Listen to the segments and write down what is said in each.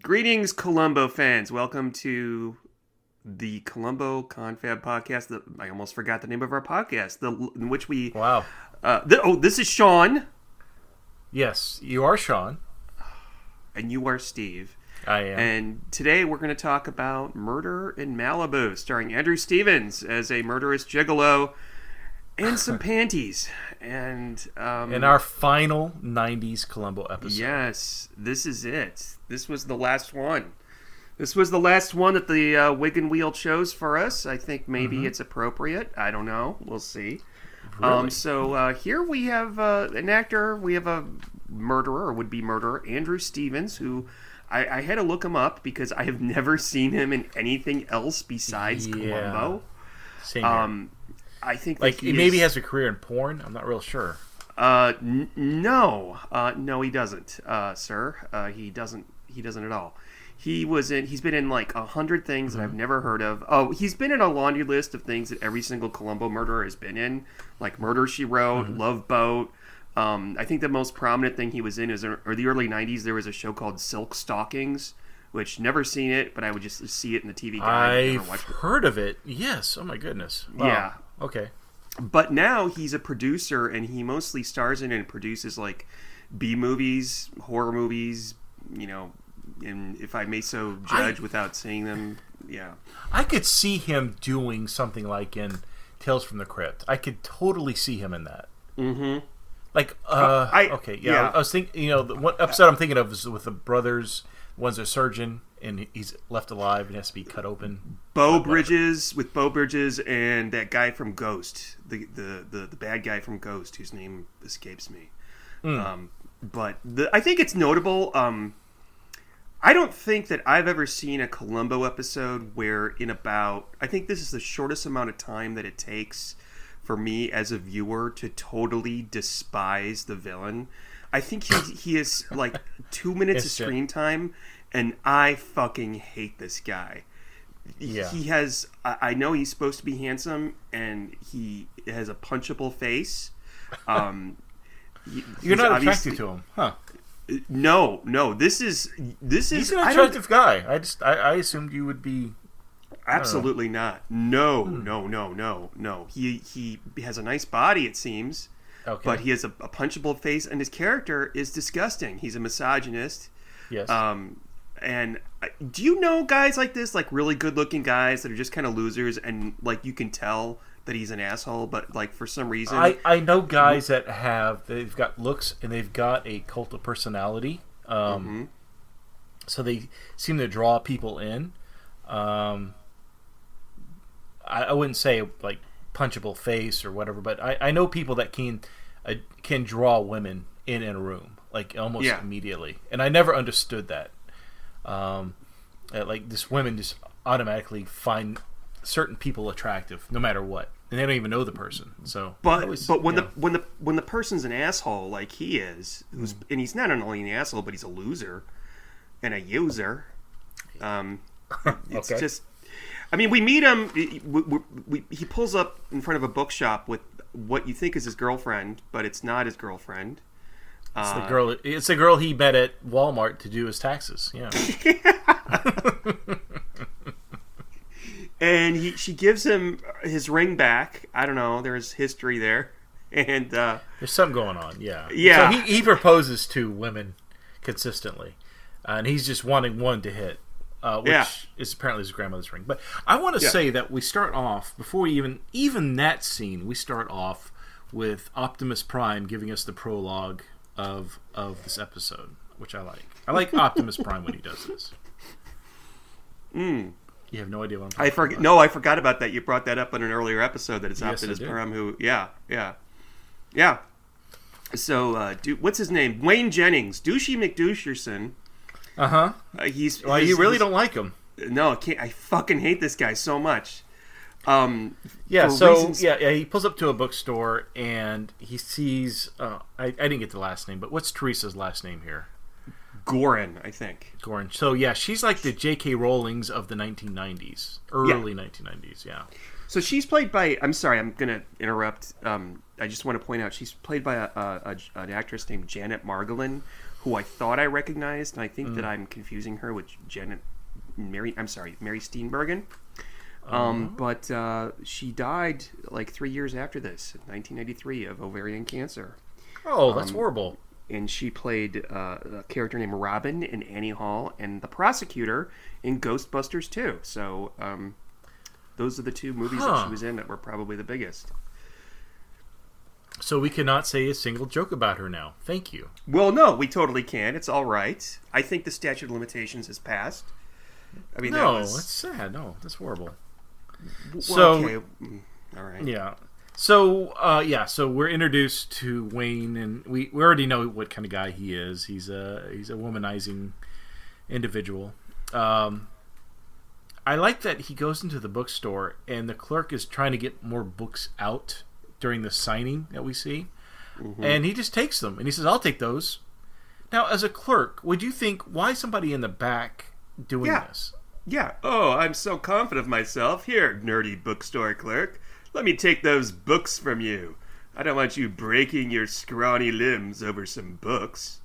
Greetings, Columbo fans. Welcome to the Columbo Confab podcast. I almost forgot the name of our podcast, in which we... Wow. This is Sean. Yes, you are Sean. And you are Steve. I am. And today we're going to talk about Murder in Malibu, starring Andrew Stevens as a murderous gigolo and some panties. And in our final 90s Columbo episode. Yes, this is it. This was the last one. This was the last one that the Wig and Wheel chose for us. I think maybe it's appropriate. I don't know. We'll see. Really? So here we have an actor. We have a murderer, or would-be murderer, Andrew Stevens, who I had to look him up because I have never seen him in anything else besides Columbo. Same here. I think he maybe has a career in porn. I'm not real sure. No, he doesn't, sir. He doesn't at all. He's been in like 100 things that I've never heard of. Oh, he's been in a laundry list of things that every single Columbo murderer has been in, like Murder, She Wrote, Love Boat. I think the most prominent thing he was in is, or the early 90s, there was a show called Silk Stockings, which never seen it, but I would just see it in the TV guide. I've heard of it. Yes. Oh my goodness. Wow. Yeah. Okay. But now he's a producer, and he mostly stars in and produces like B movies, horror movies, and if I may so judge without seeing them, yeah. I could see him doing something like in Tales from the Crypt. I could totally see him in that. Mm-hmm. Like, okay, yeah. I was thinking, the one episode I'm thinking of is with the brothers. One's a surgeon, and he's left alive and has to be cut open. Bo Bridges and that guy from Ghost, the bad guy from Ghost, whose name escapes me. But I think it's notable. I don't think that I've ever seen a Columbo episode where I think this is the shortest amount of time that it takes for me as a viewer to totally despise the villain. I think he is like 2 minutes of screen time, and I fucking hate this guy. Yeah. He has, I know he's supposed to be handsome, and he has a punchable face. You're not attracted to him, huh? No. This is. He's an attractive guy. I assumed you would be. Absolutely not. No. He has a nice body, it seems. Okay. But he has a punchable face, and his character is disgusting. He's a misogynist. Yes. And do you know guys like this, like really good-looking guys that are just kind of losers, and like you can tell that he's an asshole, but like for some reason, I know guys that they've got looks and they've got a cult of personality. So they seem to draw people in. I wouldn't say like punchable face or whatever, but I know people that can draw women in a room like almost immediately, and I never understood that. Like this women just automatically find certain people attractive no matter what, and they don't even know the person. So, but when the person's an asshole like he is, and he's not only an asshole, but he's a loser and a user. It's just. I mean, we meet him. He pulls up in front of a bookshop with what you think is his girlfriend, but it's not his girlfriend. It's the girl. It's the girl he met at Walmart to do his taxes. Yeah. And she gives him his ring back. I don't know. There's history there, and there's something going on. Yeah. Yeah. So he proposes to women consistently, and he's just wanting one to hit. Which is apparently his grandmother's ring. But I want to say that we start off, before even that scene, we start off with Optimus Prime giving us the prologue of this episode, which I like. I like Optimus Prime when he does this. You have no idea what I'm talking about. No, I forgot about that. You brought that up in an earlier episode that it's Optimus Prime who... Yeah. So, what's his name? Wayne Jennings. Douchey McDoucherson. You really don't like him. No, I fucking hate this guy so much. He pulls up to a bookstore and he sees. I didn't get the last name, but what's Teresa's last name here? Gorin, I think. Gorin. So she's like the J.K. Rowlings of the 1990s, early 1990s. Yeah. So she's played by. I'm sorry, I'm gonna interrupt. I just want to point out she's played by an actress named Janet Margolin, who I thought I recognized, and I think that I'm confusing her with Mary Steenburgen. But she died like 3 years after this, in 1993, of ovarian cancer. Oh, that's horrible. And she played a character named Robin in Annie Hall and the prosecutor in Ghostbusters 2. So those are the two movies that she was in that were probably the biggest. So we cannot say a single joke about her now. Thank you. Well, no, we totally can. It's all right. I think the statute of limitations has passed. I mean, that's sad. No, that's horrible. Well, so, okay. All right. Yeah. So, so we're introduced to Wayne, and we already know what kind of guy he is. He's a womanizing individual. I like that he goes into the bookstore, and the clerk is trying to get more books out during the signing that we see. Mm-hmm. And he just takes them, and he says, I'll take those. Now, as a clerk, would you think, why is somebody in the back doing this? Yeah. Oh, I'm so confident of myself. Here, nerdy bookstore clerk. Let me take those books from you. I don't want you breaking your scrawny limbs over some books.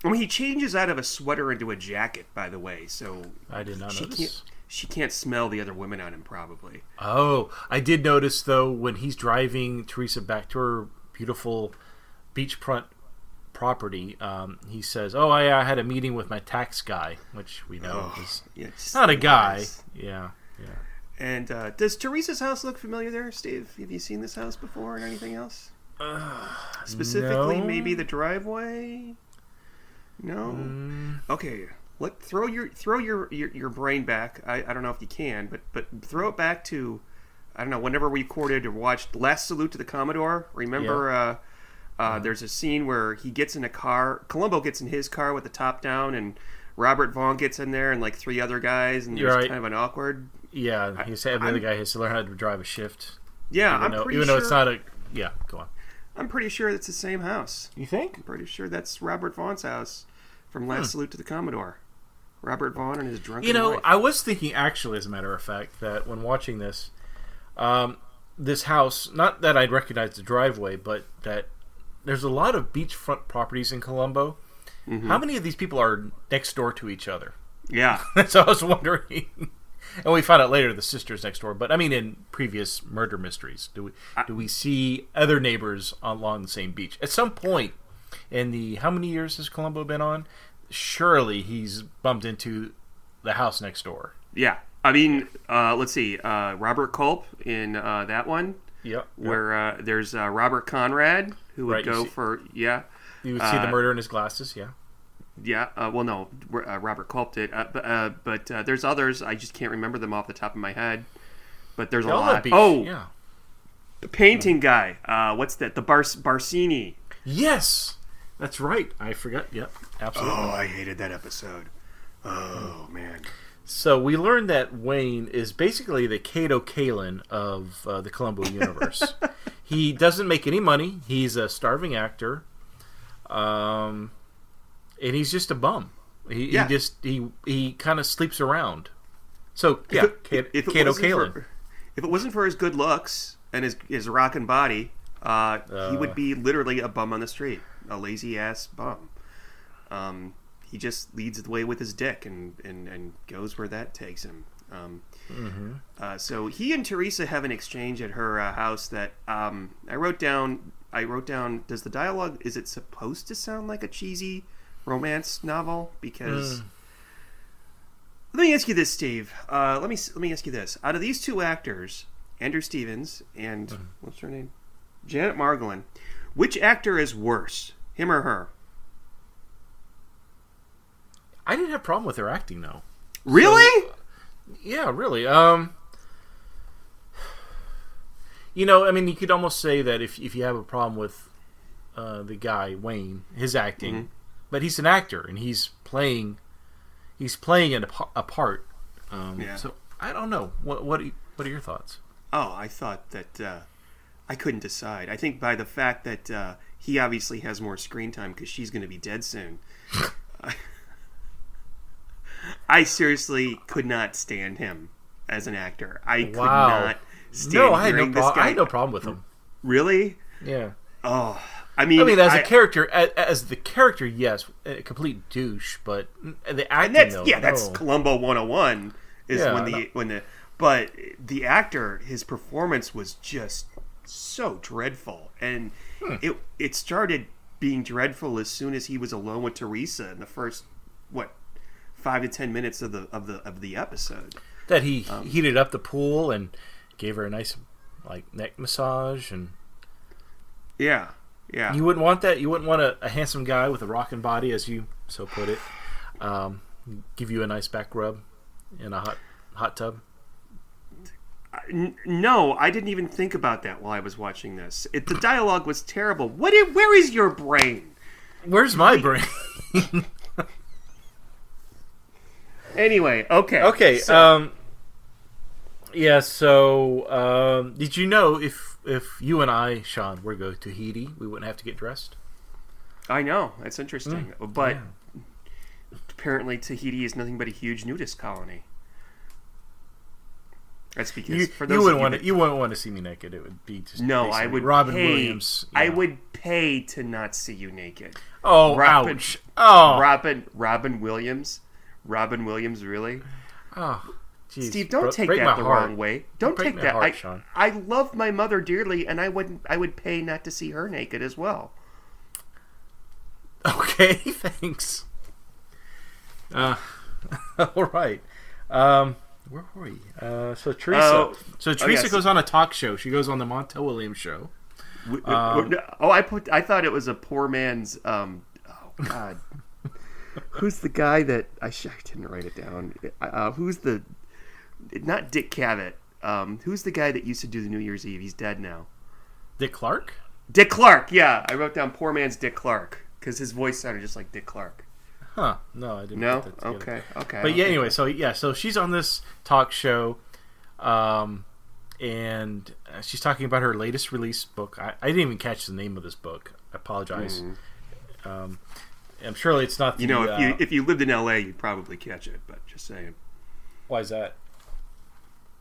I mean, he changes out of a sweater into a jacket, by the way, so I did not notice. She can't smell the other women on him, probably. Oh, I did notice, though, when he's driving Teresa back to her beautiful beachfront property, he says, I had a meeting with my tax guy, which we know is not a guy. Yeah. And does Teresa's house look familiar there, Steve? Have you seen this house before or anything else? Specifically, no. Maybe the driveway? No? Okay. Throw your brain back. I don't know if you can, but throw it back to, I don't know, whenever we recorded or watched Last Salute to the Commodore. Remember, there's a scene where he gets in a car. Columbo gets in his car with the top down, and Robert Vaughn gets in there, and like three other guys, and there's kind of an awkward. Yeah, he's having the other guy has to learn how to drive a shift. Yeah, even though it's not a. Yeah, go on. I'm pretty sure it's the same house. You think? I'm pretty sure that's Robert Vaughn's house from Last Salute to the Commodore. Robert Vaughn and his drunken wife. I was thinking, actually, as a matter of fact, that when watching this, this house, not that I'd recognize the driveway, but that there's a lot of beachfront properties in Columbo. Mm-hmm. How many of these people are next door to each other? Yeah. So I was wondering. And we found out later the sister's next door. But, I mean, in previous murder mysteries, do we see other neighbors along the same beach? At some point in the... How many years has Columbo been on? Surely he's bumped into the house next door. Yeah. I mean, let's see. Robert Culp in that one. Yep. Where there's Robert Conrad, who would go for... Yeah. You would see the murder in his glasses, yeah. Yeah. Well, no. Robert Culp did. But there's others. I just can't remember them off the top of my head. But there's a lot. Yeah. The painting guy. What's that? The Barsini. Yes. That's right. I forgot. Yep, absolutely. Oh, I hated that episode. Oh, man. So we learned that Wayne is basically the Kato Kalin of the Columbo universe. He doesn't make any money. He's a starving actor. And he's just a bum. He kind of sleeps around. So, yeah, Kato Kalin. If it wasn't for his good looks and his rockin' body, he would be literally a bum on the street. A lazy-ass bum. He just leads the way with his dick and goes where that takes him. So he and Teresa have an exchange at her house that I wrote down. Does the dialogue, is it supposed to sound like a cheesy romance novel? Because let me ask you this, Steve. Let me ask you this. Out of these two actors, Andrew Stevens and what's her name, Janet Margolin, which actor is worse, him or her? I didn't have a problem with her acting, though. Really? So, yeah, really. I mean, you could almost say that if you have a problem with the guy Wayne, his acting, but he's an actor and he's playing a part. So I don't know. What are your thoughts? Oh, I thought that I couldn't decide. I think by the fact that he obviously has more screen time because she's going to be dead soon. I seriously could not stand him as an actor. I could not stand hearing this guy. I had no problem with him. Really? Yeah. Oh, I mean, as a character, as the character, yes, a complete douche. But the acting, that's Columbo 101. But the actor, his performance was just so dreadful, and it started being dreadful as soon as he was alone with Teresa in the first 5 to 10 minutes of the episode. That he heated up the pool and gave her a nice neck massage, and yeah. You wouldn't want that. You wouldn't want a handsome guy with a rocking body, as you so put it, give you a nice back rub in a hot tub. No, I didn't even think about that while I was watching this. The dialogue was terrible. Where is your brain? Where's my brain? Anyway, okay. Okay. So, did you know if you and I, Sean, were to go to Tahiti, we wouldn't have to get dressed? I know. That's interesting. But apparently Tahiti is nothing but a huge nudist colony. That's because you wouldn't want to see me naked. It would be just I would Robin pay, Williams. I would pay to not see you naked. Oh, ouch! Oh, Robin Williams. Robin Williams, really? Oh, geez. Steve, don't take that the wrong way. Don't take that. I love my mother dearly, and I would pay not to see her naked as well. Okay, thanks. All right. Where were we? So Teresa goes on a talk show. She goes on the Montel Williams show. I thought it was a poor man's. Oh God, who's the guy that I didn't write it down? Who's the? Not Dick Cavett. Who's the guy that used to do the New Year's Eve? He's dead now. Dick Clark. Dick Clark. Yeah, I wrote down poor man's Dick Clark because his voice sounded just like Dick Clark. Huh? No, I didn't. No. Okay. But yeah, anyway, so she's on this talk show, and she's talking about her latest release book. I didn't even catch the name of this book. I apologize. I'm surely it's not. If you lived in L.A., you'd probably catch it. But just saying. Why is that?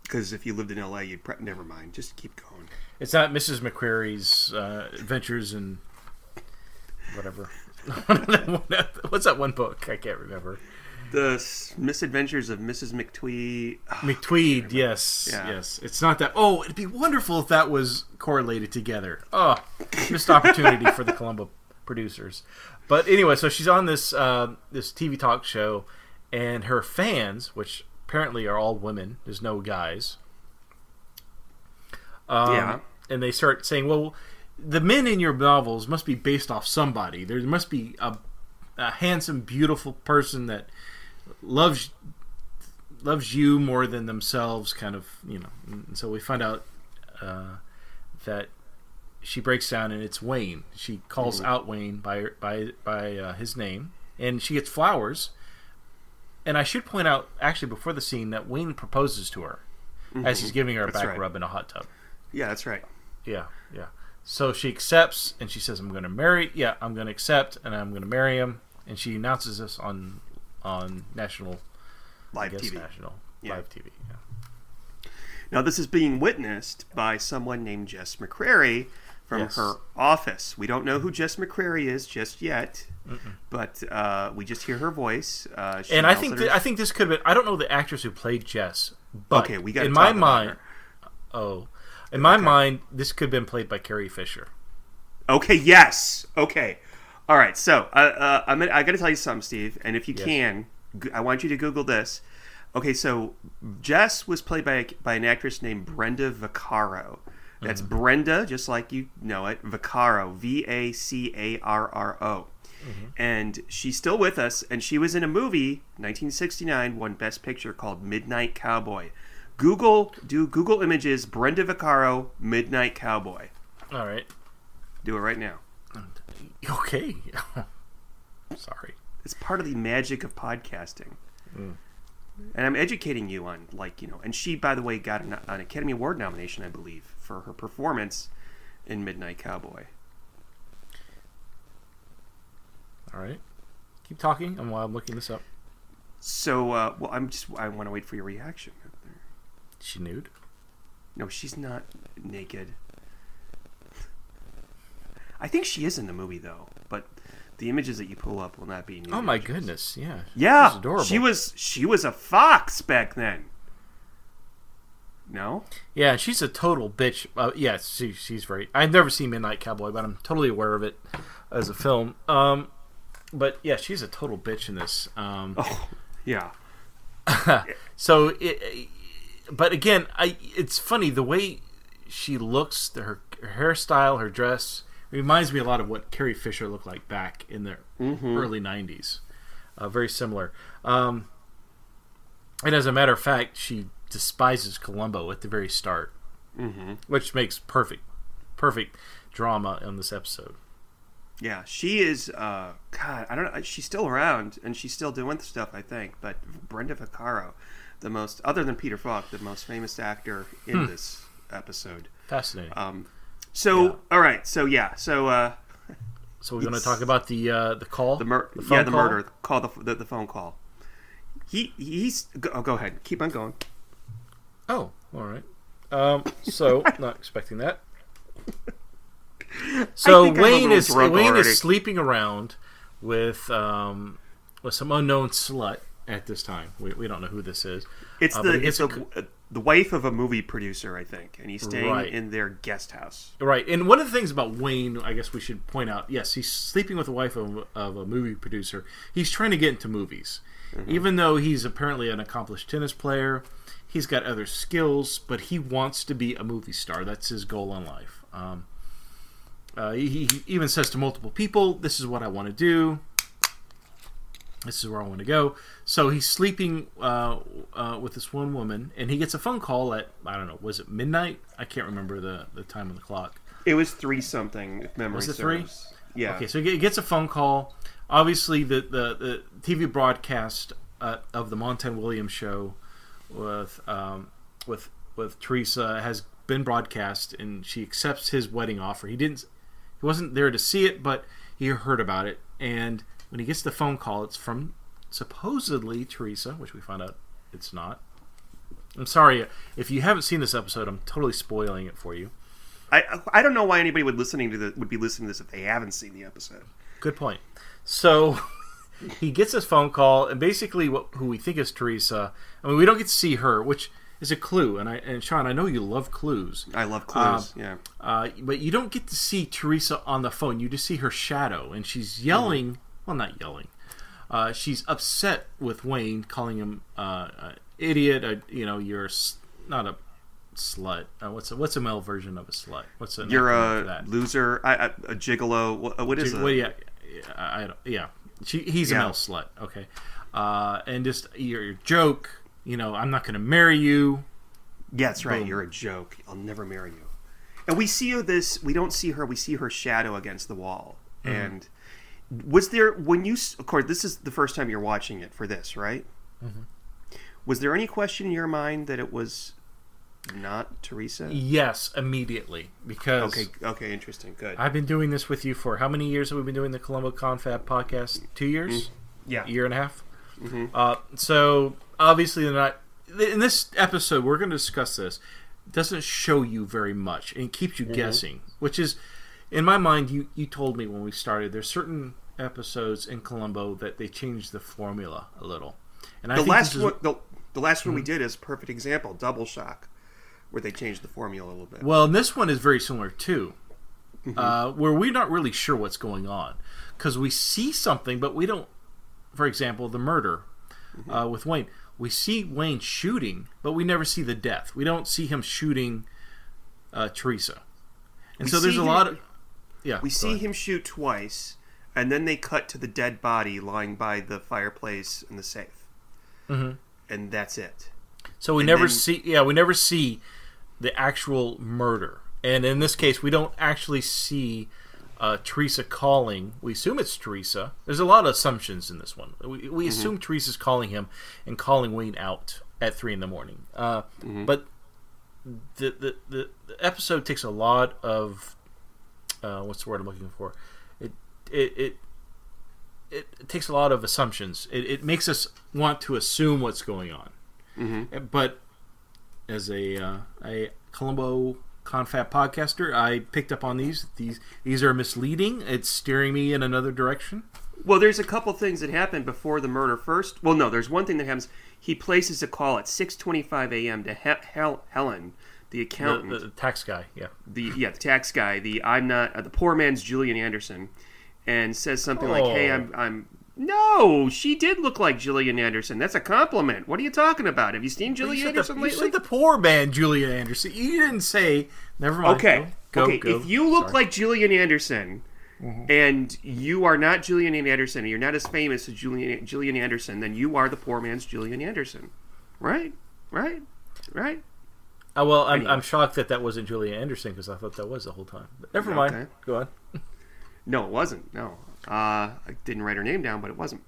Because if you lived in L.A., you'd never mind. Just keep going. It's not Mrs. McQuarrie's Adventures in whatever. What's that one book? I can't remember. The Misadventures of Mrs. McTweed. McTweed, yes. Yeah. Yes. It's not that. Oh, it'd be wonderful if that was correlated together. Oh, missed opportunity for the Columbo producers. But anyway, so she's on this this TV talk show, and her fans, which apparently are all women, there's no guys. And they start saying, well, the men in your novels must be based off somebody. There must be a handsome, beautiful person that loves you more than themselves, kind of, And so we find out that she breaks down, and it's Wayne. She calls out Wayne by his name, and she gets flowers. And I should point out, actually, before the scene, that Wayne proposes to her as he's giving her a back rub in a hot tub. Yeah, that's right. Yeah. So she accepts, and she says, I'm going to accept, and I'm going to marry him. And she announces this on national live TV. Live TV, yeah. Now, this is being witnessed by someone named Jess McCrary from her office. We don't know who Jess McCrary is just yet, but we just hear her voice. And I think this could have been. I don't know the actress who played Jess, but okay, we got in my mind. In my mind, this could have been played by Carrie Fisher. Okay. Yes. Okay. All right. So I got to tell you something, Steve. And if you can, I want you to Google this. Okay. So Jess was played by an actress named Brenda Vaccaro. That's Brenda, just like you know it. Vaccaro, Vacarro. And she's still with us. And she was in a movie, 1969, won Best Picture, called Midnight Cowboy. Google images, Brenda Vaccaro, Midnight Cowboy. All right. Do it right now. Okay. Sorry. It's part of the magic of podcasting. And I'm educating you on, and she, by the way, got an Academy Award nomination, I believe, for her performance in Midnight Cowboy. All right. Keep talking while I'm looking this up. So, I want to wait for your reaction. Is she nude? No, she's not naked. I think she is in the movie though, but the images that you pull up will not be new. Oh my goodness, yeah. Yeah. She's adorable. She was a fox back then. No? Yeah, she's a total bitch. She's right. I've never seen Midnight Cowboy, but I'm totally aware of it as a film. But yeah, she's a total bitch in this. Yeah. But again, it's funny the way she looks, her hairstyle, her dress. It reminds me a lot of what Carrie Fisher looked like back in the early 90s. Very similar. And as a matter of fact, she despises Columbo at the very start, which makes perfect drama in this episode. Yeah, she is. God, I don't know. She's still around and she's still doing stuff, I think. But Brenda Vaccaro, other than Peter Falk, the most famous actor in this episode. Fascinating. All right. So we're going to talk about the call, the murder call, the phone call. He's. Go ahead. Keep on going. Oh, all right. So not expecting that. So Wayne is sleeping around with some unknown slut at this time. We don't know who this is. It's the wife of a movie producer, I think, and he's staying in their guest house. Right. And one of the things about Wayne, I guess we should point out, yes, he's sleeping with the wife of a movie producer. He's trying to get into movies. Even though he's apparently an accomplished tennis player, he's got other skills, but he wants to be a movie star. That's his goal in life. He even says to multiple people, this is what I want to do. This is where I want to go. So he's sleeping with this one woman, and he gets a phone call at, I don't know, was it midnight? I can't remember the time on the clock. It was 3-something, if memory serves. Was it 3? Yeah. Okay, so he gets a phone call. Obviously, the TV broadcast of the Montan Williams show with Teresa has been broadcast, and she accepts his wedding offer. He wasn't there to see it, but he heard about it. And when he gets the phone call, it's from supposedly Teresa, which we found out it's not. I'm sorry if you haven't seen this episode. I'm totally spoiling it for you. I don't know why anybody would be listening to this if they haven't seen the episode. Good point. So he gets this phone call, and basically who we think is Teresa. I mean, we don't get to see her, which is a clue. And Sean, I know you love clues. I love clues. Yeah. But you don't get to see Teresa on the phone. You just see her shadow, and she's yelling. Well, not yelling. She's upset with Wayne, calling him idiot. You're not a slut. What's a male version of a slut? You're a loser. A gigolo. What is it? He's a male slut. Okay. And just your joke. I'm not going to marry you. Yeah, that's right. Boom. You're a joke. I'll never marry you. And we see this. We don't see her. We see her shadow against the wall. And was there of course, this is the first time you're watching it for this, right? Was there any question in your mind that it was not Teresa? Yes, immediately, because okay, interesting, good. I've been doing this with you for how many years have we been doing the Columbo Confab podcast? 2 years? Yeah, a year and a half. So obviously they're not. In this episode, we're going to discuss this. It doesn't show you very much and keeps you guessing, which is, in my mind, you told me when we started, there's certain episodes in Columbo that they changed the formula a little. And the last one we did is a perfect example, Double Shock, where they changed the formula a little bit. Well, and this one is very similar too, where we're not really sure what's going on because we see something, but we don't. For example, the murder with Wayne. We see Wayne shooting, but we never see the death. We don't see him shooting Teresa. And so there's a lot of... Yeah, we see him shoot twice, and then they cut to the dead body lying by the fireplace in the safe. And that's it. So we never see the actual murder. And in this case, we don't actually see Teresa calling. We assume it's Teresa. There's a lot of assumptions in this one. We assume Teresa's calling him and calling Wayne out at 3 a.m. But the episode takes a lot of what's the word I'm looking for? It takes a lot of assumptions. It makes us want to assume what's going on. But as a Columbo confab podcaster, I picked up on these. These are misleading. It's steering me in another direction. Well, there's a couple things that happen before the murder first. Well, no, there's one thing that happens. He places a call at 6:25 a.m. to Helen, the accountant, the tax guy. Yeah, the tax guy. I'm not the poor man's Gillian Anderson, and says something like, "Hey, I'm." No, she did look like Gillian Anderson. That's a compliment. What are you talking about? Have you seen Gillian Anderson lately? You said the poor man Gillian Anderson. You didn't say. Never mind. Okay, go. If you look like Gillian Anderson, and you are not Gillian Anderson, and you're not as famous as Gillian Anderson, then you are the poor man's Gillian Anderson, right? Well, I'm shocked that wasn't Gillian Anderson because I thought that was the whole time. But never mind. Go on. No, it wasn't. No. I didn't write her name down, but it wasn't.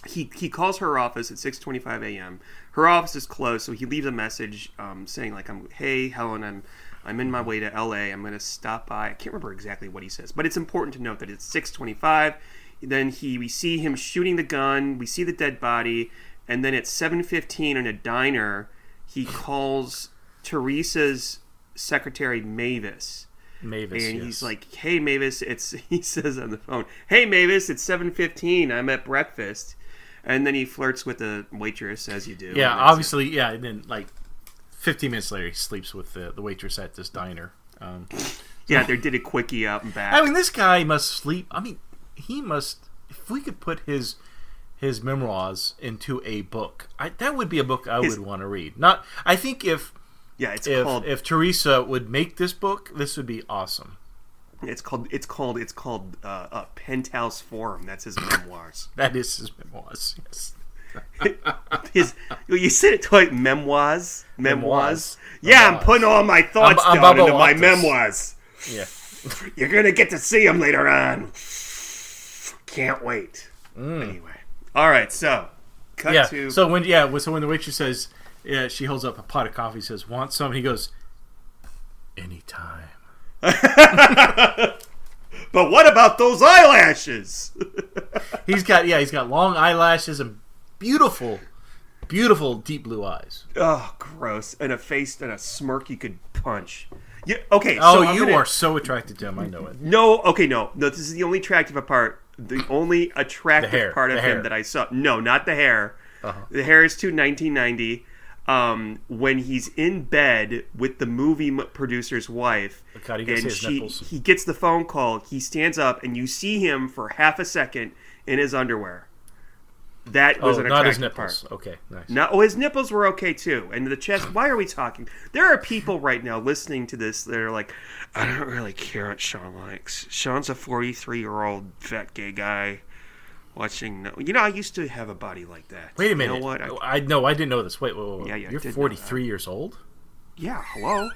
He calls her office at 6:25 a.m. Her office is closed, so he leaves a message saying like, "Hey Helen, I'm in my way to L.A. I'm going to stop by." I can't remember exactly what he says, but it's important to note that it's 6:25. Then we see him shooting the gun. We see the dead body, and then at 7:15 in a diner, he calls Teresa's secretary Mavis. And he's like, "Hey Mavis, he says on the phone, 'Hey Mavis, it's 7:15. I'm at breakfast.'" And then he flirts with the waitress, as you do. Yeah, obviously, yeah. And then 15 minutes later, he sleeps with the waitress at this diner. Yeah, they did a quickie out and back. I mean, this guy must sleep. I mean, he must. If we could put his memoirs into a book, that would be a book I would want to read. I think if Teresa would make this book, this would be awesome. It's called Penthouse Forum. That's his memoirs. That is his memoirs. Yes. You said it like memoirs. Yeah, I'm putting all my thoughts down into my memoirs. Yeah, you're gonna get to see them later on. Can't wait. Anyway, all right. So, cut to. So when the waitress says. Yeah, she holds up a pot of coffee, says, "Want some?" He goes, "Anytime." But what about those eyelashes? He's got long eyelashes and beautiful deep blue eyes. Oh, gross. And a face and a smirk you could punch. Yeah, okay. So you are so attracted to him, I know it. No, this is the only attractive part. The only attractive part of him that I saw. No, not the hair. Uh-huh. The hair is to 1990. When he's in bed with the movie producer's wife, God, he gets the phone call, he stands up, and you see him for half a second in his underwear. That was an attractive not his nipples. Part. Okay, nice. His nipples were okay too, and the chest. Why are we talking? There are people right now listening to this that are like, "I don't really care what Sean likes. Sean's a 43-year-old fat gay guy." Watching, I used to have a body like that. Wait a minute. You know what? I didn't know this. Wait. Yeah, you're 43 years old? Yeah, hello.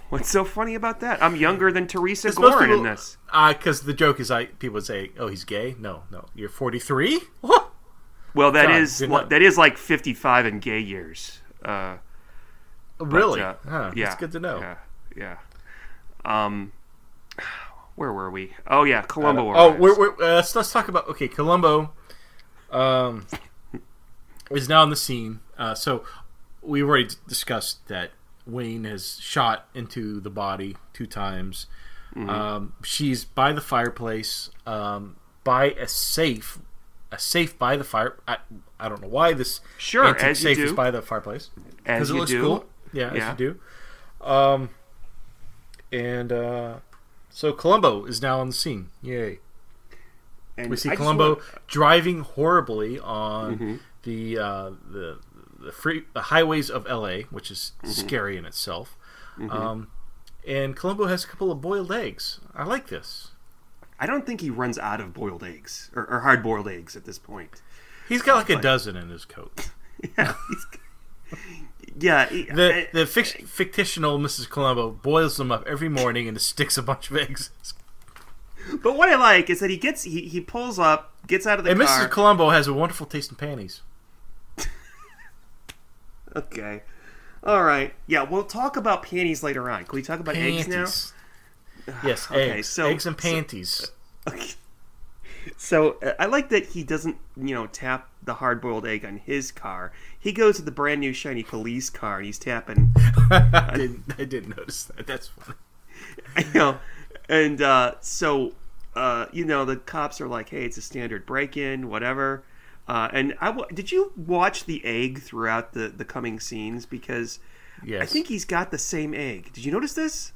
What's so funny about that? I'm younger than Teresa Gorin in this. Because the joke is, people would say, "Oh, he's gay." No, you're 43. Well, that is like 55 in gay years. Really? Yeah, that's good to know. Yeah. Where were we? Oh yeah, Columbo. Let's talk about Columbo is now on the scene. So we've already discussed that Wayne has shot into the body 2 times. Mm-hmm. She's by the fireplace, by a safe by the fire. I don't know why this as safe you do. Is by the fireplace because it looks do. Cool. Yeah, as you do. So Columbo is now on the scene. Yay! And we see Columbo driving horribly on the highways of L.A., which is scary in itself. Mm-hmm. And Columbo has a couple of boiled eggs. I like this. I don't think he runs out of boiled eggs or hard-boiled eggs at this point. He's got a dozen in his coat. Yeah. The fictional Mrs. Columbo boils them up every morning and sticks a bunch of eggs. But what I like is that he pulls up, gets out of the car. And Mrs. Columbo has a wonderful taste in panties. Okay. All right. Yeah, we'll talk about panties later on. Can we talk about eggs now? Yes, okay, eggs. Eggs and panties. Okay. So I like that he doesn't, tap the hard-boiled egg on his car. He goes to the brand new shiny police car and he's tapping. I didn't notice that. That's funny. I know. And the cops are like, hey, it's a standard break-in, whatever. Did you watch the egg throughout the coming scenes? Because yes. I think he's got the same egg. Did you notice this?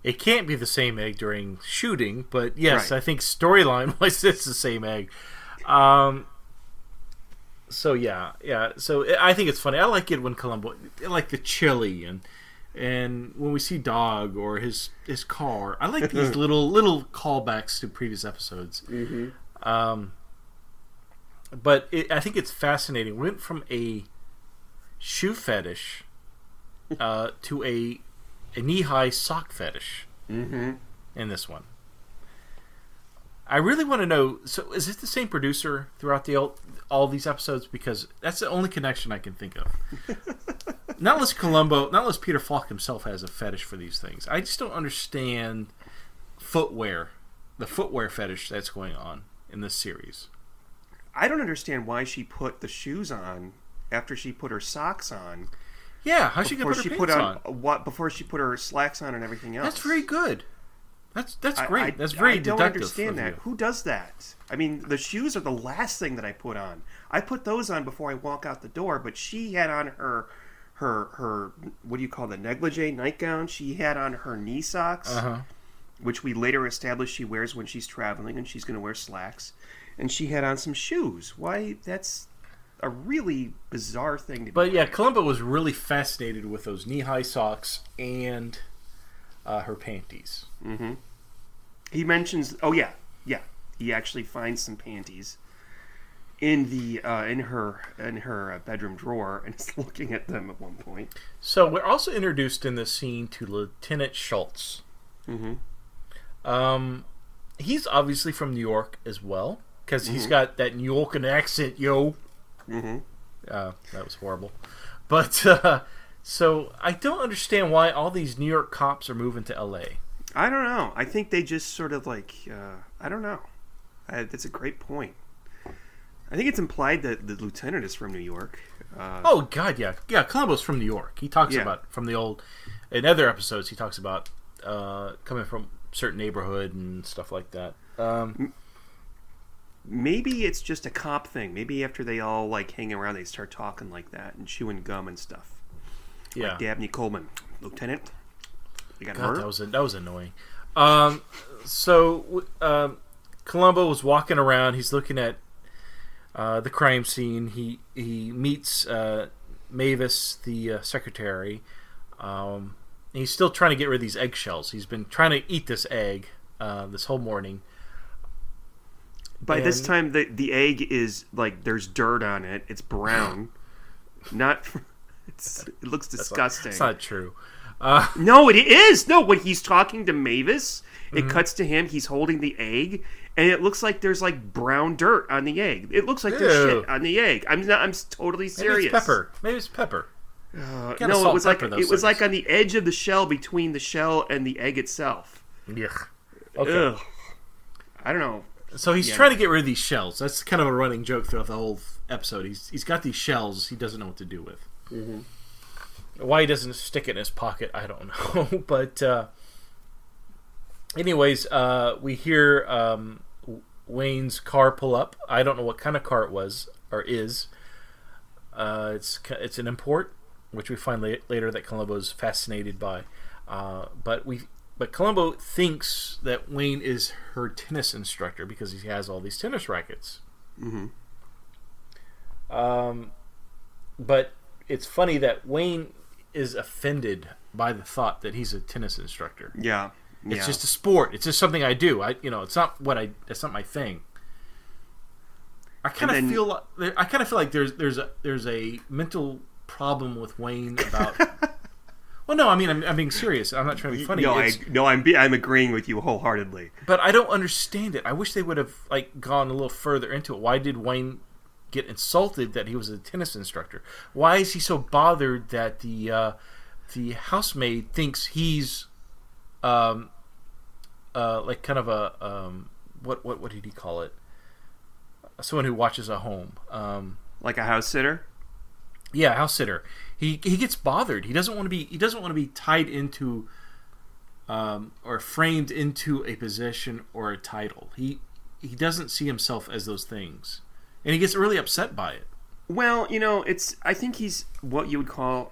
It can't be the same egg during shooting, but yes, right. I think storyline-wise, it's the same egg. So yeah. So I think it's funny. I like it when Columbo, like the chili and when we see Dog or his car. I like these little callbacks to previous episodes. Mm-hmm. But I think it's fascinating. We went from a shoe fetish to a knee-high sock fetish in this one. I really want to know, so is it the same producer throughout all these episodes? Because that's the only connection I can think of. Not unless Peter Falk himself has a fetish for these things. I just don't understand the footwear fetish that's going on in this series. I don't understand why she put the shoes on after she put her socks on. Yeah, how she could put her pants on? Before she put her slacks on and everything else. That's very good. That's great. That's very deductive. I don't understand that. Who does that? I mean, the shoes are the last thing that I put on. I put those on before I walk out the door, but she had on her what do you call the negligee nightgown? She had on her knee socks, which we later established she wears when she's traveling, and she's going to wear slacks. And she had on some shoes. Why? That's a really bizarre thing to do. But yeah, Columbo was really fascinated with those knee-high socks and her panties. Mm-hmm. He mentions, yeah. He actually finds some panties in her bedroom drawer and is looking at them at one point. So we're also introduced in this scene to Lieutenant Schultz. Mm-hmm. He's obviously from New York as well, because he's got that New Yorker accent, yo. Mm-hmm. That was horrible. But, so I don't understand why all these New York cops are moving to L.A. I don't know. I think they just sort of I don't know. That's a great point. I think it's implied that the lieutenant is from New York. Oh, God, yeah. Yeah, Columbo's from New York. He talks about, from the old... In other episodes, he talks about coming from a certain neighborhood and stuff like that. Maybe it's just a cop thing. Maybe after they all hang around, they start talking like that and chewing gum and stuff. Yeah, like Dabney Coleman, Lieutenant. You got God, that was annoying. So Columbo was walking around. He's looking at the crime scene. He meets Mavis, the secretary. He's still trying to get rid of these eggshells. He's been trying to eat this egg this whole morning. By this time, the egg is there's dirt on it. It's brown. It looks disgusting. That's not true. No, it is. No, when he's talking to Mavis, it cuts to him. He's holding the egg, and it looks like there's brown dirt on the egg. It looks like there's shit on the egg. I'm totally serious. Maybe it's pepper. No, it was like on the edge of the shell between the shell and the egg itself. Yeah. Okay. Ugh. I don't know. So he's trying to get rid of these shells. That's kind of a running joke throughout the whole episode. He's got these shells he doesn't know what to do with. Mm-hmm. Why he doesn't stick it in his pocket, I don't know. But anyways, we hear Wayne's car pull up. I don't know what kind of car it was or is. It's an import, which we find later that Columbo's fascinated by. But Columbo thinks that Wayne is her tennis instructor because he has all these tennis rackets. Mm-hmm. But it's funny that Wayne is offended by the thought that he's a tennis instructor. Yeah. It's just a sport. It's just something I do. It's not it's not my thing. I kind of feel like there's a mental problem with Wayne about. Well, no, I mean I'm being serious. I'm not trying to be funny. I'm agreeing with you wholeheartedly. But I don't understand it. I wish they would have gone a little further into it. Why did Wayne get insulted that he was a tennis instructor? Why is he so bothered that the housemaid thinks he's kind of a what did he call it? Someone who watches a home. Like a house sitter? Yeah, house sitter. He gets bothered. He doesn't want to be tied into or framed into a position or a title. He doesn't see himself as those things. And he gets really upset by it. Well, I think he's what you would call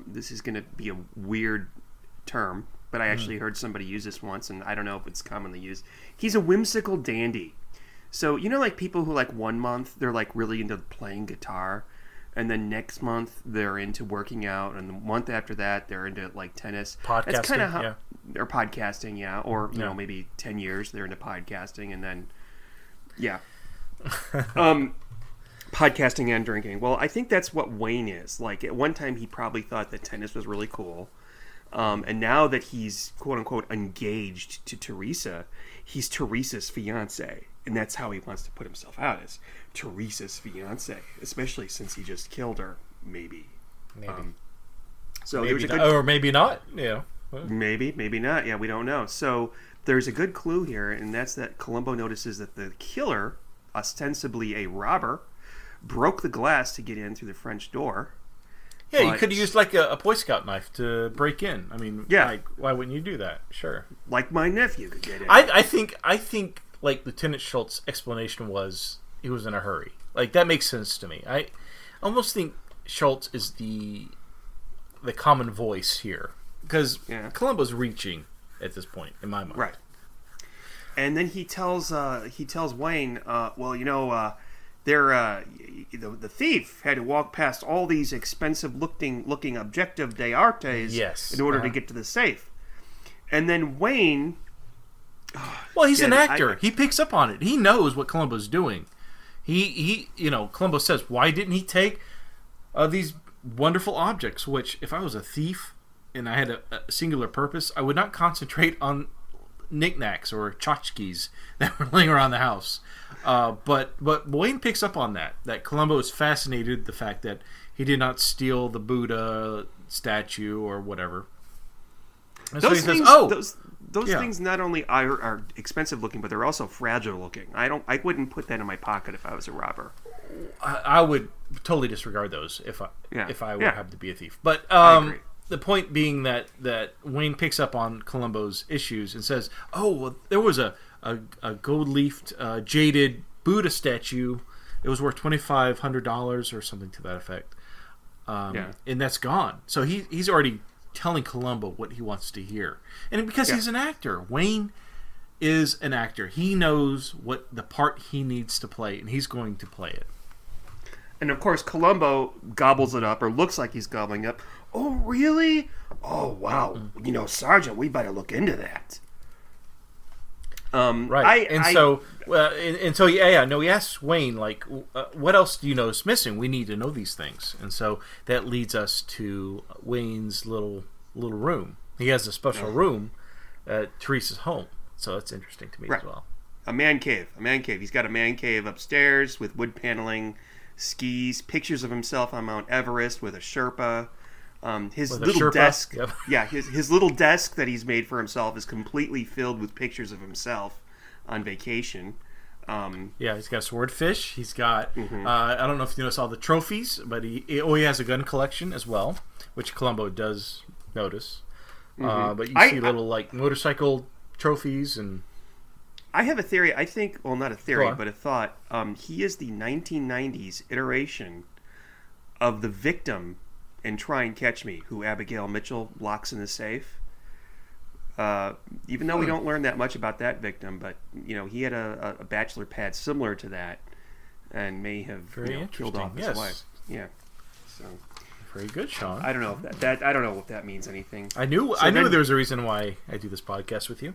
this is going to be a weird term, but I actually heard somebody use this once, and I don't know if it's commonly used. He's a whimsical dandy. So, like people who, like, 1 month, they're, like, really into playing guitar, and then next month they're into working out, and the month after that they're into, like, tennis. Podcasting, that's kind of how, or podcasting, yeah. Or, you know, maybe 10 years they're into podcasting, and then, yeah. Podcasting and drinking. Well, I think that's what Wayne is. Like, at one time he probably thought that tennis was really cool. And now that he's, quote-unquote, engaged to Teresa, he's Teresa's fiance. And that's how he wants to put himself out, as Teresa's fiance. Especially since he just killed her, maybe. So maybe there's a good... or maybe not, Maybe not. Yeah, we don't know. So there's a good clue here, and that's that Columbo notices that the killer, ostensibly a robber, broke the glass to get in through the French door. Yeah, you could have used like a Boy Scout knife to break in. I mean, like, why wouldn't you do that? Sure. Like my nephew could get in. I think like Lieutenant Schultz's explanation was he was in a hurry. Like, that makes sense to me. I almost think Schultz is the common voice here, because Columbo's reaching at this point in my mind. Right. And then he tells Wayne, the thief had to walk past all these expensive looking objective d'artes in order to get to the safe. And then Wayne, well, he's an actor. He picks up on it. He knows what Columbo's doing. He Columbo says, why didn't he take these wonderful objects, which if I was a thief and I had a singular purpose, I would not concentrate on knickknacks or tchotchkes that were laying around the house. But Wayne picks up on that Columbo is fascinated with the fact that he did not steal the Buddha statue or whatever. And those so he things, says, those things not only are expensive looking, but they're also fragile looking. I wouldn't put that in my pocket if I was a robber. I would totally disregard those if I would have to be a thief. But the point being that Wayne picks up on Columbo's issues and says, "Oh, well, there was a gold-leafed, jaded Buddha statue. It was worth $2,500 or something to that effect, and that's gone." So he's already telling Columbo what he wants to hear, and because he's an actor, Wayne is an actor. He knows what the part he needs to play, and he's going to play it. And of course, Columbo gobbles it up, or looks like he's gobbling up. Oh, really? Oh, wow. Sergeant, we better look into that. Right. He asks Wayne, like, what else do you know is missing? We need to know these things. And so that leads us to Wayne's little room. He has a special room at Teresa's home. So that's interesting to me as well. A man cave. He's got a man cave upstairs with wood paneling, skis, pictures of himself on Mount Everest with a Sherpa. His little desk, his little desk that he's made for himself is completely filled with pictures of himself on vacation. He's got a swordfish. He's got, I don't know if you notice all the trophies, but he has a gun collection as well, which Columbo does notice. But you see little like motorcycle trophies and. I have a theory. I think, well, not a theory, but a thought. He is the 1990s iteration of the victim in Try and Catch Me, who Abigail Mitchell locks in the safe. Even though we don't learn that much about that victim, but he had a bachelor pad similar to that, and may have killed off his wife. Yeah. So very good, Sean. I don't know if that I don't know if that means anything. I knew there was a reason why I do this podcast with you.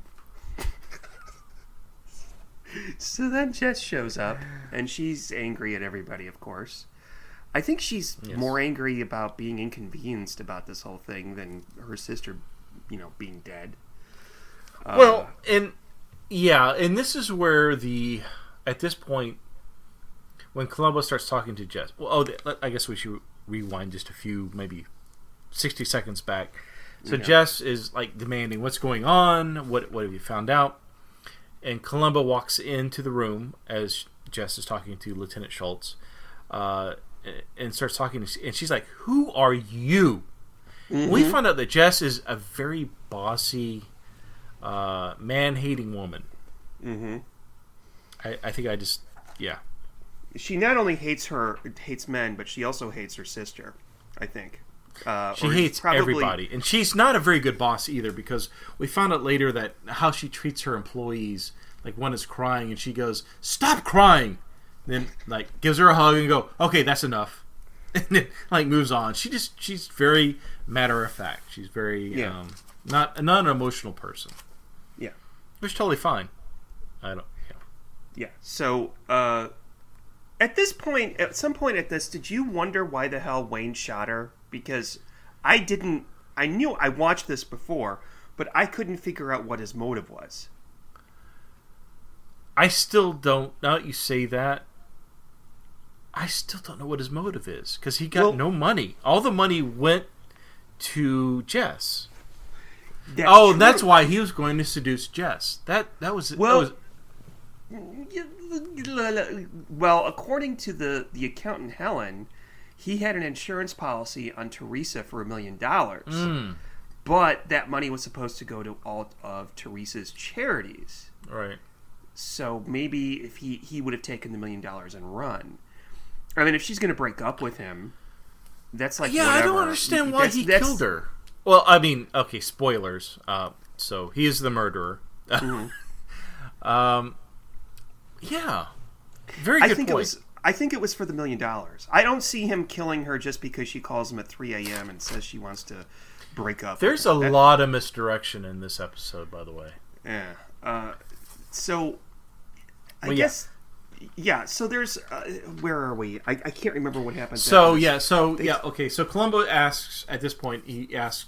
So then Jess shows up, and she's angry at everybody, of course. I think she's more angry about being inconvenienced about this whole thing than her sister, being dead. And this is where at this point, when Columbo starts talking to Jess, I guess we should rewind just a few, maybe 60 seconds back. So Jess is like demanding, what's going on? What have you found out? And Columbo walks into the room as Jess is talking to Lieutenant Schultz, and starts talking. And she's like, "Who are you?" Mm-hmm. We find out that Jess is a very bossy, man-hating woman. Mm-hmm. I think yeah. She not only hates men, but she also hates her sister, I think. She hates everybody. And she's not a very good boss either, because we found out later that how she treats her employees, like one is crying and she goes, "Stop crying!" And then gives her a hug and go, "Okay, that's enough." And then moves on. She's very matter of fact. She's very not an emotional person. Yeah. Which is totally fine. Yeah. So at some point at this, did you wonder why the hell Wayne shot her? Because I knew I watched this before, but I couldn't figure out what his motive was. I still don't. Now that you say that, I still don't know what his motive is, because he got no money. All the money went to Jess. That's why he was going to seduce Jess. That was. Well, according to the accountant Helen, he had an insurance policy on Teresa for $1 million, but that money was supposed to go to all of Teresa's charities. Right. So maybe if he would have taken the $1 million and run. I mean, if she's going to break up with him, that's whatever. I don't understand why he killed her. Well, I mean, okay, spoilers. So he is the murderer. Mm-hmm. Yeah, very good point. I think it was for the $1 million. I don't see him killing her just because she calls him at 3 a.m. and says she wants to break up. There's a lot of misdirection in this episode, by the way. Yeah. So I guess. Yeah, so there's where are we? I can't remember what happened. Okay. So Columbo asks at this point. He asks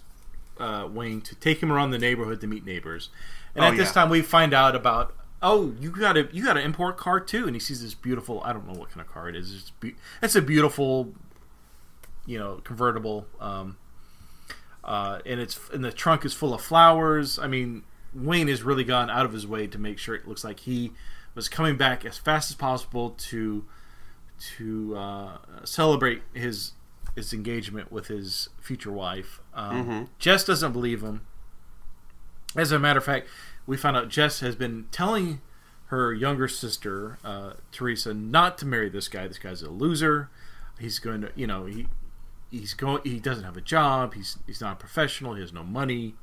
Wayne to take him around the neighborhood to meet neighbors, and at this time we find out about you got an import car too, and he sees this beautiful. I don't know what kind of car it is. It's a beautiful, convertible, and the trunk is full of flowers. I mean, Wayne has really gone out of his way to make sure it looks like he was coming back as fast as possible to celebrate his engagement with his future wife. Jess doesn't believe him. As a matter of fact, we found out Jess has been telling her younger sister Teresa not to marry this guy. This guy's a loser. He's going to, he doesn't have a job. He's not a professional. He has no money.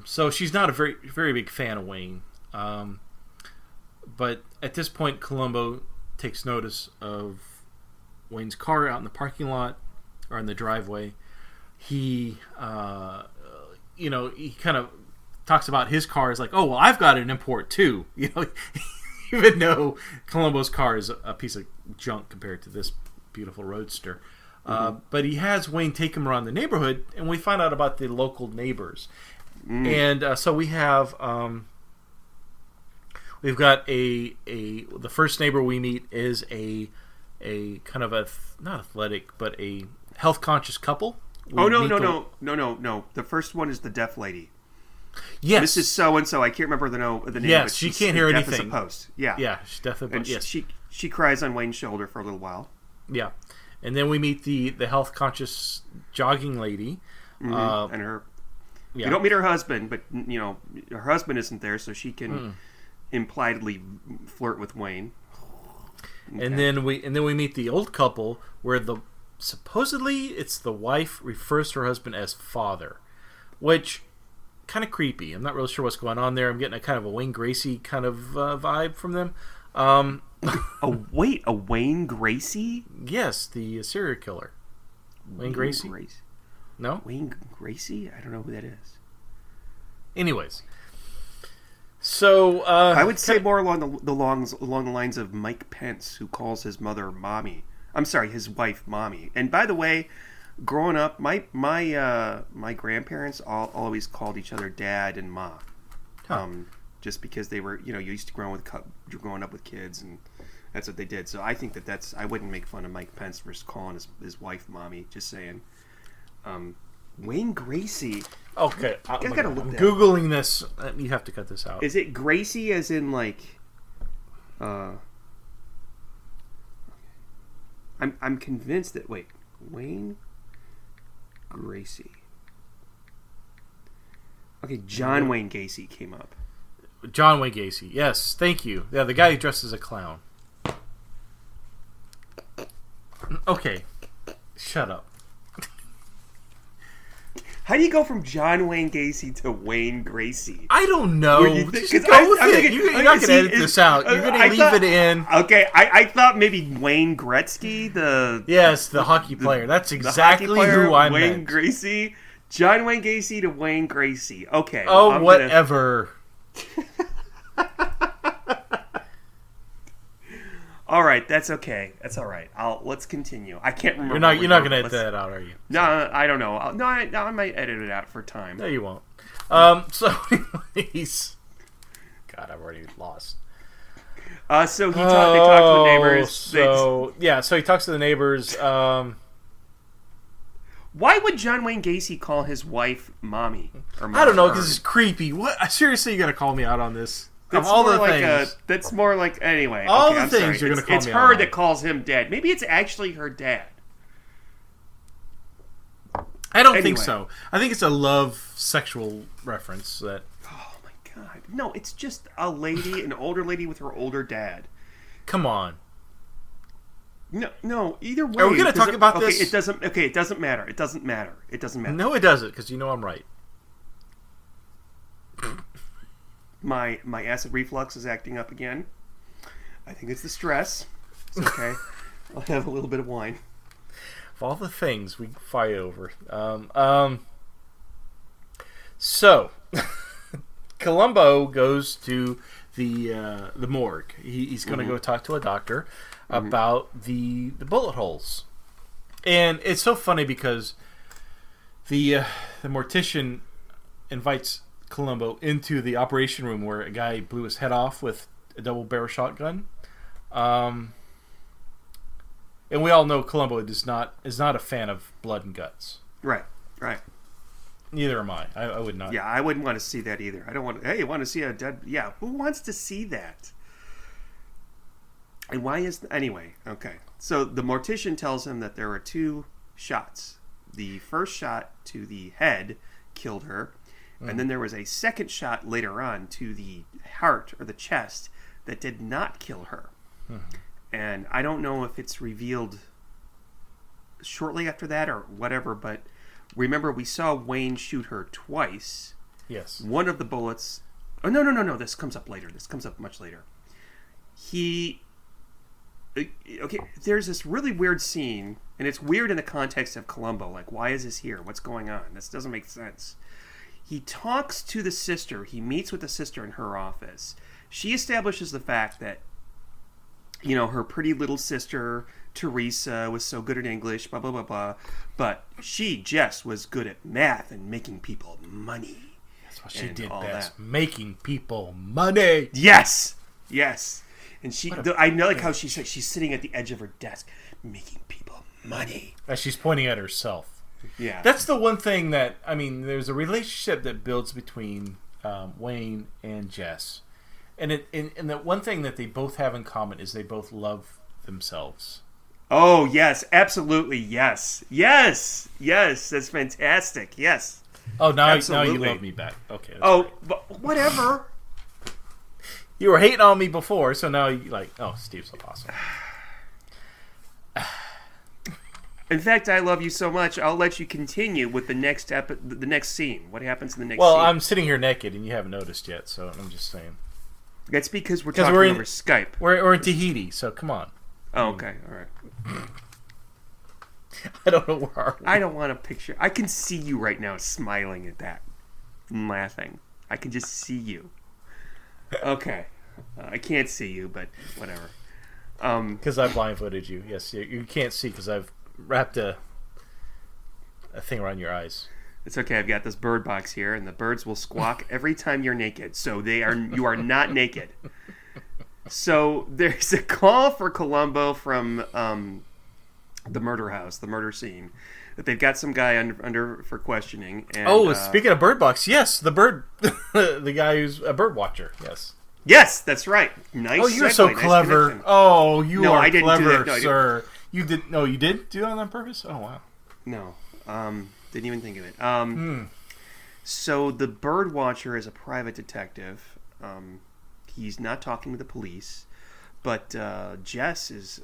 So she's not a very very big fan of Wayne. But at this point, Columbo takes notice of Wayne's car out in the parking lot or in the driveway. He, he kind of talks about his car as like, "Oh, well, I've got an import too." Even though Columbo's car is a piece of junk compared to this beautiful roadster. But he has Wayne take him around the neighborhood, and we find out about the local neighbors. And so we have. We've got the first neighbor we meet is a kind of not athletic, but a health conscious couple. No. The first one is the deaf lady. Yes, Mrs. So and so. I can't remember the name. Yes, she can't hear anything. Deaf as a post. Yeah, she's deaf as a post. Yes, she cries on Wayne's shoulder for a little while. Yeah, and then we meet the health conscious jogging lady, and her. Yeah. We don't meet her husband, but her husband isn't there, so she can. Impliedly flirt with Wayne. Okay. And then we meet the old couple where supposedly it's the wife refers to her husband as father, which kind of creepy. I'm not really sure what's going on there. I'm getting a kind of a Wayne Gracie kind of vibe from them. A Wayne Gracie? Yes, the serial killer. Wayne Gracie? No? Wayne Gracie? I don't know who that is. Anyways. So I would say more along the lines of Mike Pence, who calls his mother mommy. I'm sorry, his wife mommy. And by the way, growing up, my grandparents always called each other dad and ma, just because they were used to growing up with kids, and that's what they did. So I think I wouldn't make fun of Mike Pence for calling his wife mommy. Just saying. Wayne Gracie. Okay, I gotta look. I'm googling this. You have to cut this out. Is it Gracie as in like? I'm convinced that Wayne Gracie. Okay, John Wayne Gacy came up. John Wayne Gacy. Yes, thank you. Yeah, the guy who dressed as a clown. Okay, shut up. How do you go from John Wayne Gacy to Wayne Gracie? I don't know. Just go with it. You're not going to edit this out. You're going to leave it in. Okay, I thought maybe Wayne Gretzky, the hockey player. That's exactly who I meant. Wayne Gracie. John Wayne Gacy to Wayne Gracie. Okay. Oh, whatever. All right, that's okay. That's all right. Let's continue. I can't remember. You're not going to edit that out, are you? No, I don't know. No, I might edit it out for time. No, you won't. So, anyways, God, I've already lost. So they talk to the neighbors. So he talks to the neighbors. Why would John Wayne Gacy call his wife mommy? Or I don't know, because it's creepy. What? Seriously, you got to call me out on this. That's more like anyway. All okay, the things you're going to call me out on. It's her that calls him dad. Maybe it's actually her dad. I don't think so. I think it's a love sexual reference that. Oh my god! No, it's just a lady, an older lady with her older dad. Come on. No. Either way, are we going to talk about this? It doesn't. Okay, it doesn't matter. It doesn't matter. No, it doesn't, because you know I'm right. My acid reflux is acting up again. I think it's the stress. It's okay. I'll have a little bit of wine. Of all the things we fight over. So, Columbo goes to the morgue. He's going to go talk to a doctor about the bullet holes. And it's so funny because the mortician invites Columbo into the operation room where a guy blew his head off with a double barrel shotgun. And we all know Columbo is not a fan of blood and guts. Right. Neither am I. I would not. Yeah, I wouldn't want to see that either. I don't want. Hey, you want to see a dead? Yeah, who wants to see that? And why is anyway? Okay, so the mortician tells him that there were 2 shots. The first shot to the head killed her. And then there was a second shot later on to the heart or the chest that did not kill her. And I don't know if it's revealed shortly after that or whatever, but remember we saw Wayne shoot her twice. Yes. One of the bullets... Oh, no. This comes up later. This comes up much later. Okay, there's this really weird scene, and it's weird in the context of Columbo. Like, why is this here? What's going on? This doesn't make sense. He talks to the sister. He meets with the sister in her office. She establishes the fact that, her pretty little sister, Teresa, was so good at English, blah, blah, blah, blah. But she, Jess, was good at math and making people money. That's what she did best. Making people money. Yes. And I know like how she's sitting at the edge of her desk, making people money. As she's pointing at herself. Yeah, that's the one thing that there's a relationship that builds between Wayne and Jess, and the one thing that they both have in common is they both love themselves. Oh yes, absolutely, yes, that's fantastic. Yes. Oh, now you love me back. Okay. But whatever. You were hating on me before, so now you Steve's so awesome. In fact, I love you so much, I'll let you continue with the next scene. What happens in the next scene? Well, I'm sitting here naked, and you haven't noticed yet, so I'm just saying. That's because we're talking over Skype. We're in Tahiti, so come on. Oh, okay. All right. I don't know where are we? I don't want to picture... I can see you right now smiling at that and laughing. I can just see you. Okay. I can't see you, but whatever. Because I blindfolded you. Yes, you can't see because I've wrapped a thing around your eyes. It's okay. I've got this bird box here, and the birds will squawk every time you're naked. So you are not naked. So there's a call for Columbo from the murder house, the murder scene, that they've got some guy under for questioning. And, speaking of Bird Box, yes, the bird, the guy who's a bird watcher, yes. Yes, that's right. Nice. Oh, you're segue, so nice clever. connection. Oh, you No, are I didn't do clever, that. No, sir. You did? No, you did do that on purpose? Oh, wow. No, didn't even think of it. So the bird watcher is a private detective. He's not talking to the police, but Jess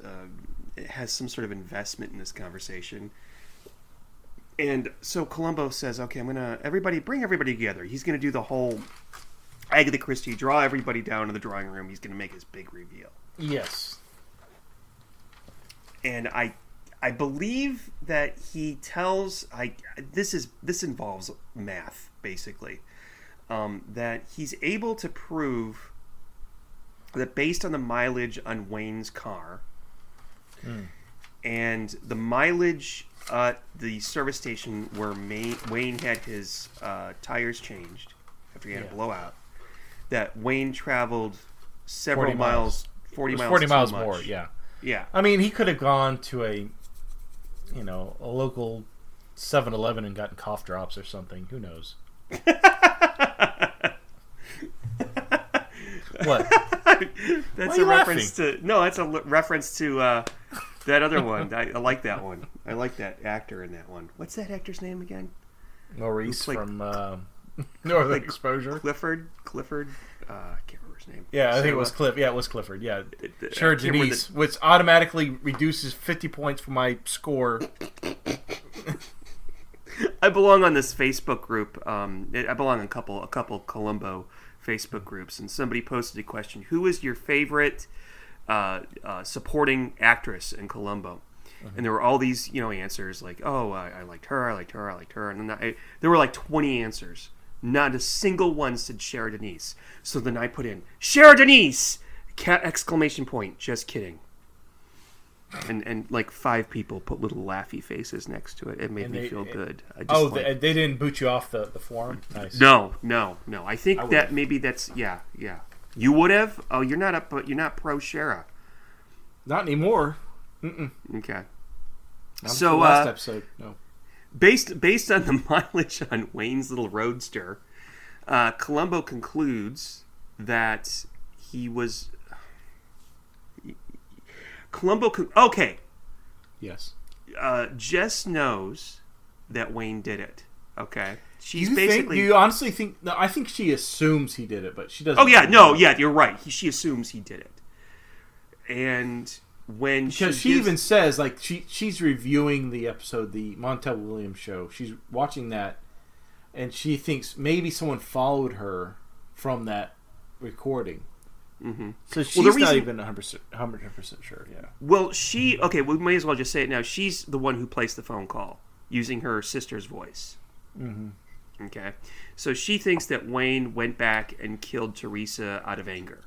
has some sort of investment in this conversation. And so Columbo says, "Okay, I'm gonna bring everybody together. He's gonna do the whole Agatha Christie, draw everybody down to the drawing room. He's gonna make his big reveal." Yes. And I believe that he tells this involves math basically, that he's able to prove that based on the mileage on Wayne's car and the mileage at the service station where Wayne had his tires changed after he had a blowout, that Wayne traveled several 40 miles. 40 miles. 40 miles more, yeah. Yeah. I mean, he could have gone to a local 7-Eleven and gotten cough drops or something. Who knows? What? That's a reference to... No, that's a reference to that other one. I like that one. I like that actor in that one. What's that actor's name again? Maurice from Northern Exposure. Clifford? I can't remember his name. Yeah, I think it was Cliff. Yeah, it was Clifford. Yeah, sure, Denise, which automatically reduces 50 points for my score. I belong on this Facebook group. I belong on a couple Columbo Facebook groups, and somebody posted a question: who is your favorite supporting actress in Columbo? Mm-hmm. And there were all these answers like, oh, I liked her, and then there were like 20 answers. Not a single one said Shara Denise. So then I put in Shara Denise! Exclamation point. Just kidding. And like 5 people put little laughy faces next to it. It made me feel good. They didn't boot you off the forum? Nice. No. I think that maybe that's yeah. You would have? Oh, you're not pro Shara. Not anymore. Mm-mm. Okay. So last episode, no. Based on the mileage on Wayne's little roadster, Columbo concludes that he was... Okay. Yes. Jess knows that Wayne did it. Okay. You honestly think... No, I think she assumes he did it, but she doesn't... Oh, yeah. No, yeah, you're right. She assumes he did it. And... Because she even says, like, she's reviewing the episode, the Montel Williams show. She's watching that, and she thinks maybe someone followed her from that recording. Mm-hmm. So she's not even 100% sure, yeah. Well, we may as well just say it now. She's the one who placed the phone call using her sister's voice. Mm-hmm. Okay? So she thinks that Wayne went back and killed Teresa out of anger.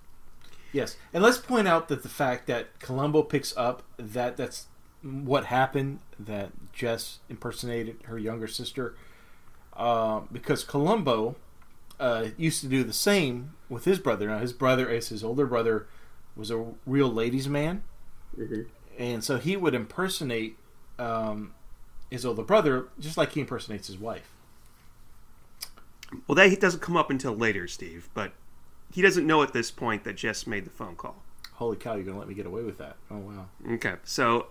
Yes, and let's point out that the fact that Columbo picks up that's what happened, that Jess impersonated her younger sister, because Columbo used to do the same with his brother. Now, his older brother was a real ladies' man, and so he would impersonate his older brother just like he impersonates his wife. Well, that doesn't come up until later, Steve, but... He doesn't know at this point that Jess made the phone call. Holy cow, you're going to let me get away with that. Oh, wow. Okay, so...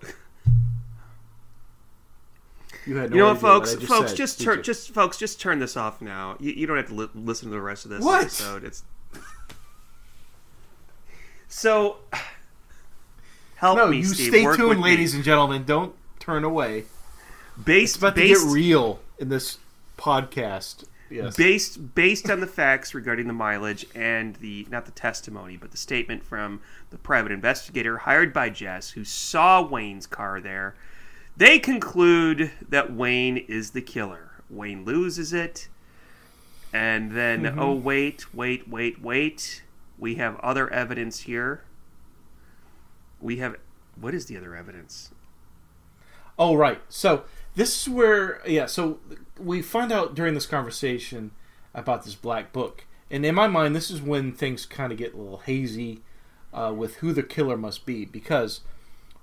You had no idea folks, just turn this off now. You don't have to listen to the rest of this episode. So, help me, Steve. Stay tuned, ladies and gentlemen. Don't turn away. It's about to get real in this podcast. Yes. Based on the facts regarding the mileage and not the testimony, but the statement from the private investigator hired by Jess, who saw Wayne's car there, they conclude that Wayne is the killer. Wayne loses it, and then, oh, wait. We have other evidence here. What is the other evidence? Oh, right. So, this is where, so we find out during this conversation about this black book. And in my mind, this is when things kind of get a little hazy with who the killer must be. Because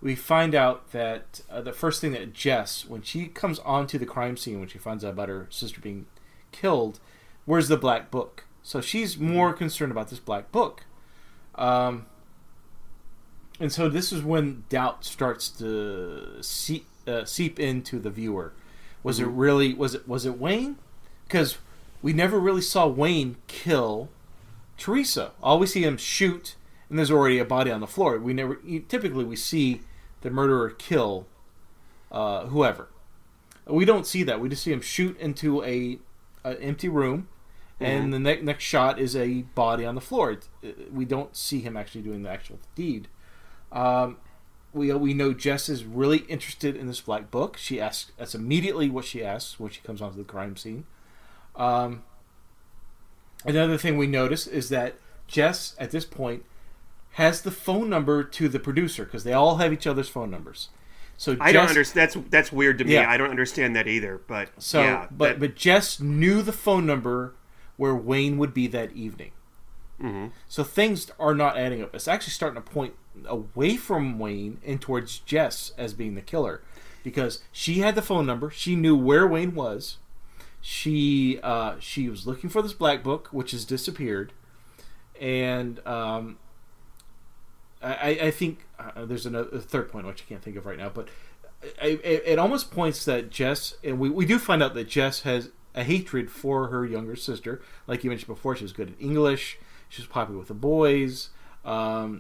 we find out that the first thing that Jess, when she comes onto the crime scene, when she finds out about her sister being killed, where's the black book? So she's more concerned about this black book. And so this is when doubt starts to seep into the viewer. Was it really, was it Wayne? Because we never really saw Wayne kill Teresa. All we see him shoot, and there's already a body on the floor. Typically we see the murderer kill whoever. We don't see that. We just see him shoot into an empty room, and the next shot is a body on the floor. We don't see him actually doing the actual deed. We know Jess is really interested in this black book. She asks. That's immediately what she asks when she comes onto the crime scene. Another thing we notice is that Jess, at this point, has the phone number to the producer because they all have each other's phone numbers. So I don't understand. That's weird to me. Yeah. I don't understand that either. But but Jess knew the phone number where Wayne would be that evening. Mm-hmm. So things are not adding up. It's actually starting to point away from Wayne and towards Jess as being the killer, because she had the phone number. She knew where Wayne was. She was looking for this black book, which has disappeared, and I think there's a third point which I can't think of right now, but it almost points that Jess, and we do find out that Jess has a hatred for her younger sister. Like you mentioned before, she was good at English. She was popular with the boys.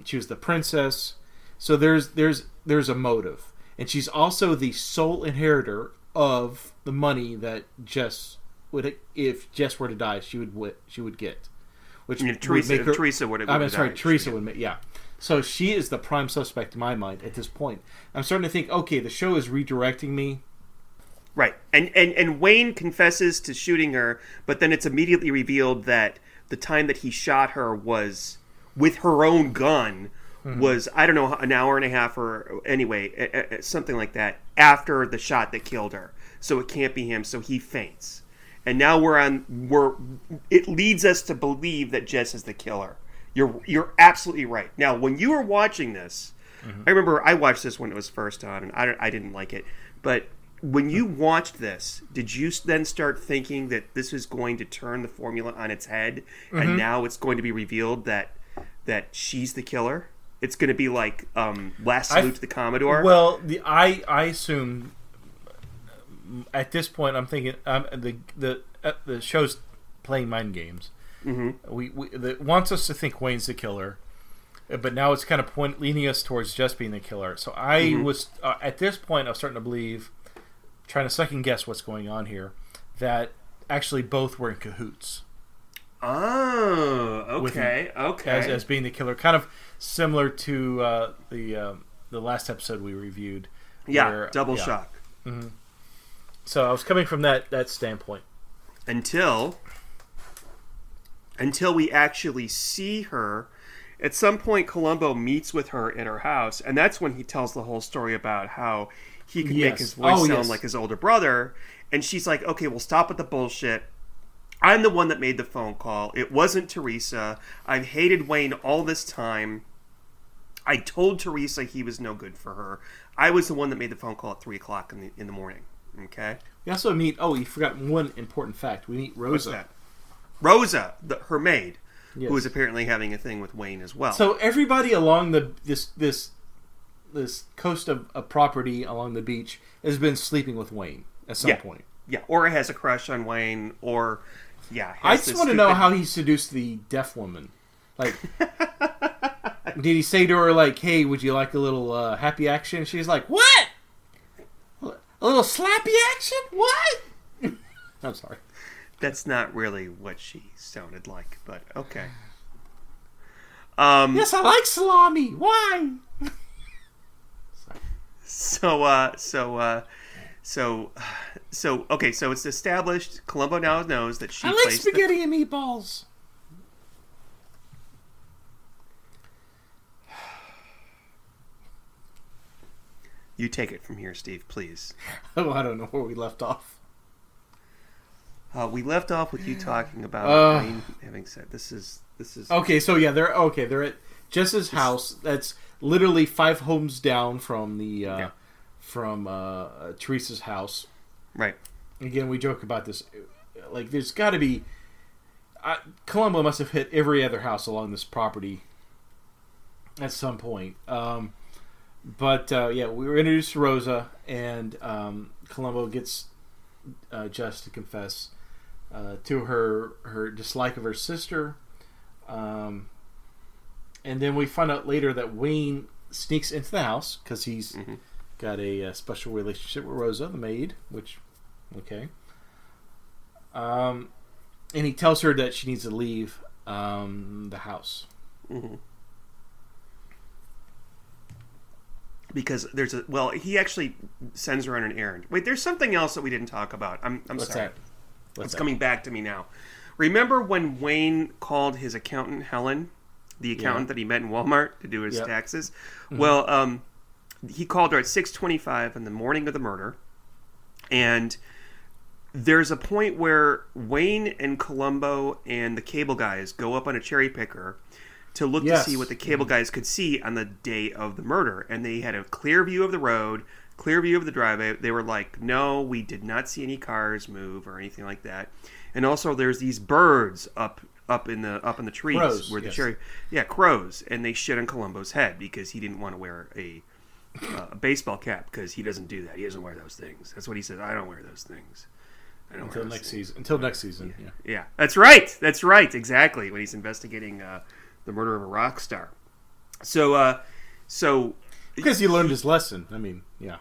She was the princess. So there's a motive, and she's also the sole inheritor of the money that Jess would, if Jess were to die, she would get. Which Teresa would. Teresa would make. Yeah. So she is the prime suspect in my mind at this point. I'm starting to think, okay, the show is redirecting me. Right, and Wayne confesses to shooting her, but then it's immediately revealed that the time that he shot her was with her own gun. Was, I don't know, an hour and a half or anyway, something like that, after the shot that killed her. So it can't be him, so he faints. And now it leads us to believe that Jess is the killer. You're absolutely right. Now, when you were watching this, I remember I watched this when it was first on, and I didn't like it. But when you watched this, did you then start thinking that this is going to turn the formula on its head, and now it's going to be revealed that she's the killer? It's going to be like Last Salute to the Commodore? Well, I assume at this point I'm thinking the show's playing mind games. It wants us to think Wayne's the killer, but now it's kind of leaning us towards just being the killer. So I was at this point I was starting to believe, trying to second guess what's going on here, that actually both were in cahoots. Oh, okay, okay. As being the killer, kind of similar to the last episode we reviewed. Yeah, Double Shock. So I was coming from that standpoint. Until we actually see her. At some point, Columbo meets with her in her house, and that's when he tells the whole story about how he can make his voice sound like his older brother. And she's like, okay, well, stop with the bullshit. I'm the one that made the phone call. It wasn't Teresa. I've hated Wayne all this time. I told Teresa he was no good for her. I was the one that made the phone call at 3 o'clock in the morning. Okay? We also meet... Oh, you forgot one important fact. We meet Rosa. What's that? Rosa, her maid, who is apparently having a thing with Wayne as well. So everybody along this coast of property along the beach has been sleeping with Wayne at some point. Yeah, or has a crush on Wayne, or... Yeah, I just want to know how he seduced the deaf woman. Like, did he say to her, like, hey, would you like a little happy action? She's like, what? A little slappy action? What? I'm sorry. That's not really what she sounded like, but okay. Yes, I like salami. Why? Okay, so it's established. Columbo now knows that she. I like spaghetti and meatballs. You take it from here, Steve, please. Oh, I don't know where we left off. We left off with you talking about Wayne having said this is okay. So yeah, they're at Jess's house. That's literally 5 homes down from the from Teresa's house. Right. Again, we joke about this. Like, there's got to be... Columbo must have hit every other house along this property at some point. But we were introduced to Rosa, and Columbo gets Jess to confess to her dislike of her sister. And then we find out later that Wayne sneaks into the house because he's got a special relationship with Rosa, the maid, which, okay. And he tells her that she needs to leave the house. Mm-hmm. Because he actually sends her on an errand. Wait, there's something else that we didn't talk about. I'm sorry. It's coming back to me now. Remember when Wayne called his accountant, Helen, the accountant that he met in Walmart to do his taxes? Mm-hmm. Well, he called her at 6:25 in the morning of the murder. And there's a point where Wayne and Columbo and the cable guys go up on a cherry picker to look to see what the cable guys could see on the day of the murder. And they had a clear view of the road, clear view of the driveway. They were like, no, we did not see any cars move or anything like that. And also there's these birds up in the trees. Crows, where the cherry... Yeah, crows. And they shit on Columbo's head because he didn't want to wear a baseball cap because he doesn't do that. He doesn't wear those things. That's what he said. I don't wear those things. Until next season. Yeah. That's right. Exactly. When he's investigating... the murder of a rock star. So because he learned his lesson. I mean, yeah,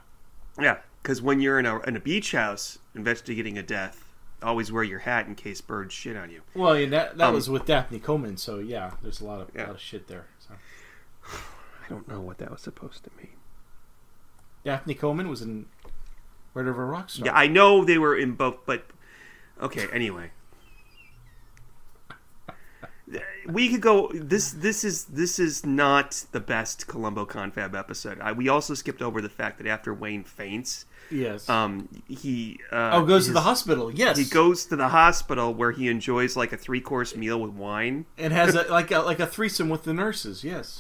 because when you're in a beach house investigating a death, always wear your hat in case birds shit on you. Well, and that was with Daphne Coleman. So yeah, there's a lot of shit there. So. I don't know what that was supposed to mean. Daphne Coleman was in Murder of a Rock Star. Yeah, I know they were in both, but okay. Anyway. We could go. This is not the best Columbo Confab episode. We also skipped over the fact that after Wayne faints, yes, he goes to the hospital. Yes, he goes to the hospital where he enjoys like a 3-course meal with wine and has like a threesome with the nurses. Yes,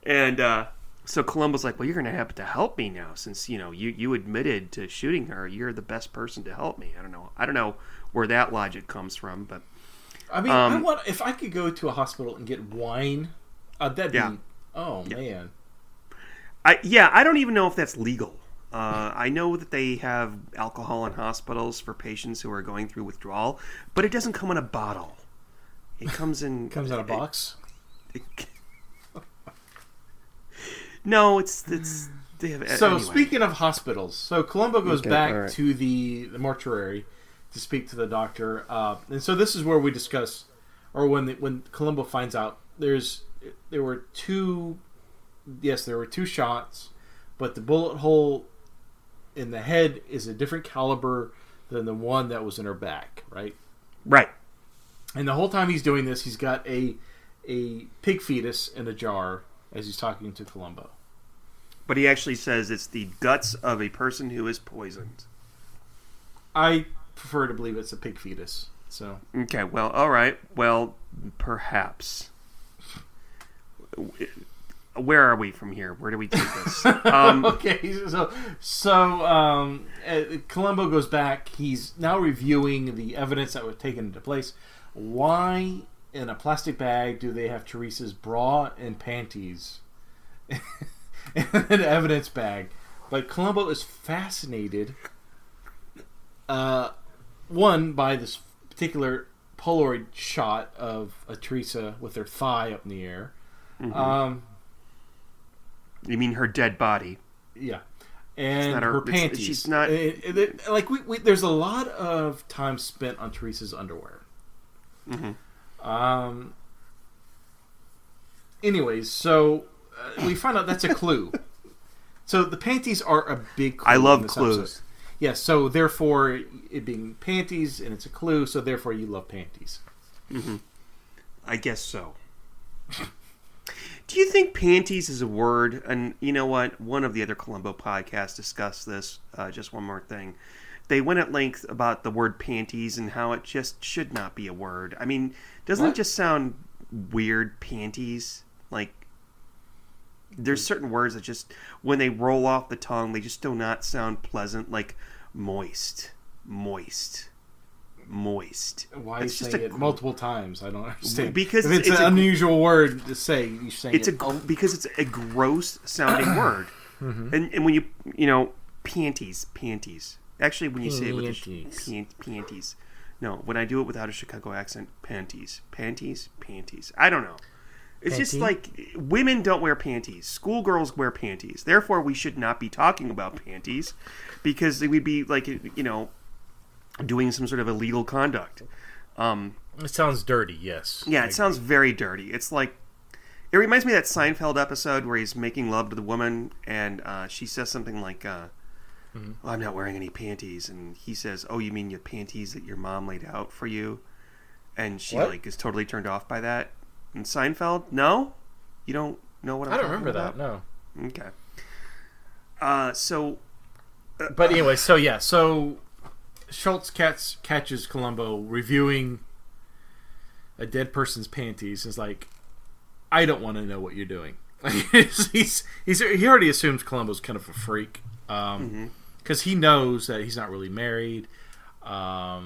and so Columbo's like, well, you're gonna have to help me now since you admitted to shooting her. You're the best person to help me. I don't know where that logic comes from, but I mean, if I could go to a hospital and get wine, that'd be man. I don't even know if that's legal. I know that they have alcohol in hospitals for patients who are going through withdrawal, but it doesn't come in a bottle. It comes in in a box. No, it's they have. So anyway. Speaking of hospitals, so Columbo goes back to the mortuary to speak to the doctor, and so this is where we discuss, or when Columbo finds out there were two shots, but the bullet hole in the head is a different caliber than the one that was in her back, right? Right. And the whole time he's doing this, he's got a pig fetus in a jar as he's talking to Columbo. But he actually says it's the guts of a person who is poisoned. I prefer to believe it's a pig fetus. So okay, well, all right. Well, perhaps. Where are we from here? Where do we take this? Okay, so Columbo goes back. He's now reviewing the evidence that was taken into place. Why in a plastic bag do they have Teresa's bra and panties in an evidence bag? But Columbo is fascinated, one, by this particular Polaroid shot of a Teresa with her thigh up in the air. Mm-hmm. You mean her dead body? Yeah, and her panties. She's not there's a lot of time spent on Teresa's underwear. Mm-hmm. Anyways, so we find out that's a clue. So the panties are a big clue. I love clues. Episode. Yeah, so therefore it being panties and it's a clue, so therefore you love panties. Mm-hmm. I guess so. Do you think panties is a word? And you know what? One of the other Columbo podcasts discussed this. Just one more thing. They went at length about the word panties and how it just should not be a word. I mean, doesn't it just sound weird panties. Like, there's certain words that just, when they roll off the tongue, they just do not sound pleasant. Like, moist. Why are you saying it multiple times? I don't understand. Because if it's an unusual word to say, you saying because it's a gross sounding word. Mm-hmm. And when you panties. Actually, when you say it with panties. No, when I do it without a Chicago accent, panties. I don't know. It's just like, women don't wear panties. Schoolgirls wear panties. Therefore, we should not be talking about panties, because we'd be like, doing some sort of illegal conduct. It sounds dirty, yes. Yeah, it sounds very dirty. It's like, it reminds me of that Seinfeld episode where he's making love to the woman, and she says something like, I'm not wearing any panties. And he says, oh, you mean your panties that your mom laid out for you? And she is totally turned off by that. And Seinfeld? No? You don't know what I'm talking about? I don't remember that, no. Okay. But anyway, so Schultz catches Columbo reviewing a dead person's panties. Is like, I don't want to know what you're doing. He already assumes Columbo's kind of a freak, because he knows that he's not really married, or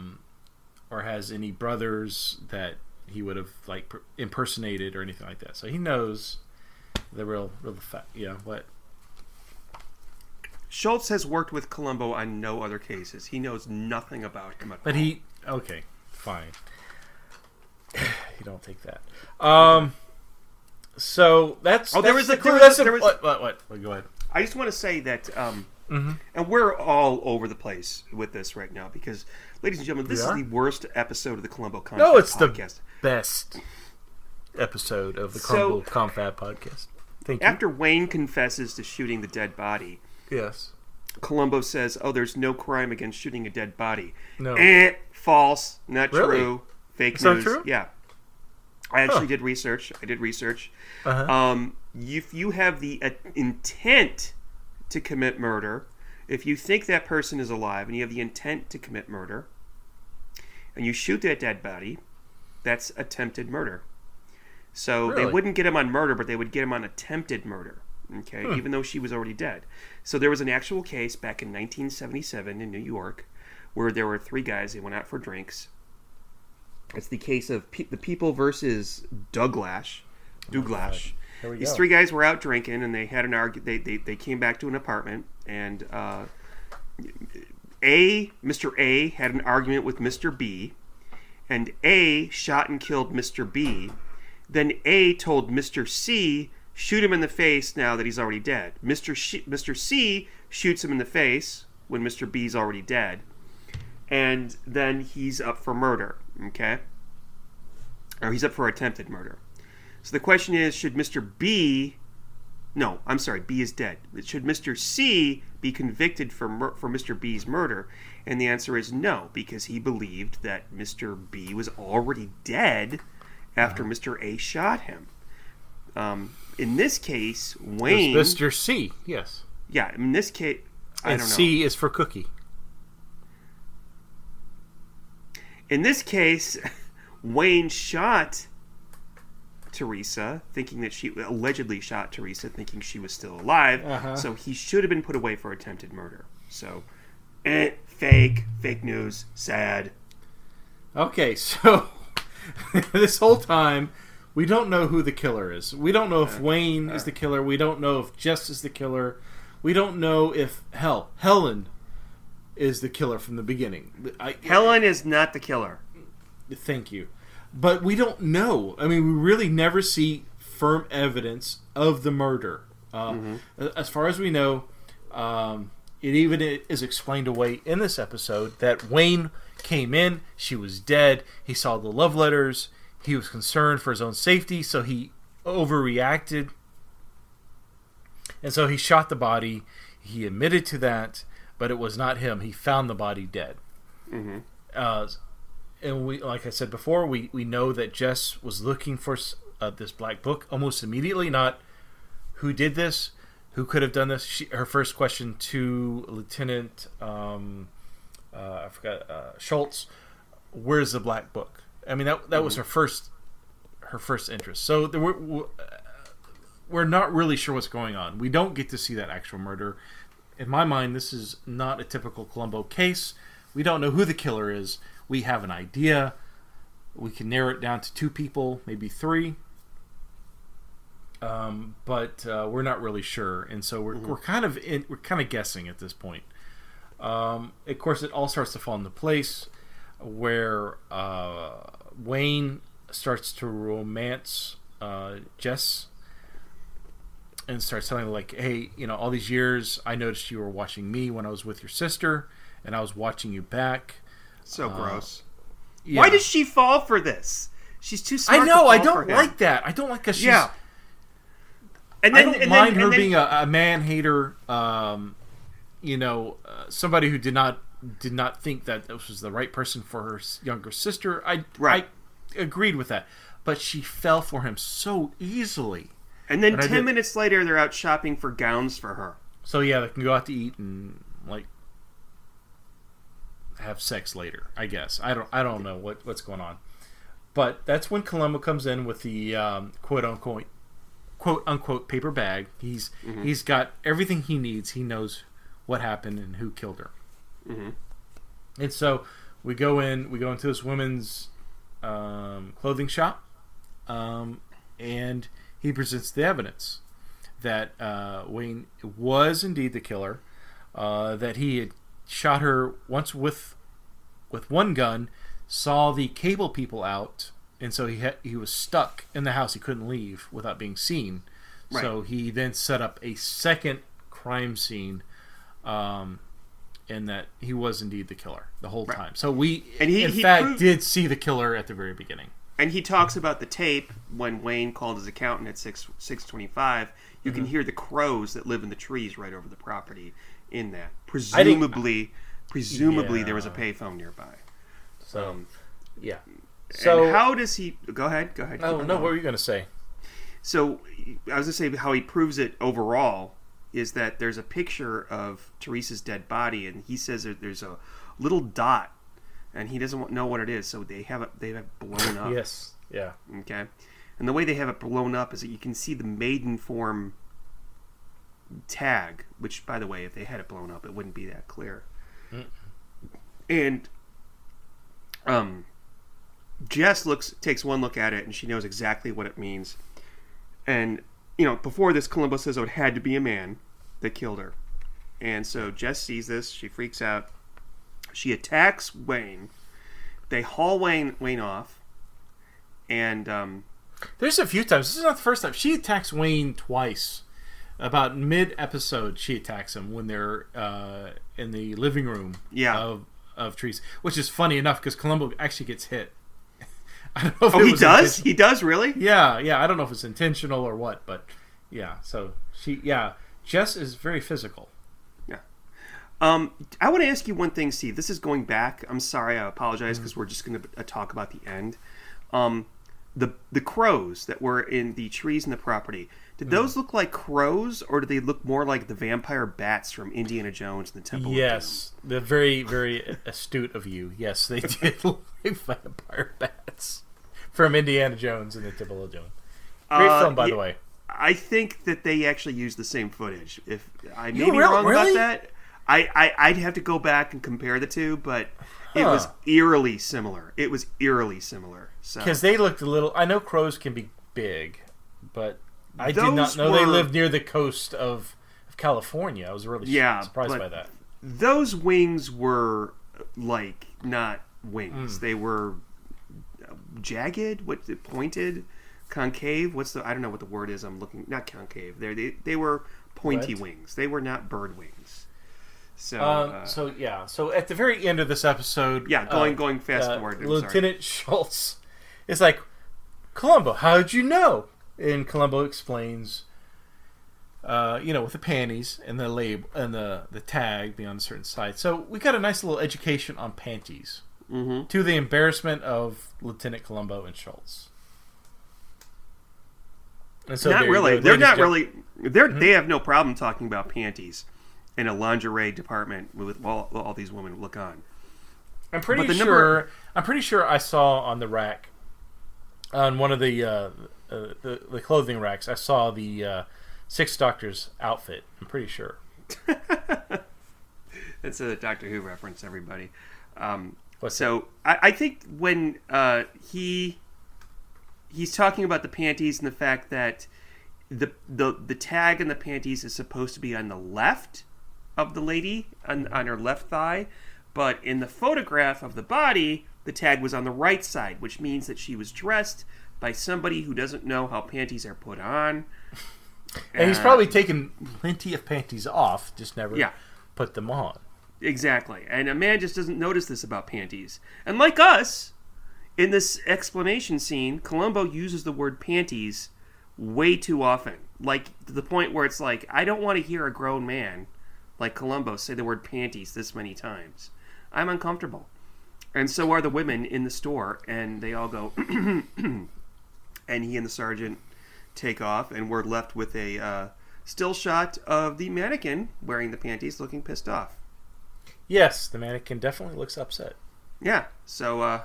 has any brothers that he would have like impersonated or anything like that. So he knows the real fact. What. Schultz has worked with Columbo on no other cases. He knows nothing about him at all. But okay, fine. You don't take that. So that's. What? Go ahead. I just want to say that, and we're all over the place with this right now, because, ladies and gentlemen, this is the worst episode of the Columbo Confab podcast. No, it's the best episode of the Columbo Confab podcast. Thank you. After Wayne confesses to shooting the dead body, yes, Columbo says, "Oh, there's no crime against shooting a dead body." No, false, not true, fake news. Not true? Yeah, I actually did research. If you have the intent to commit murder, if you think that person is alive and you have the intent to commit murder, and you shoot that dead body, that's attempted murder. So they wouldn't get him on murder, but they would get him on attempted murder. Okay, even though she was already dead. So there was an actual case back in 1977 in New York where there were three guys. They went out for drinks. It's the case of the People versus Douglas. These three guys were out drinking, and they had an argument. They came back to an apartment, and Mr. A had an argument with Mr. B, and A shot and killed Mr. B. Then A told Mr. C, shoot him in the face now that he's already dead. Mr. C shoots him in the face when Mr. B's already dead. And then he's up for murder, okay? Or he's up for attempted murder. So the question is, should Mr. B... No, I'm sorry, B is dead. Should Mr. C be convicted for Mr. B's murder? And the answer is no, because he believed that Mr. B was already dead after Mr. A shot him. In this case, Wayne... Mr. C, yes. Yeah, in this case... I don't know. C is for cookie. In this case, Wayne shot Teresa, allegedly shot Teresa, thinking she was still alive. So he should have been put away for attempted murder. So, fake news, sad. Okay, so this whole time, we don't know who the killer is. We don't know if Wayne is the killer. We don't know if Jess is the killer. We don't know if Helen is the killer from the beginning. Helen is not the killer. Thank you. But we don't know. I mean, we really never see firm evidence of the murder. As far as we know, it even is explained away in this episode that Wayne came in, she was dead, he saw the love letters, he was concerned for his own safety, so he overreacted. And so he shot the body. He admitted to that, but it was not him. He found the body dead. And we, like I said before, we know that Jess was looking for this black book almost immediately. Not who did this, who could have done this. Her first question to Lieutenant Schultz, where's the black book? I mean, that was her her first interest. So we're not really sure what's going on. We don't get to see that actual murder. In my mind, this is not a typical Columbo case. We don't know who the killer is. We have an idea. We can narrow it down to 2 people, maybe 3. But we're not really sure, and so we're kind of guessing at this point. Of course, it all starts to fall into place where Wayne starts to romance Jess and starts telling her, like, hey, all these years I noticed you were watching me when I was with your sister, and I was watching you back. So gross. Yeah. Why does she fall for this? She's too smart. I know. I don't like that. I don't like because she's. Yeah. And then, I don't mind her being a man hater. Somebody who did not think that this was the right person for her younger sister. I agreed with that, but she fell for him so easily. And then 10 minutes later, they're out shopping for gowns for her. So yeah, they can go out to eat and have sex later. I guess I don't know what's going on, but that's when Columbo comes in with the quote unquote paper bag. He's got everything he needs. He knows what happened and who killed her. Mm-hmm. And so we go into this woman's clothing shop, and he presents the evidence that Wayne was indeed the killer, that he had shot her once with one gun, saw the cable people out, and so he was stuck in the house. He couldn't leave without being seen. Right. So he then set up a second crime scene, and that he was indeed the killer the whole time. So he did see the killer at the very beginning. And he talks about the tape when Wayne called his accountant at 6:25. You can hear the crows that live in the trees right over the property in that. Presumably there was a payphone nearby. So, yeah. So how does he... Go ahead. Oh, no, what were you going to say? So I was going to say how he proves it overall is that there's a picture of Teresa's dead body, and he says that there's a little dot, and he doesn't know what it is, so they have it blown up. Yes, yeah. Okay? And the way they have it blown up is that you can see the maiden form tag, which, by the way, if they had it blown up, it wouldn't be that clear. And Jess takes one look at it, and she knows exactly what it means. And, before this, Columbo says, it had to be a man that killed her. And so Jess sees this. She freaks out. She attacks Wayne. They haul Wayne off. And there's a few times. This is not the first time. She attacks Wayne twice. About mid-episode, she attacks him when they're in the living room of Teresa. Which is funny enough because Columbo actually gets hit. I don't know if he does? He does, really? Yeah. I don't know if it's intentional or what, but yeah. So Jess is very physical. Yeah. I want to ask you one thing, Steve. This is going back. I'm sorry, I apologize because we're just going to talk about the end. The crows that were in the trees in the property, did those look like crows, or did they look more like the vampire bats from Indiana Jones and the Temple of Doom? Yes, they're very, very astute of you. Yes, they did look like vampire bats from Indiana Jones and the Temple of Doom. Great film, by the way. I think that they actually used the same footage. If I may be wrong about that, I'd have to go back and compare the two, but it was eerily similar. Because they looked a little... I know crows can be big, but I did not know they lived near the coast of California. I was really surprised by that. Those wings were, not wings. They were jagged, pointed, concave. I don't know what the word is I'm looking... Not concave. They were pointy wings. They were not bird wings. So at the very end of this episode... Yeah, going fast forward. Lieutenant Schultz is like, Columbo, how did you know? And Columbo explains, with the panties and the label and the tag being on a certain side. So we got a nice little education on panties, to the embarrassment of Lieutenant Columbo and Schultz. And so not really. They're not really. They have no problem talking about panties in a lingerie department with all these women look on. I'm pretty sure I saw on the rack On one of the clothing racks, I saw the Sixth Doctor's outfit. I'm pretty sure. That's a Doctor Who reference, everybody. So I think when he's talking about the panties and the fact that the tag in the panties is supposed to be on the left of the lady, on her left thigh, but in the photograph of the body, the tag was on the right side, which means that she was dressed by somebody who doesn't know how panties are put on. And he's probably taken plenty of panties off, just never put them on. Exactly. And a man just doesn't notice this about panties. And like us, in this explanation scene, Columbo uses the word panties way too often. Like, to the point where it's like, I don't want to hear a grown man like Columbo say the word panties this many times. I'm uncomfortable. And so are the women in the store. And they all go, and he and the sergeant take off. And we're left with a still shot of the mannequin wearing the panties looking pissed off. Yes, the mannequin definitely looks upset. Yeah. So,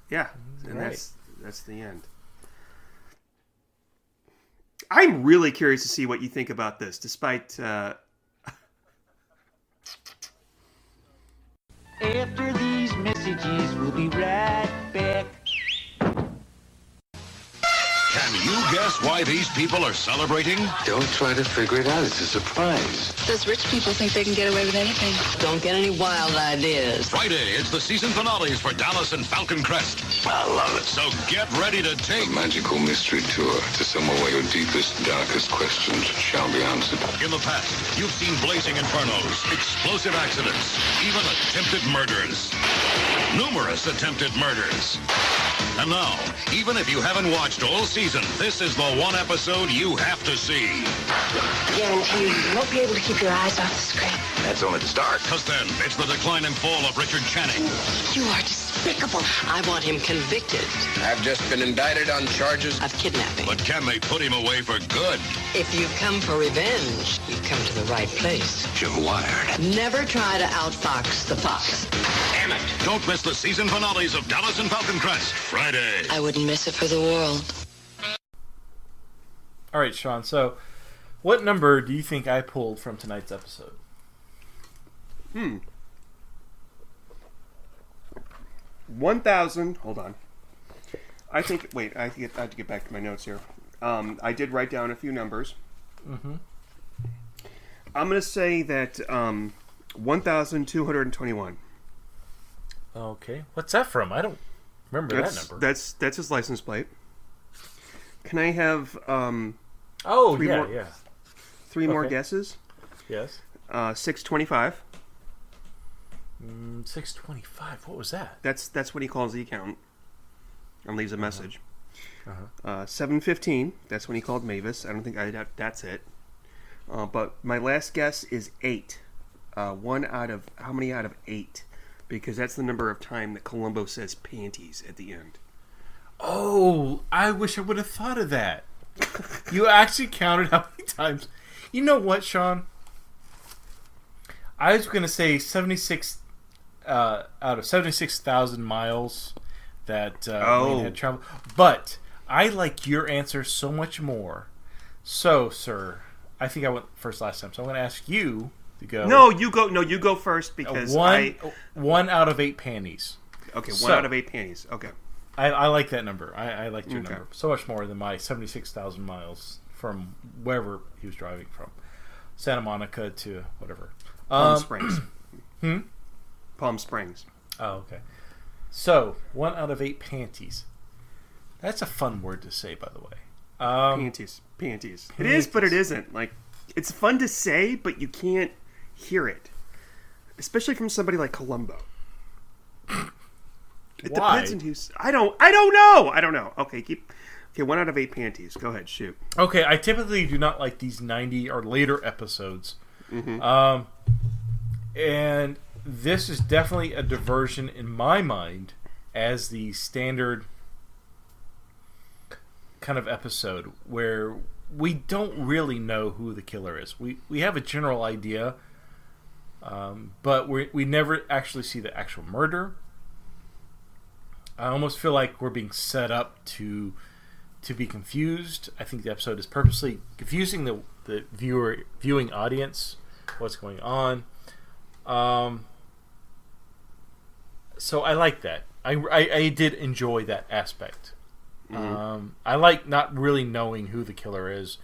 yeah. And Right. that's the end. I'm really curious to see what you think about this, despite... After these messages, we'll be right back. Can you guess why these people are celebrating? Don't try to figure it out. It's a surprise. Those rich people think they can get away with anything. Don't get any wild ideas. Friday, it's the season finales for Dallas and Falcon Crest. I love it. So get ready to take A magical mystery tour to somewhere where your deepest, darkest questions shall be answered. In the past, you've seen blazing infernos, explosive accidents, even attempted murders. Numerous attempted murders. And now, even if you haven't watched all season, this is the one episode you have to see. Guarantee you won't be able to keep your eyes off the screen. That's only the start. Because then, it's the decline and fall of Richard Channing. You are despicable. I want him convicted I've just been indicted on charges. of kidnapping. But can they put him away for good? If you've come for revenge, you've come to the right place. You're wired. Never try to outfox the fox. Damn it. Don't miss the season finales of Dallas and Falcon Crest, Friday. I wouldn't miss it for the world. All right, Sean. So, what number do you think I pulled from tonight's episode? 1,000. Hold on. I think. Wait. I have to get back to my notes here. I did write down a few numbers. Mm-hmm. I'm going to say that 1,221. Okay. What's that from? I don't remember that number. That's his license plate. Can I have three more- three more Okay. guesses? Yes. 625. 625. What was that? That's what he calls the accountant and leaves a message. 715. That's when he called Mavis. I don't think that's it. But my last guess is 8. One out of how many out of 8? Because that's the number of time that Columbo says panties at the end. Oh, I wish I would have thought of that. You actually counted how many times. You know what, Sean? I was going to say 76 out of 76,000 miles that Wayne had traveled. But I like your answer so much more. So, sir, I think I went first last time. So I'm going to ask you to go. No, you go. No, you go first because one out of 8 panties. Okay, one out of 8 panties. Okay. I like that number. I liked your number so much more than my 76,000 miles from wherever he was driving from. Santa Monica to whatever. Palm Springs. Palm Springs. Oh, okay. So, 1 out of 8 panties. That's a fun word to say, by the way. Panties. It is, but it isn't. Like, it's fun to say, but you can't hear it. Especially from somebody like Columbo. It Why? depends on who's... I don't know. Okay, 1 out of 8 panties. Go ahead, shoot. Okay, I typically do not like these 90 or later episodes. Mm-hmm. And this is definitely a diversion in my mind as the standard kind of episode where we don't really know who the killer is. We have a general idea, but we never actually see the actual murder. I almost feel like we're being set up to be confused. I think the episode is purposely confusing the viewing audience. What's going on? So I like that. I did enjoy that aspect. Mm-hmm. I like not really knowing who the killer is,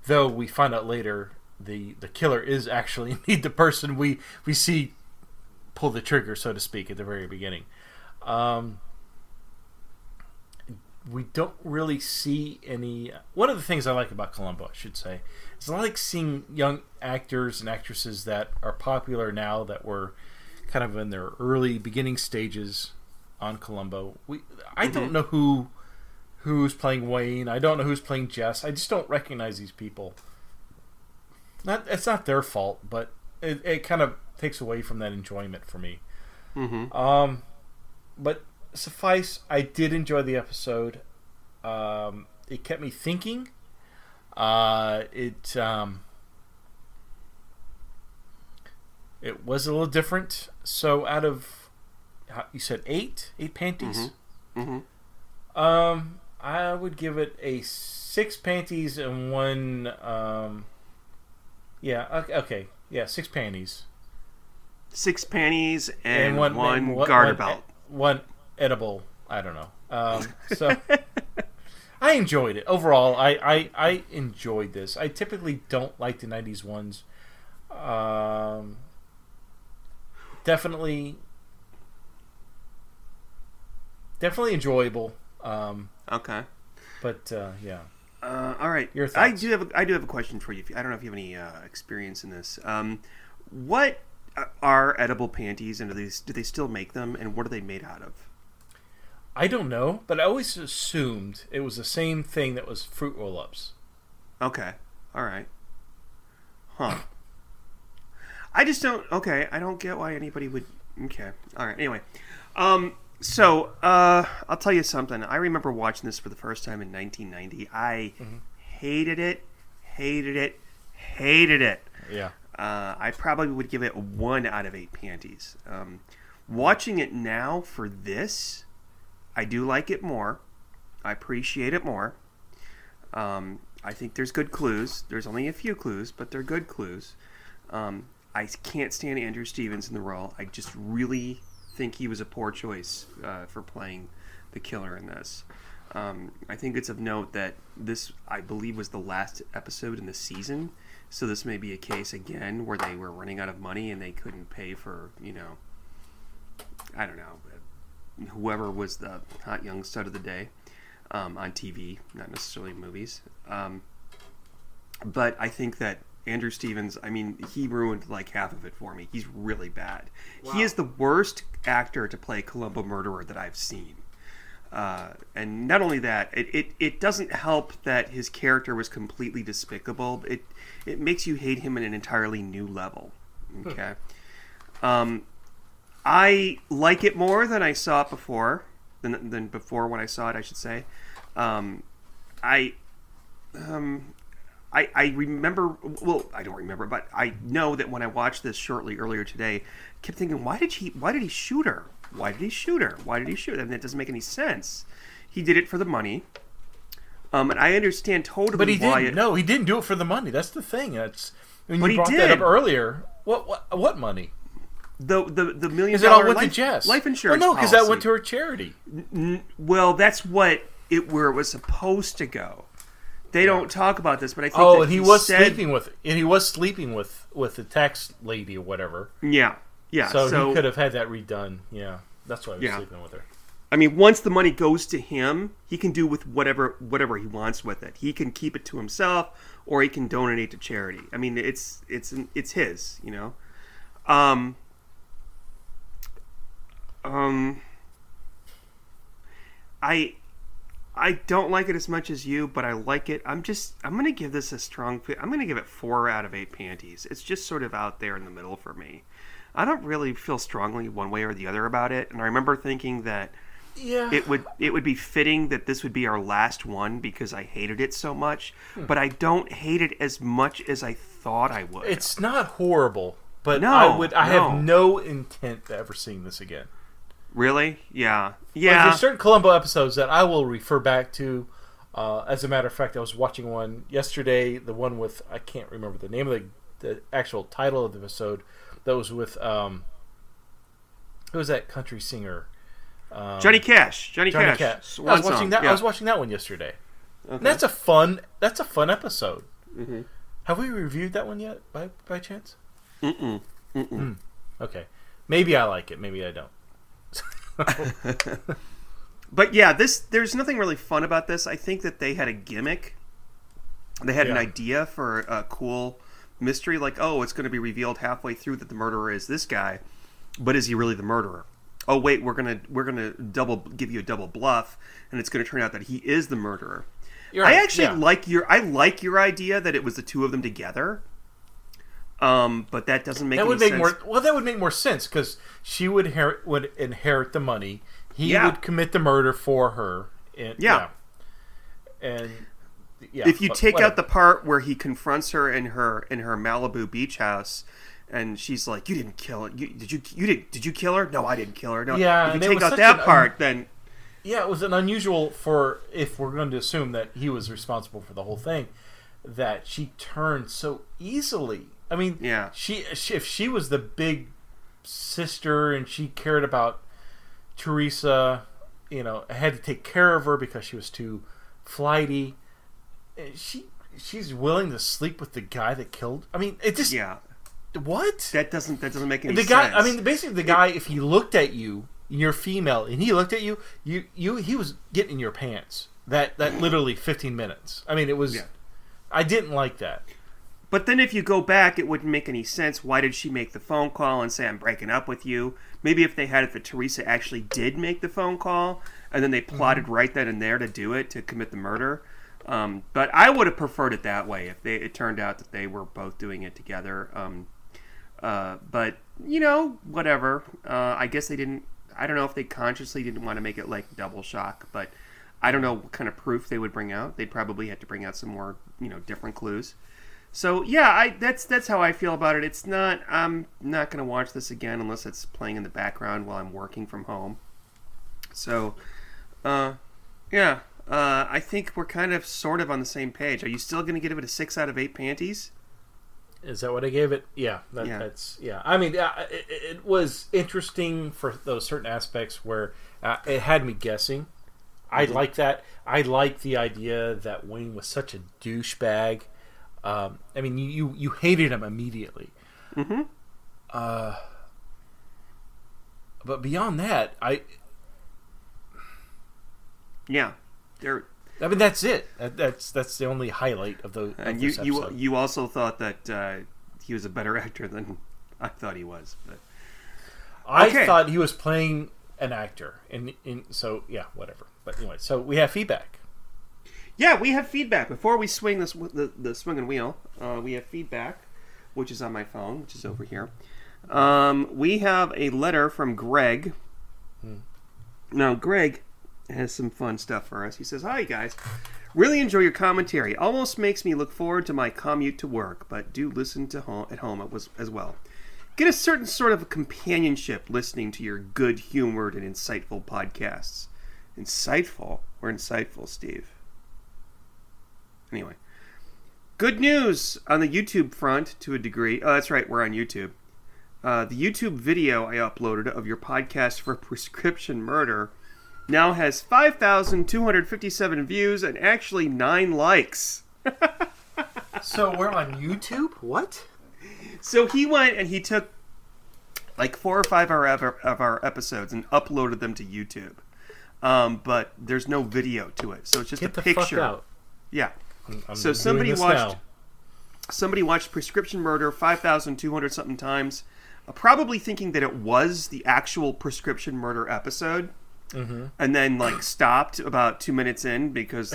though we find out later the killer is actually indeed the person we see pull the trigger, so to speak, at the very beginning. We don't really see any... One of the things I like about Columbo, I should say, is I like seeing young actors and actresses that are popular now, that were kind of in their early beginning stages on Columbo. I don't know who's playing Wayne. I don't know who's playing Jess. I just don't recognize these people. It's not their fault, but it kind of takes away from that enjoyment for me. Mm-hmm. But suffice, I did enjoy the episode. It kept me thinking. It was a little different. So out of, you said eight panties? Mm-hmm. Mm-hmm. I would give it a 6 panties and one, okay. Yeah, 6 panties. 6 panties and one garter belt. One edible, I don't know. So I enjoyed it. Overall, I enjoyed this. I typically don't like the 90s ones. Definitely enjoyable. Okay. But yeah. All right. Your thoughts? I do have a question for you. I don't know if you have any experience in this. What are edible panties, and do they still make them, and what are they made out of? I don't know, but I always assumed it was the same thing that was fruit roll-ups. Okay. All right. Huh. I just don't... Okay, I don't get why anybody would... Okay. All right. Anyway. So, I'll tell you something. I remember watching this for the first time in 1990. I hated it. Yeah. I probably would give it 1 out of 8 panties. Watching it now for this, I do like it more. I appreciate it more. I think there's good clues. There's only a few clues, but they're good clues. I can't stand Andrew Stevens in the role. I just really think he was a poor choice for playing the killer in this. I think it's of note that this, I believe, was the last episode in the season. So this may be a case again where they were running out of money and they couldn't pay for, I don't know, whoever was the hot young stud of the day on TV, not necessarily movies. But I think that Andrew Stevens, he ruined like half of it for me. He's really bad. Wow. He is the worst actor to play Columbo murderer that I've seen. And not only that, it doesn't help that his character was completely despicable. It makes you hate him at an entirely new level. Okay. I like it more than I saw it before. Than before when I saw it, I should say. I remember, well, I don't remember, but I know that when I watched this shortly earlier today, I kept thinking, why did he shoot her? Why did he shoot her? And that doesn't make any sense. He did it for the money. And I understand totally but he why... Didn't. No, he didn't do it for the money. That's the thing. When you brought that up earlier. What money? The $1 million Is it all went to Jess? Life insurance Well, no, because that went to her charity. Well, that's where it was supposed to go. They don't talk about this, but I think and he was sleeping with the tax lady or whatever. Yeah. So he could have had that redone. Yeah, that's why he was sleeping with her. Once the money goes to him, he can do with whatever he wants with it. He can keep it to himself, or he can donate it to charity. It's his, I don't like it as much as you, but I like it. I'm going to give this I'm going to give it 4 out of 8 panties. It's just sort of out there in the middle for me. I don't really feel strongly one way or the other about it. And I remember thinking that it would be fitting that this would be our last one because I hated it so much. But I don't hate it as much as I thought I would. It's not horrible, but I have no intent to ever seeing this again. Really? Yeah. Like, there's certain Columbo episodes that I will refer back to. As a matter of fact, I was watching one yesterday. The one with, I can't remember the name of the actual title of the episode. That was with who was that country singer? Johnny Cash. Johnny Cash. I was watching that. Yeah. I was watching that one yesterday. Okay. And that's a fun episode. Mm-hmm. Have we reviewed that one yet, by chance? Mm-mm. Okay. Maybe I like it. Maybe I don't. But yeah, there's nothing really fun about this. I think that they had a gimmick. They had an idea for a cool mystery, like, oh, it's going to be revealed halfway through that the murderer is this guy, but is he really the murderer? Oh wait, we're gonna give you a double bluff, and it's going to turn out that he is the murderer. Right. I actually like your idea that it was the two of them together. But that doesn't make any sense. That would make more sense because she would inherit the money. He would commit the murder for her. And if you take out the part where he confronts her in her Malibu beach house, and she's like, "You didn't kill it. Did you kill her? No, I didn't kill her. No." Yeah. If you take out that part, then. Yeah, it was an unusual if we're going to assume that he was responsible for the whole thing, that she turned so easily. I mean, she if she was the big sister and she cared about Teresa, had to take care of her because she was too flighty. She's willing to sleep with the guy that killed. I mean, it just what? That doesn't make any sense. Guy, I mean, basically the guy, if he looked at you. You're female, and he looked at you. He was getting in your pants. That literally 15 minutes. I mean, it was. Yeah. I didn't like that. But then, if you go back, it wouldn't make any sense. Why did she make the phone call and say, "I'm breaking up with you"? Maybe if they had it that Teresa actually did make the phone call, and then they plotted right then and there to do it to commit the murder. But I would have preferred it that way if it turned out that they were both doing it together. But whatever. I guess they didn't. I don't know if they consciously didn't want to make it like double shock, but I don't know what kind of proof they would bring out. They'd probably have to bring out some more, different clues. So yeah, that's how I feel about it. I'm not going to watch this again unless it's playing in the background while I'm working from home. So, I think we're kind of sort of on the same page. Are you still going to give it a 6 out of 8 panties? Is that what I gave it? Yeah. That's. I mean, it was interesting for those certain aspects where it had me guessing. I like that. I like the idea that Wayne was such a douchebag. I mean, you hated him immediately. Mm-hmm. But beyond that, I mean, that's it. That's the only highlight of the. And you also thought that he was a better actor than I thought he was. But I thought he was playing an actor, and so whatever. But anyway, so we have feedback. Yeah, we have feedback. Before we swing the swinging wheel, we have feedback, which is on my phone, which is over here. We have a letter from Greg. Now, Greg has some fun stuff for us. He says, "Hi, guys. Really enjoy your commentary. Almost makes me look forward to my commute to work, but do listen at home as well. Get a certain sort of companionship listening to your good-humored and insightful podcasts." Insightful? We're insightful, Steve. Anyway. Good news on the YouTube front, to a degree. Oh, that's right, we're on YouTube. The YouTube video I uploaded of your podcast for Prescription Murder now has 5,257 views and actually 9 likes. So we're on YouTube? What? So he went and he took like 4 or 5 of our episodes and uploaded them to YouTube. But there's no video to it, so it's just a picture. Fuck out. Yeah. I'm so somebody watched Prescription Murder 5,200 something times, probably thinking that it was the actual Prescription Murder episode. Mm-hmm. And then stopped about 2 minutes in because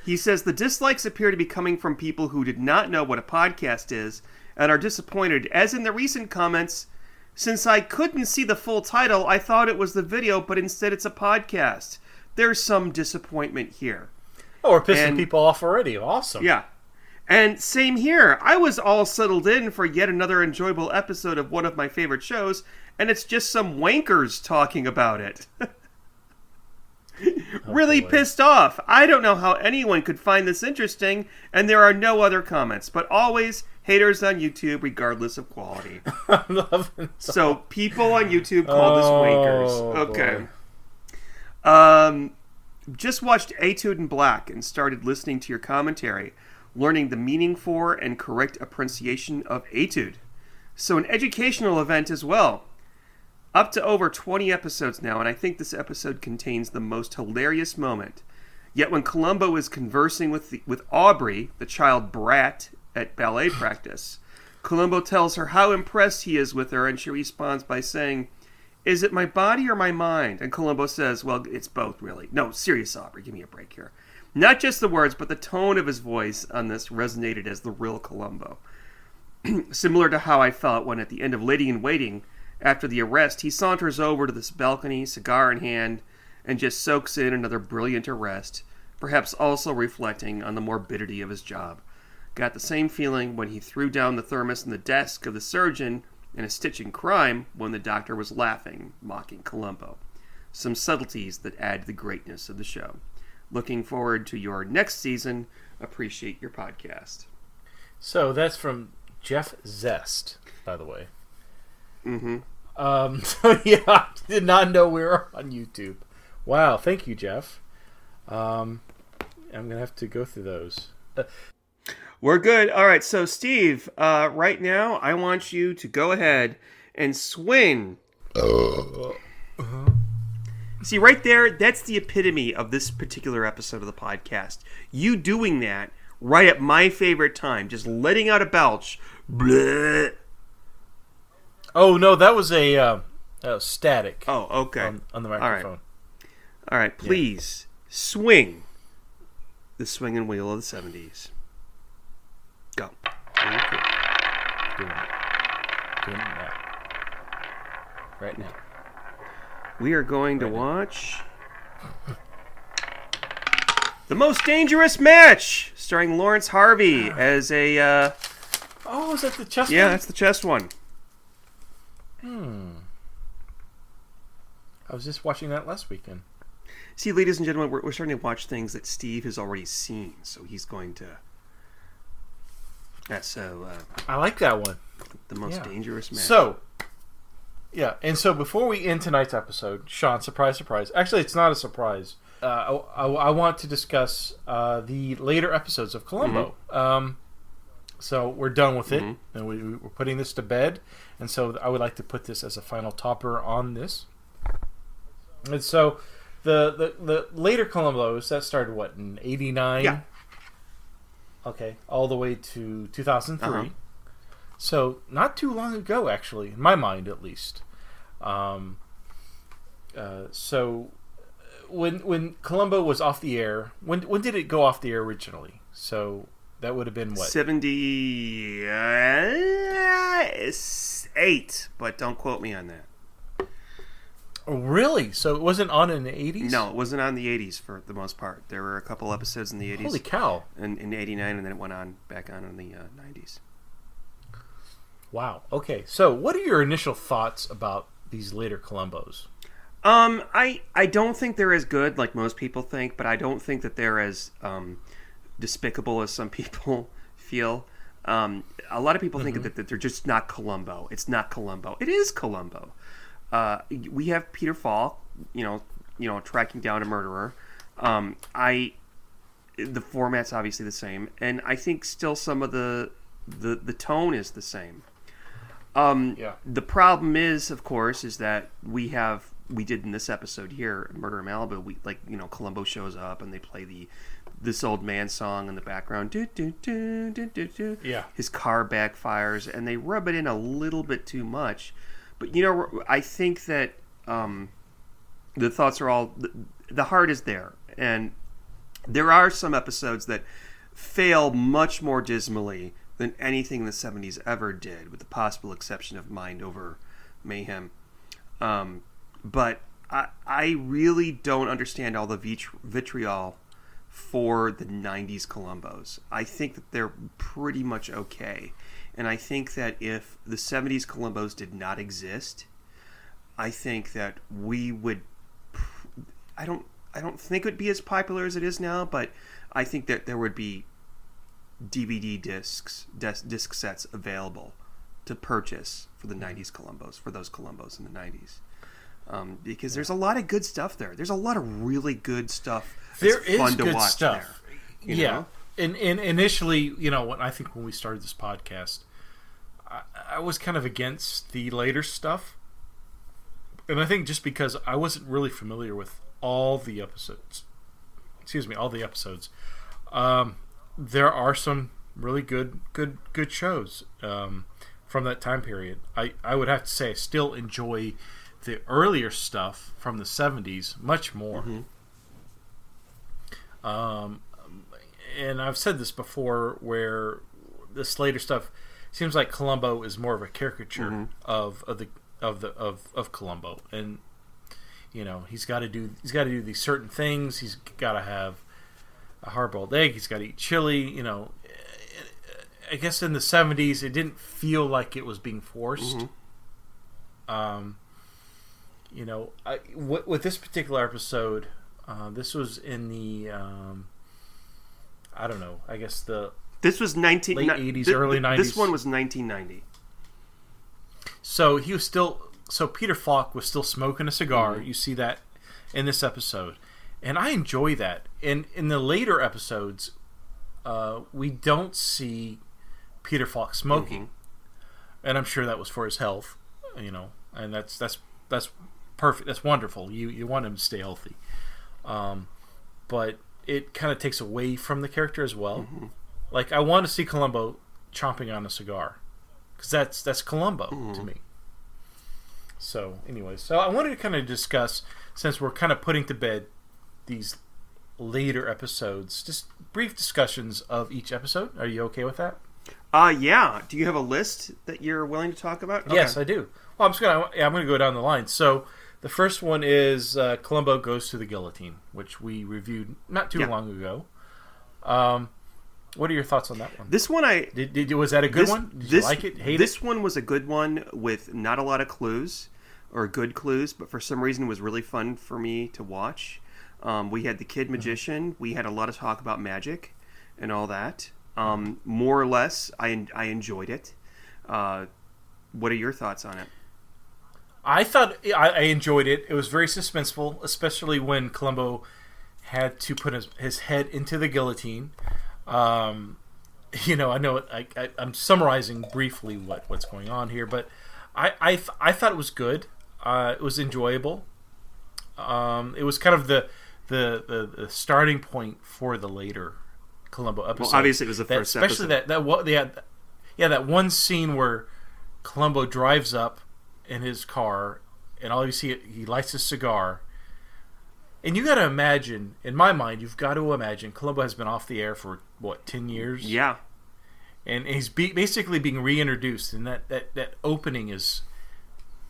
he says the dislikes appear to be coming from people who did not know what a podcast is and are disappointed. As in the recent comments, since I couldn't see the full title, I thought it was the video, but instead it's a podcast. There's some disappointment here. Oh, we're pissing people off already. Awesome. Yeah. And same here. I was all settled in for yet another enjoyable episode of one of my favorite shows, and it's just some wankers talking about it. Really pissed off. I don't know how anyone could find this interesting, and there are no other comments, but always haters on YouTube regardless of quality. So people on YouTube call this wankers. Okay. Just watched Etude in Black and started listening to your commentary, learning the meaning for and correct pronunciation of etude. So an educational event as well. Up to over 20 episodes now, and I think this episode contains the most hilarious moment. Yet when Columbo is conversing with Aubrey, the child brat, at ballet practice, Columbo tells her how impressed he is with her, and she responds by saying, "Is it my body or my mind?" And Columbo says, "Well, it's both, really. No, serious, Aubrey, give me a break here." Not just the words, but the tone of his voice on this resonated as the real Columbo. Similar to how I felt when at the end of Lady in Waiting, after the arrest, he saunters over to this balcony, cigar in hand, and just soaks in another brilliant arrest, perhaps also reflecting on the morbidity of his job. Got the same feeling when he threw down the thermos in the desk of the surgeon in A Stitching Crime when the doctor was laughing, mocking Columbo. Some subtleties that add to the greatness of the show. Looking forward to your next season. Appreciate your podcast. So that's from Jeff Zest, by the way. Mm-hmm. So yeah, I did not know we were on YouTube. Wow, thank you, Jeff. I'm gonna have to go through those. We're good. All right, so Steve, right now I want you to go ahead and swing. See, right there, that's the epitome of this particular episode of the podcast. You doing that right at my favorite time, just letting out a belch. Bleh. Oh, no, that was a static. Oh, okay. On the microphone. All right, please swing the swinging wheel of the 70s. Go. Doing that. Right now. We are going to watch The Most Dangerous Match, starring Lawrence Harvey as a... Oh, is that the chest one? Yeah, that's the chest one. I was just watching that last weekend. See, ladies and gentlemen, we're starting to watch things that Steve has already seen, so he's going to... That's so... I like that one. The Most Dangerous Match. So... Yeah, and so before we end tonight's episode, Sean, surprise. Actually, it's not a surprise. I want to discuss the later episodes of Columbo. Mm-hmm. So we're done with it, and we're putting this to bed. And so I would like to put this as a final topper on this. And so the later Columbos, that started, what, in 89? Yeah. Okay, all the way to 2003. So, not too long ago, actually, in my mind, at least. So, when Columbo was off the air, when did it go off the air originally? So, that would have been what? 78, but don't quote me on that. Oh, really? So, it wasn't on in the 80s? No, it wasn't on the 80s for the most part. There were a couple episodes in the 80s. Holy cow. In 89, and then it went back on in the 90s. Wow. Okay. So, what are your initial thoughts about these later Columbos? I don't think they're as good like most people think, but I don't think that they're as despicable as some people feel. A lot of people think that they're just not Columbo. It's not Columbo. It is Columbo. We have Peter Falk, tracking down a murderer. The format's obviously the same, and I think still some of the tone is the same. The problem is, of course, is that we did in this episode here, Murder in Malibu, Columbo shows up and they play this old man song in the background. Do, do, do, do, do, do. Yeah. His car backfires and they rub it in a little bit too much. But, I think that the thoughts are all... The heart is there. And there are some episodes that fail much more dismally than anything the 70s ever did, with the possible exception of Mind Over Mayhem. But I really don't understand all the vitriol for the 90s Columbos. I think that they're pretty much okay. And I think that if the 70s Columbos did not exist, I think that we would... I don't think it would be as popular as it is now, but I think that there would be DVD disc sets available to purchase for the 90s Columbos, for those Columbos in the 90s. Because there's a lot of good stuff there. There's a lot of really good stuff. There is fun to good watch stuff. There, you know? And initially, when we started this podcast, I was kind of against the later stuff. And I think just because I wasn't really familiar with all the episodes. There are some really good shows from that time period. I would have to say I still enjoy the earlier stuff from the 70s much more. And I've said this before, where this later stuff seems like Columbo is more of a caricature of Columbo, and he's got to do these certain things. He's got to have a hard-boiled egg. He's got to eat chili. I guess in the 70s it didn't feel like it was being forced. With this particular episode, this was in the this was late 80s, early 90s. This one was 1990. So he was still. So Peter Falk was still smoking a cigar. You see that in this episode, and I enjoy that. In the later episodes, we don't see Peter Falk smoking, and I'm sure that was for his health. And that's perfect. That's wonderful. You want him to stay healthy, but it kind of takes away from the character as well. Like, I want to see Columbo chomping on a cigar, because that's Columbo to me. So, anyways, so I wanted to kind of discuss, since we're kind of putting to bed these later episodes, just brief discussions of each episode. Are you okay with that? Yeah. Do you have a list that you're willing to talk about? Okay. Yes, I do. Well, I'm gonna go down the line. So, the first one is Columbo Goes to the Guillotine, which we reviewed not too long ago. What are your thoughts on that one? This one, was that a good one? Did you like it? Hate it? This one was a good one with not a lot of clues, or good clues, but for some reason was really fun for me to watch. We had the kid magician. We had a lot of talk about magic and all that. More or less, I enjoyed it. What are your thoughts on it? I thought I enjoyed it. It was very suspenseful, especially when Columbo had to put his head into the guillotine. I know I'm summarizing briefly what's going on here, but I thought it was good. It was enjoyable. It was kind of the starting point for the later Columbo episode. Well, obviously it was the first episode. Especially that one scene where Columbo drives up in his car, and all you see, he lights a cigar. And you got to imagine, in my mind, Columbo has been off the air for, 10 years? Yeah. And he's basically being reintroduced, and that opening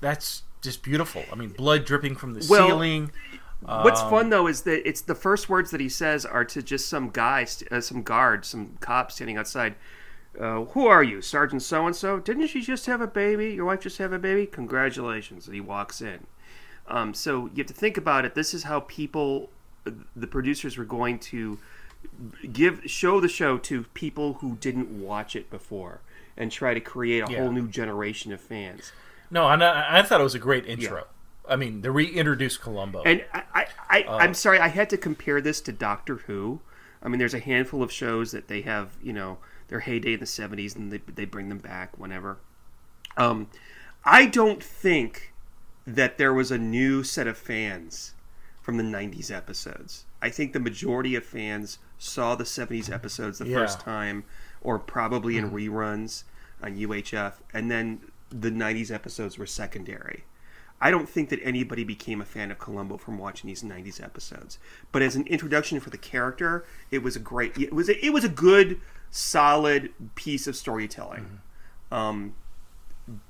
that's just beautiful. I mean, blood dripping from the ceiling. What's fun, though, is that it's the first words that he says are to just some guy, some guard, some cop standing outside. Who are you, Sergeant so-and-so? Didn't you just have a baby? Your wife just have a baby? Congratulations. And he walks in. So you have to think about it. This is how the producers were going to show the show to people who didn't watch it before, and try to create a whole new generation of fans. No, I thought it was a great intro. Yeah. I mean, to reintroduce Columbo. And I'm sorry, I had to compare this to Doctor Who. I mean, there's a handful of shows that they have, their heyday in the 70s, and they bring them back whenever. I don't think that there was a new set of fans from the 90s episodes. I think the majority of fans saw the 70s episodes the first time, or probably in reruns on UHF, and then the 90s episodes were secondary. I don't think that anybody became a fan of Columbo from watching these 90s episodes. But as an introduction for the character, it was a good, solid piece of storytelling.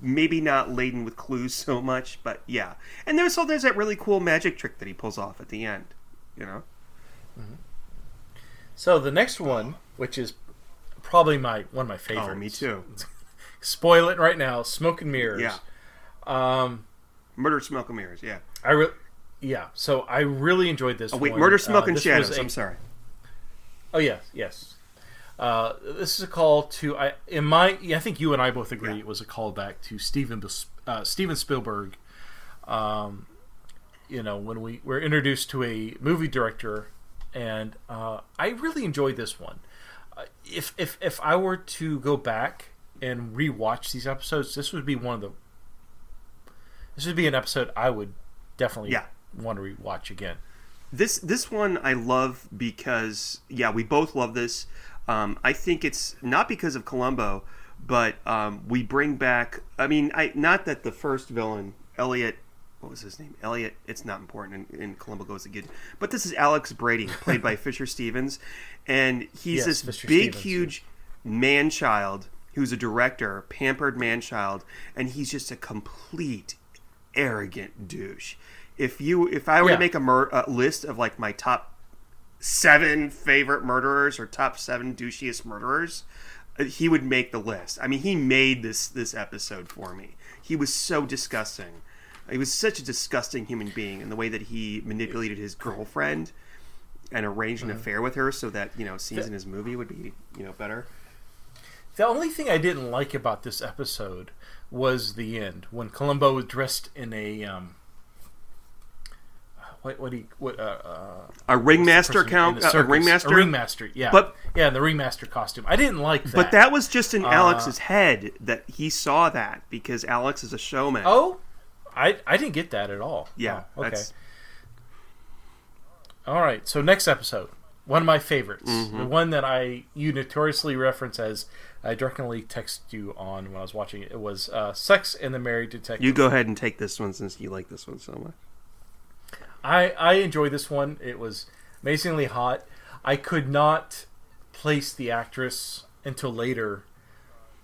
Maybe not laden with clues so much, but yeah. And there's that really cool magic trick that he pulls off at the end, So the next one, which is probably one of my favorites. Oh, me too. Spoil it right now. Smoke and Mirrors. Yeah. Murder, Smoke and Mirrors. Yeah. So I really enjoyed this. Oh wait, one. Murder, Smoke and Shadows. I'm sorry. Oh yes. This is a call to I think you and I both agree it was a callback to Steven Spielberg. When we were introduced to a movie director, and I really enjoyed this one. If I were to go back and rewatch these episodes, this would be an episode I would definitely want to rewatch again. This one I love because we both love this. I think it's not because of Columbo, but we bring back. I mean, not that the first villain, Elliot. What was his name? Elliot. It's not important in Columbo Goes Again. But this is Alex Brady, played by Fisher Stevens, and he's this big, huge man-child who's a director, pampered man-child, and he's just a complete arrogant douche. If I were to make a list of like my top 7 favorite murderers or top 7 douchiest murderers, he would make the list. I mean, he made this episode for me. He was so disgusting. He was such a disgusting human being, in the way that he manipulated his girlfriend and arranged an affair with her so that scenes in his movie would be better. The only thing I didn't like about this episode was the end, when Columbo was dressed in a a ringmaster a ringmaster, yeah, but in the ringmaster costume. I didn't like that, but that was just in Alex's head, that he saw that because Alex is a showman. Oh, I didn't get that at all. Yeah, okay. All right, so next episode, one of my favorites, the one that you notoriously reference as I drunkenly texted you on when I was watching it. It was Sex and the Married Detective. You go ahead and take this one since you like this one so much. I enjoyed this one. It was amazingly hot. I could not place the actress until later,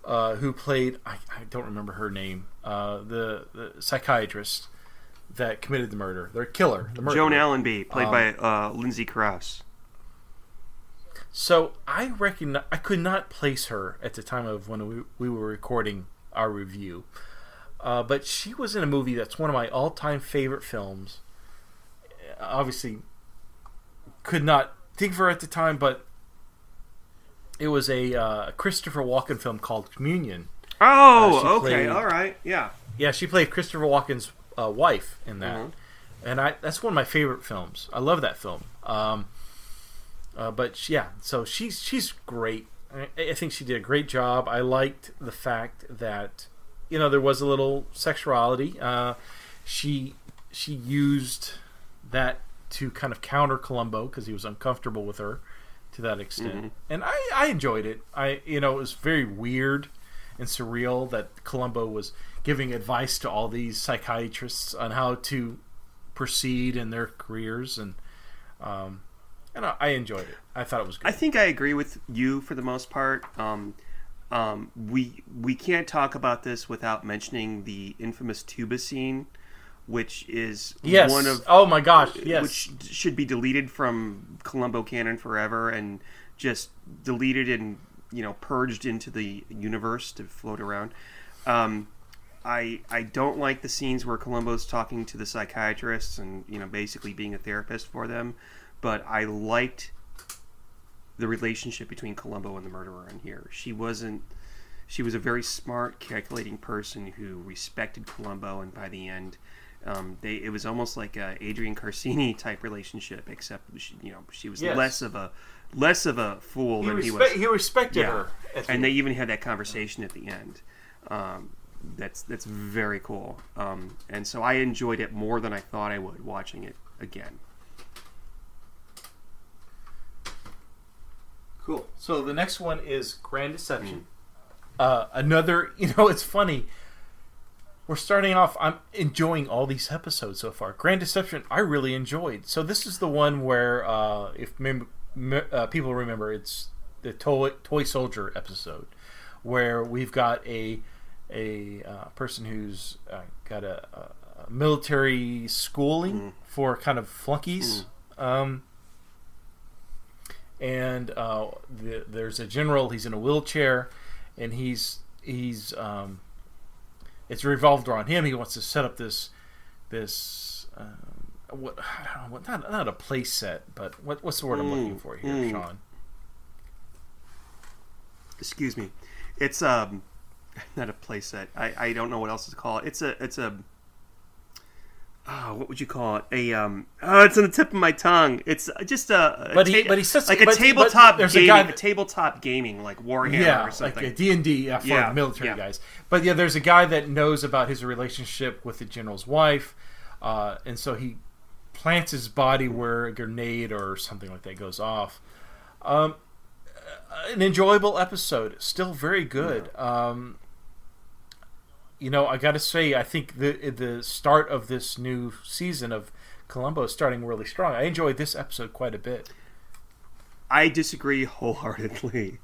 who played, I don't remember her name, the psychiatrist that committed the murder. The killer. The murderer. Joan Allenby, played by Lindsay Krause. So I could not place her at the time of when we were recording our review. But she was in a movie that's one of my all-time favorite films. Obviously, could not think of her at the time, but it was a Christopher Walken film called Communion. Oh, okay, all right, yeah. Yeah, she played Christopher Walken's wife in that. And that's one of my favorite films. I love that film. But yeah, so she's great. I think she did a great job. I liked the fact that there was a little sexuality. She used that to kind of counter Columbo because he was uncomfortable with her to that extent, and I enjoyed it. It was very weird and surreal that Columbo was giving advice to all these psychiatrists on how to proceed in their careers, and I enjoyed it. I thought it was good. I think I agree with you for the most part. We can't talk about this without mentioning the infamous tuba scene, which is one of which should be deleted from Columbo canon forever and just deleted and purged into the universe to float around. I don't like the scenes where Columbo's talking to the psychiatrists and basically being a therapist for them, but I liked the relationship between Columbo and the murderer in here. She was a very smart, calculating person who respected Columbo, and by the end, it was almost like a Adrian Carsini type relationship, except she was less of a fool than he was. He respected her, and they even had that conversation at the end. That's very cool, and so I enjoyed it more than I thought I would watching it again. Cool. So the next one is Grand Deception. Another, it's funny. We're starting off, I'm enjoying all these episodes so far. Grand Deception, I really enjoyed. So this is the one where, if people remember, it's the Toy Soldier episode, where we've got a person who's got a military schooling for kind of flunkies. and there's a general. He's in a wheelchair, and he's it's revolved around him. He wants to set up this what I don't know, not a play set, but what's the word I'm looking for here, Sean? Excuse me. It's not a play set. I don't know what else to call it. It's a what would you call it? It's on the tip of my tongue. It's just but he sits like a tabletop gaming, a tabletop gaming like Warhammer or something. Like a D&D for military guys. But there's a guy that knows about his relationship with the general's wife, and so he plants his body where a grenade or something like that goes off. An enjoyable episode, still very good. I got to say, I think the start of this new season of Columbo is starting really strong. I enjoyed this episode quite a bit. I disagree wholeheartedly.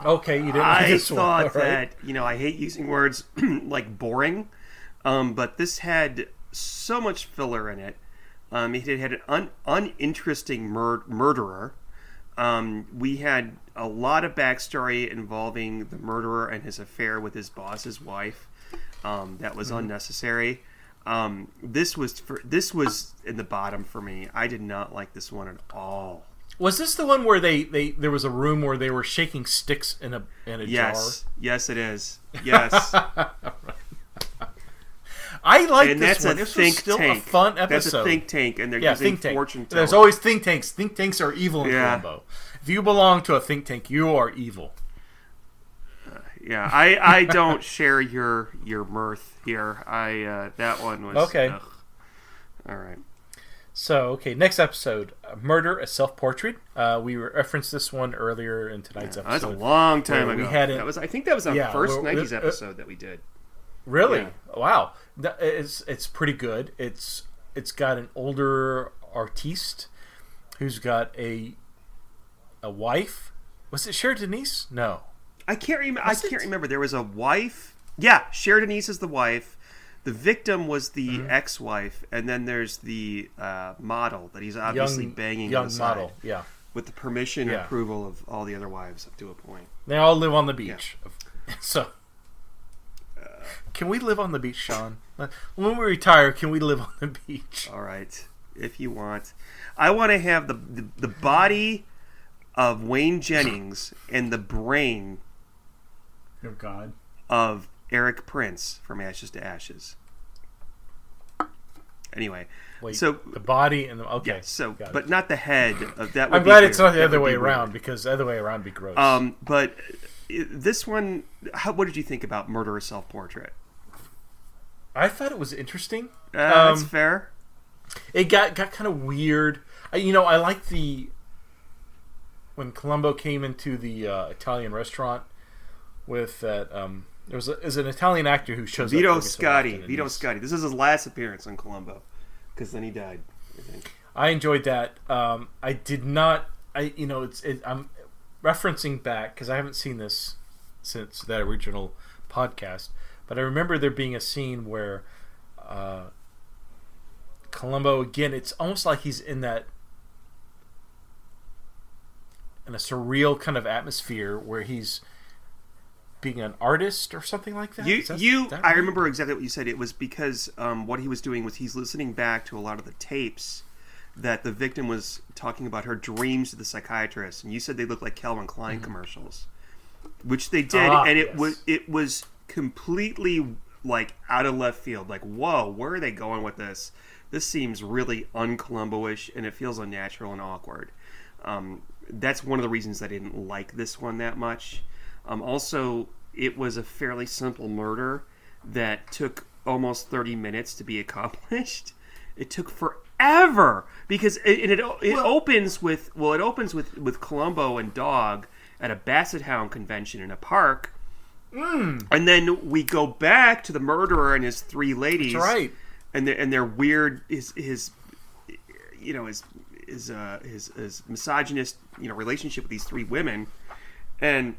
Okay, you didn't like this one. I thought that, I hate using words like boring, but this had so much filler in it. It had an uninteresting murderer. We had a lot of backstory involving the murderer and his affair with his boss's wife. That was unnecessary. This was in the bottom for me. I did not like this one at all. Was this the one where there was a room where they were shaking sticks in a jar? Yes, it is. Yes. I like and this one. This was still tank. A fun episode. That's a think tank, and they're using fortune tellers. There's always think tanks. Think tanks are evil in Columbo. If you belong to a think tank, you are evil. I don't share your mirth here. That one was okay. Ugh. All right. So next episode, Murder: A Self-Portrait. We referenced this one earlier in tonight's episode. That was a long time ago. We had it. I think that was our first 90s episode that we did. Really? Yeah. Wow. It's pretty good. It's got an older artiste who's got a wife. Was it Cher Denise? No. I can't remember. There was a wife. Yeah, Cher Denise is the wife. The victim was the ex-wife, and then there's the model that he's obviously banging on the side. Model, yeah. With the permission and approval of all the other wives up to a point. They all live on the beach. Yeah. So, can we live on the beach, Sean? When we retire, can we live on the beach? All right, if you want. I want to have the body of Wayne Jennings and the brain of Eric Prince from Ashes to Ashes. Anyway, wait, so the body and the but not the head of that. I'm glad it's not the other way around, because the other way around would be gross. But this one, what did you think about Murder: A Self-Portrait? I thought it was interesting. That's fair. It got kind of weird. I like when Columbo came into the Italian restaurant with that. There's an Italian actor who shows Vito up. Vito Scotti. This is his last appearance on Columbo, because then he died, I think. I enjoyed that. I did not. I'm referencing back because I haven't seen this since that original podcast, but I remember there being a scene where Columbo, again, it's almost like he's in a surreal kind of atmosphere where he's being an artist or something like that. I remember exactly what you said. It was because what he was doing was he's listening back to a lot of the tapes that the victim was talking about her dreams to the psychiatrist, and you said they looked like Calvin Klein commercials, which they did, and it was completely like out of left field. Like, whoa, where are they going with this? This seems really un-Columbo-ish, and it feels unnatural and awkward. That's one of the reasons I didn't like this one that much. Also, it was a fairly simple murder that took almost 30 minutes to be accomplished. It took forever because it opens with Columbo and Dog at a Basset Hound convention in a park, and then we go back to the murderer and his three ladies. That's right. And their weird his misogynist relationship with these three women, and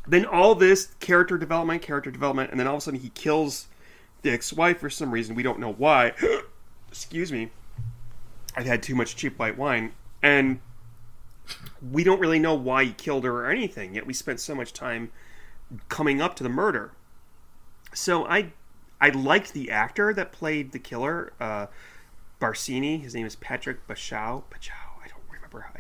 then all this character development, and then all of a sudden he kills the ex-wife for some reason. We don't know why. Excuse me. I've had too much cheap white wine. And we don't really know why he killed her or anything, yet we spent so much time coming up to the murder. So I liked the actor that played the killer, Barsini. His name is Patrick Bachow. I don't remember how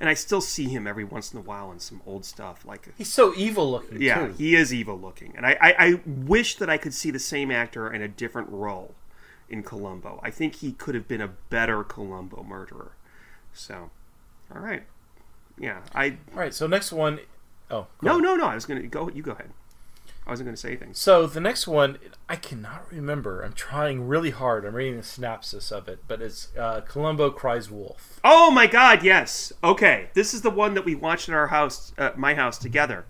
I still see him every once in a while in some old stuff. He's so evil looking. Yeah, too. He is evil looking, and I wish that I could see the same actor in a different role in Columbo. I think he could have been a better Columbo murderer. So, all right, yeah, All right, so next one. Oh no! I was gonna go. You go ahead. I wasn't going to say anything. So the next one, I cannot remember. I'm trying really hard. I'm reading a synopsis of it, but it's Columbo Cries Wolf. Oh my God! Yes. Okay, this is the one that we watched at our house, my house, together.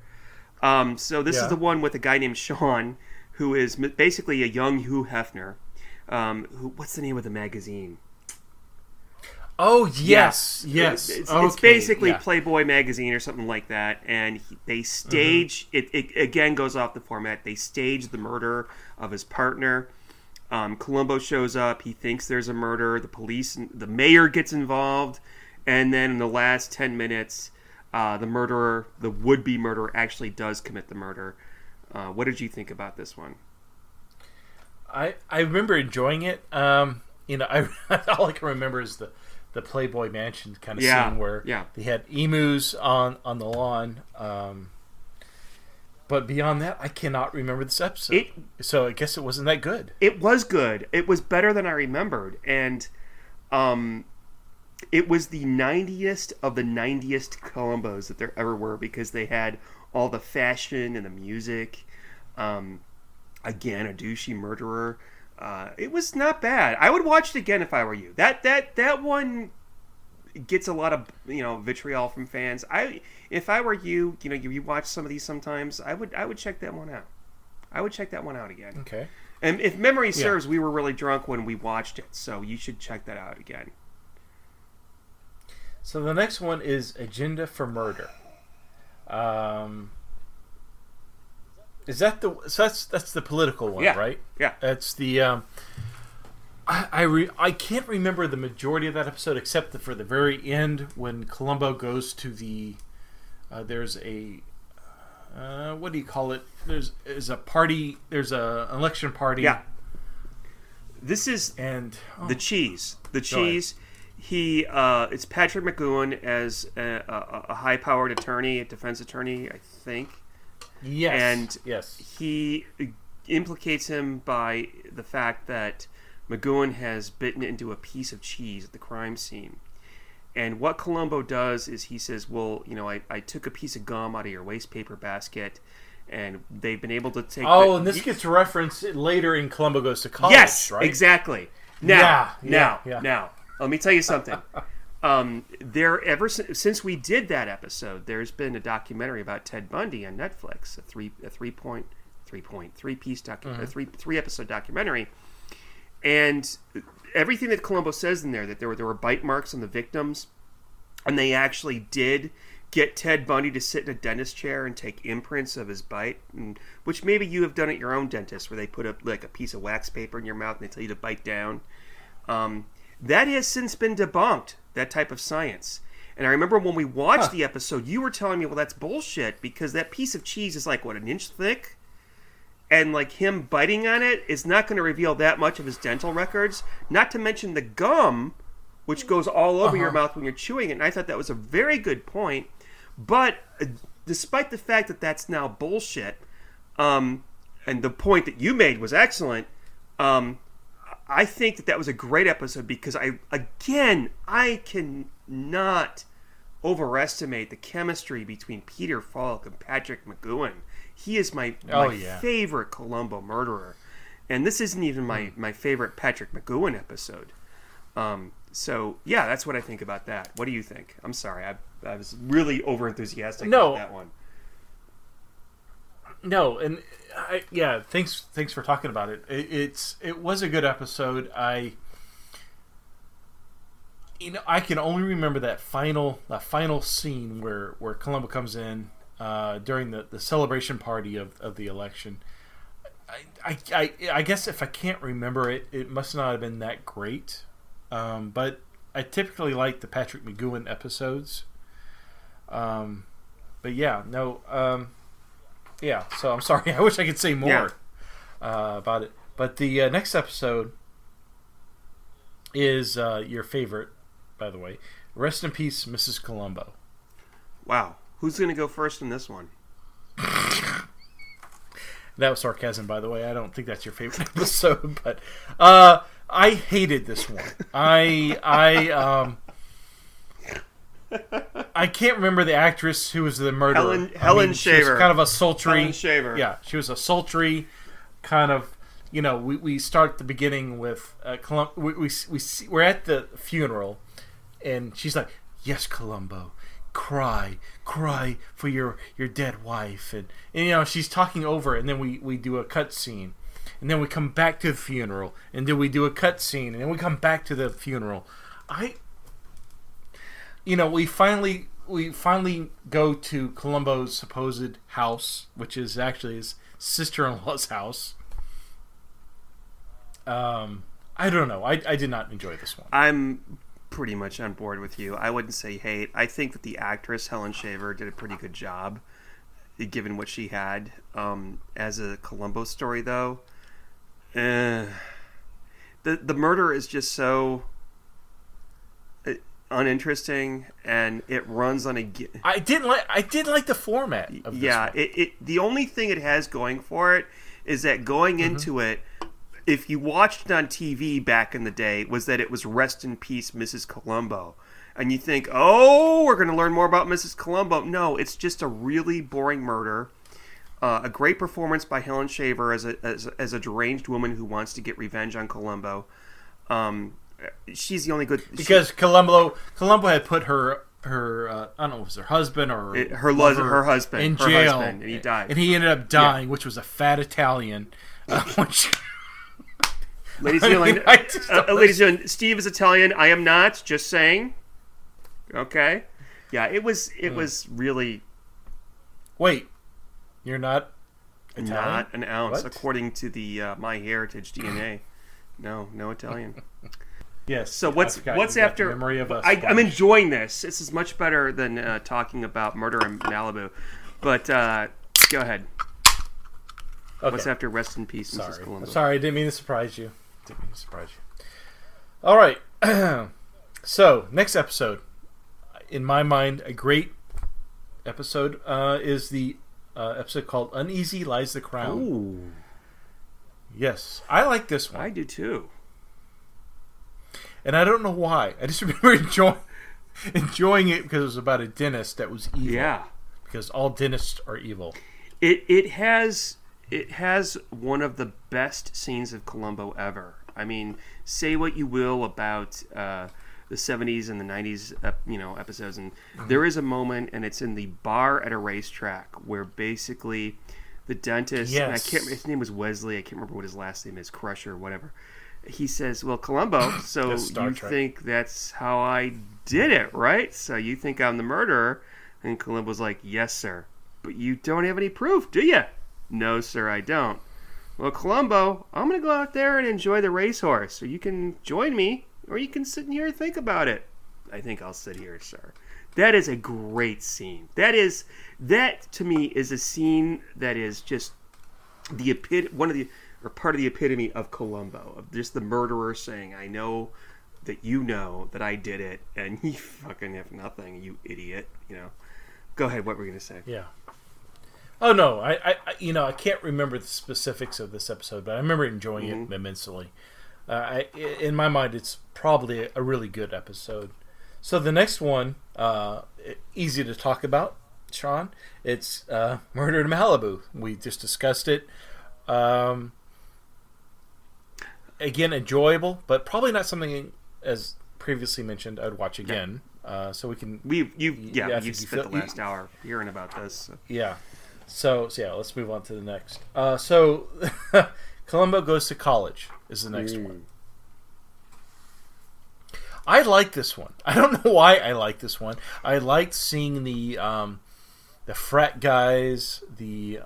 So this is the one with a guy named Sean, who is basically a young Hugh Hefner. What's the name of the magazine? Oh, yes. Yes. It's basically Playboy magazine or something like that. And they stage, it again goes off the format. They stage the murder of his partner. Columbo shows up. He thinks there's a murder. The police, the mayor gets involved. And then in the last 10 minutes, the would-be murderer actually does commit the murder. What did you think about this one? I remember enjoying it. All I can remember is the Playboy Mansion kind of scene where they had emus on the lawn. But beyond that, I cannot remember this episode. So I guess it wasn't that good. It was good. It was better than I remembered. And it was the 90th of the 90th Columbos that there ever were, because they had all the fashion and the music. Again, a douchey murderer. It was not bad. I would watch it again if I were you. That one gets a lot of vitriol from fans. If I were you, you watch some of these sometimes. I would check that one out. I would check that one out again. Okay. And if memory serves, we were really drunk when we watched it, so you should check that out again. So the next one is Agenda for Murder. Is that that's the political one, right? Yeah. That's the I can't remember the majority of that episode except for the very end when Columbo goes to the there's a what do you call it? There's a party. There's an election party. Yeah. This is the cheese. The cheese. It's Patrick McGowan as a high-powered attorney, a defense attorney, I think. Yes. And he implicates him by the fact that McGowan has bitten into a piece of cheese at the crime scene. And what Columbo does is he says, well, I took a piece of gum out of your waste paper basket, and they've been able to take... Oh, and this gets referenced later in Columbo Goes to College, yes, right? Exactly. Now, let me tell you something. Since we did that episode, there's been a documentary about Ted Bundy on Netflix, a three episode documentary, and everything that Columbo says in there, that there were bite marks on the victims, and they actually did get Ted Bundy to sit in a dentist chair and take imprints of his bite, which maybe you have done at your own dentist, where they put a piece of wax paper in your mouth and they tell you to bite down. That has since been debunked, that type of science. And I remember when we watched the episode, you were telling me, well, that's bullshit, because that piece of cheese is an inch thick, and him biting on it is not going to reveal that much of his dental records, not to mention the gum, which goes all over your mouth when you're chewing it. And I thought that was a very good point. But despite the fact that that's now bullshit, and the point that you made was excellent, I think that was a great episode, because I cannot overestimate the chemistry between Peter Falk and Patrick McGowan. He is my favorite Columbo murderer. And this isn't even my favorite Patrick McGowan episode. So, that's what I think about that. What do you think? I'm sorry, I was really over-enthusiastic about that one. No, and thanks for talking about it. It was a good episode. I can only remember that final scene where Columbo comes in during the celebration party of the election. I guess if I can't remember it, it must not have been that great. But I typically like the Patrick McGowan episodes. But yeah, no. Yeah, so I'm sorry. I wish I could say more about it. But the next episode is your favorite, by the way. Rest in peace, Mrs. Columbo. Wow. Who's going to go first in this one? That was sarcasm, by the way. I don't think that's your favorite episode, but I hated this one. I can't remember the actress who was the murderer. Helen Shaver. She was kind of a sultry. Helen Shaver. Yeah, she was a sultry kind of. You know, we start at the beginning with we're at the funeral, and she's like, "Yes, Columbo, cry for your dead wife," and you know she's talking over, and then we do a cut scene, and then we come back to the funeral, and then we do a cut scene, and then we come back to the funeral. We finally go to Columbo's supposed house, which is actually his sister-in-law's house. I don't know. I did not enjoy this one. I'm pretty much on board with you. I wouldn't say hate. I think that the actress Helen Shaver did a pretty good job, given what she had. As a Columbo story, though, the murder is just so uninteresting, and it runs on a. I did like the format of this one. It the only thing it has going for it is that going into it, if you watched it on TV back in the day, was that it was Rest in Peace, Mrs. Columbo. And you think, oh, we're going to learn more about Mrs. Columbo. No, it's just a really boring murder. A great performance by Helen Shaver as a deranged woman who wants to get revenge on Columbo. She's the only good... Because Columbo had put her I don't know, it was her husband or her husband in jail. And he died. And he ended up dying, which was a fat Italian. Ladies and gentlemen, Steve is Italian. I am not. Just saying. Okay. Yeah, it was really. Wait, you're not Italian? Not an ounce, what? According to the MyHeritage DNA. No Italian. Yes. So what's after? Memory of I'm enjoying this. This is much better than talking about Murder in Malibu. But go ahead. Okay. What's after Rest in Peace, Mrs. Columbo? Sorry, I didn't mean to surprise you. All right. So, next episode. In my mind, a great episode is the episode called Uneasy Lies the Crown. Ooh. Yes. I like this one. I do too. And I don't know why. I just remember enjoying it because it was about a dentist that was evil. Yeah. Because all dentists are evil. It has one of the best scenes of Columbo ever. I mean, say what you will about the 70s and the 90s, episodes, and there is a moment, and it's in the bar at a racetrack where basically the dentist, yes. and his name was Wesley. I can't remember what his last name is, Crusher or whatever. He says, "Well, Columbo, so you think that's how I did it, right? So you think I'm the murderer?" And Columbo's like, "Yes, sir. But you don't have any proof, do you?" "No, sir, I don't." "Well, Columbo, I'm going to go out there and enjoy the racehorse. So you can join me, or you can sit in here and think about it." "I think I'll sit here, sir." That is a great scene. That to me is a scene that is just part of the epitome of Columbo, of just the murderer saying, "I know that you know that I did it, and you fucking have nothing, you idiot." Go ahead. What were you going to say? Yeah. Oh no, I can't remember the specifics of this episode, but I remember enjoying it immensely. In my mind, it's probably a really good episode. So the next one, easy to talk about, Sean. It's Murder in Malibu. We just discussed it. Again, enjoyable, but probably not something, as previously mentioned, I'd watch again. So we can. You've spent the last hour hearing about this. So. Yeah. So let's move on to the next. So Columbo Goes to College is the next one. I like this one. I don't know why I like this one. I liked seeing the frat guys. They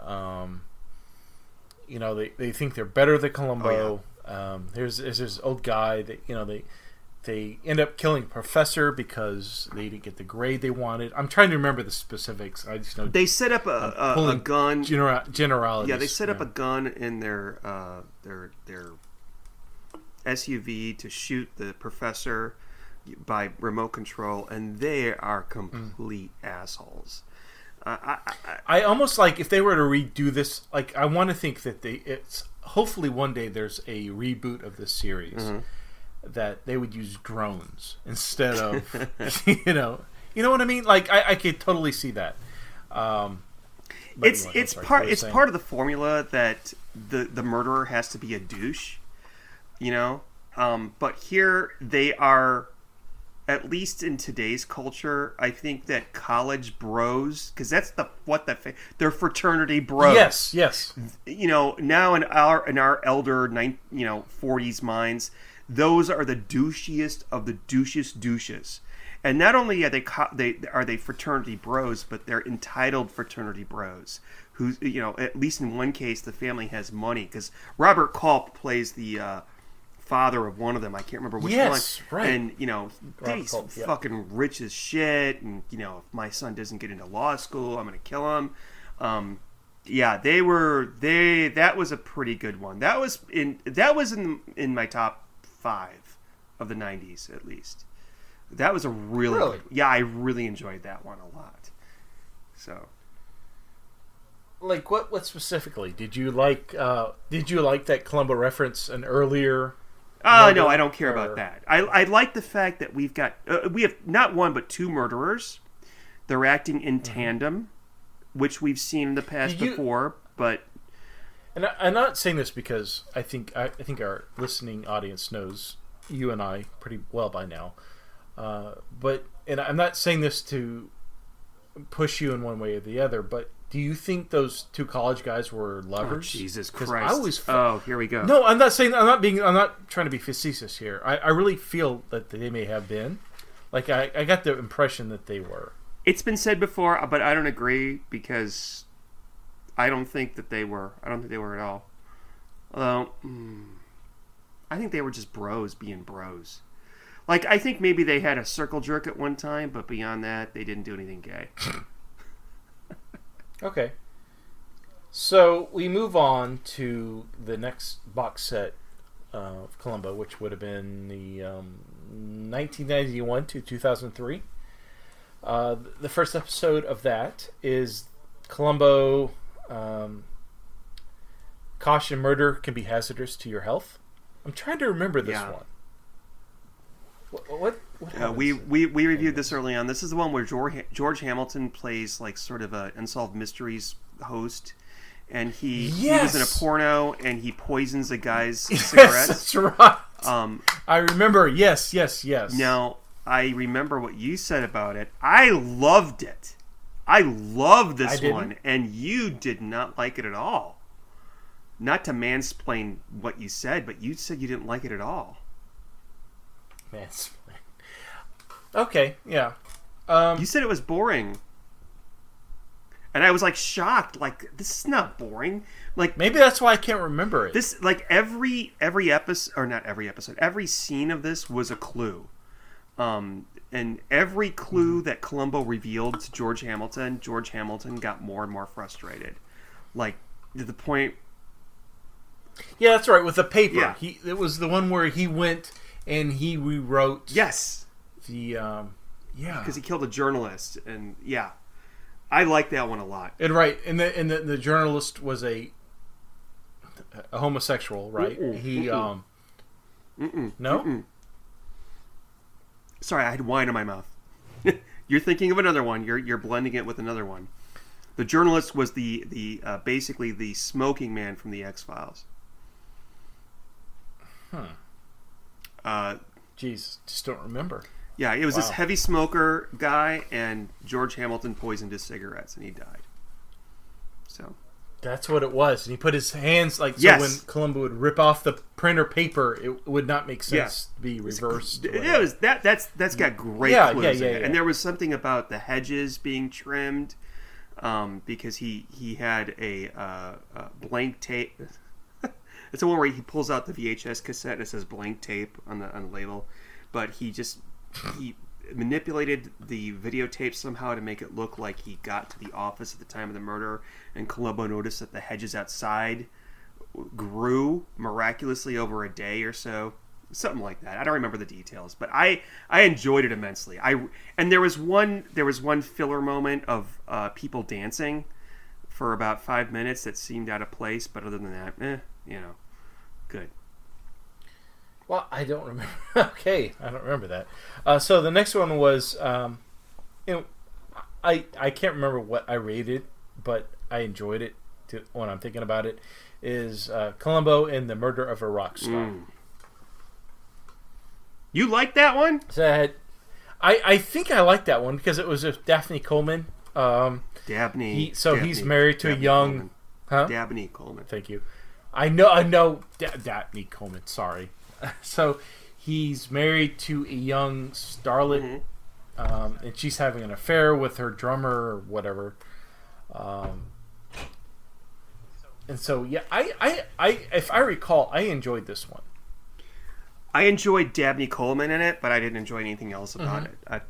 think they're better than Columbo. Oh, yeah. There's this old guy that they end up killing a professor because they didn't get the grade they wanted. I'm trying to remember the specifics. I just know they set up a gun. Generalities. Yeah, they set up a gun in their SUV to shoot the professor by remote control, and they are complete assholes. I almost like if they were to redo this, like I want to think that it's hopefully one day there's a reboot of this series that they would use drones instead of you know what I mean? Like I could totally see that. It's part of the formula that the murderer has to be a douche, you know. But here they are. At least in today's culture, I think that college bros, because that's they're fraternity bros. Yes. You know, now in our elder 40s minds, those are the douchiest of the douches. And not only are they fraternity bros, but they're entitled fraternity bros. Who, you know, at least in one case, the family has money because Robert Culp plays the father of one of them. I can't remember which one. Right. And you know, he's fucking rich as shit. And you know, if my son doesn't get into law school, I'm gonna kill him. That was a pretty good one. That was in my top 5 of the 90s at least. That was a really good, I really enjoyed that one a lot. So, like what specifically did you like? Did you like that Columbo reference an earlier? No, I don't care about that. I like the fact that we have not one but 2 murderers. They're acting in tandem, which we've seen in the past before. But and I'm not saying this because I think our listening audience knows you and I pretty well by now. But I'm not saying this to push you in one way or the other. But do you think those 2 college guys were lovers? Oh, Jesus Christ! Here we go. No, I'm not trying to be facetious here. I really feel that they may have been. Like I got the impression that they were. It's been said before, but I don't agree because I don't think that they were. I don't think they were at all. Although, I think they were just bros being bros. Like I think maybe they had a circle jerk at one time, but beyond that, they didn't do anything gay. Okay. So we move on to the next box set of Columbo, which would have been the 1991 to 2003. The first episode of that is Columbo. Caution: murder can be hazardous to your health. I'm trying to remember this one. What we reviewed this early on. This is the one where George Hamilton plays like sort of a Unsolved Mysteries host, and he was in a porno and he poisons a guy's cigarettes. That's right. I remember. Yes. Now I remember what you said about it. I loved it. I loved this one, and you did not like it at all. Not to mansplain what you said, but you said you didn't like it at all. Mansplain. Okay, yeah. You said it was boring. And I was like shocked, like this is not boring. Like maybe that's why I can't remember it. This like every episode, or not every episode, every scene of this was a clue. And every clue that Columbo revealed to George Hamilton got more and more frustrated. Like to the point. Yeah, that's right. With the paper, yeah. It was the one where he went and he rewrote. Yes. Because he killed a journalist, and I like that one a lot. And the journalist was a homosexual, right? No. Sorry, I had wine in my mouth. You're thinking of another one. You're blending it with another one. The journalist was the basically the smoking man from the X-Files. Jeez, just don't remember. Yeah, it was this heavy smoker guy, and George Hamilton poisoned his cigarettes, and he died. So that's what it was. And he put his hands when Columbo would rip off the printer paper, it would not make sense to be reversed. It was that's got great clues in it. And there was something about the hedges being trimmed, because he had a blank tape. It's the one where he pulls out the VHS cassette and it says blank tape on the label. but he manipulated the videotape somehow to make it look like he got to the office at the time of the murder, and Columbo noticed that the hedges outside grew miraculously over a day or so. Something like that. I don't remember the details, but I enjoyed it immensely. And there was one filler moment of people dancing for about 5 minutes that seemed out of place, but other than that, good. Well, I don't remember. Okay, I don't remember that. So the next one was, I can't remember what I rated, but I enjoyed it when I'm thinking about it. Is Columbo in The Murder of a Rock Star? You like that one? So I think I like that one because it was with Daphne Coleman. Dabney. He's married to a young... Coleman. Dabney Coleman. Thank you. I know Daphne Coleman, sorry. So he's married to a young starlet, and she's having an affair with her drummer or whatever. And so, yeah, I if I recall, I enjoyed this one. I enjoyed Dabney Coleman in it, but I didn't enjoy anything else about it.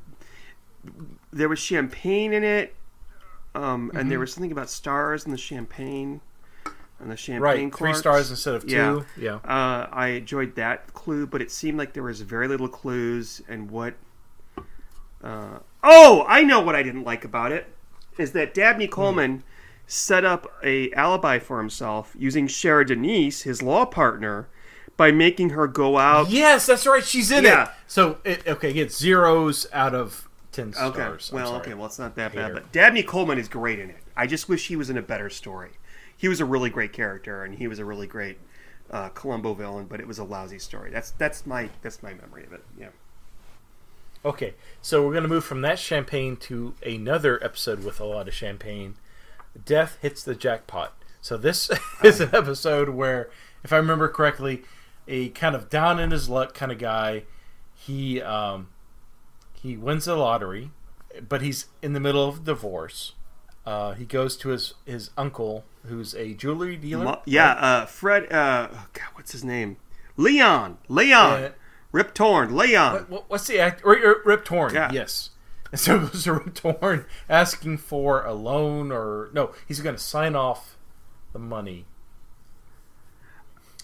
There was champagne in it, and there was something about stars in the champagne. And the champagne corks. 3 stars instead of 2. Yeah. I enjoyed that clue, but it seemed like there was very little clues. And what... I know what I didn't like about it. Is that Dabney Coleman set up a alibi for himself using Cher Denise, his law partner, by making her go out. Yes, that's right. She's in it. So, it gets 0s out of 10 stars. Okay, well, it's not that bad. But Dabney Coleman is great in it. I just wish he was in a better story. He was a really great character, and he was a really great Columbo villain, but it was a lousy story. That's my memory of it. Yeah. Okay, so we're going to move from that champagne to another episode with a lot of champagne. Death hits the jackpot. So this is an episode where, if I remember correctly, a kind of down in his luck kind of guy. He wins the lottery, but he's in the middle of divorce. He goes to his uncle, who's a jewelry dealer. Fred. What's his name? Leon. Rip Torn. Leon. What's the act? Rip Torn. Yeah. Yes. And so it goes to Rip Torn asking for a loan, or no, he's going to sign off the money.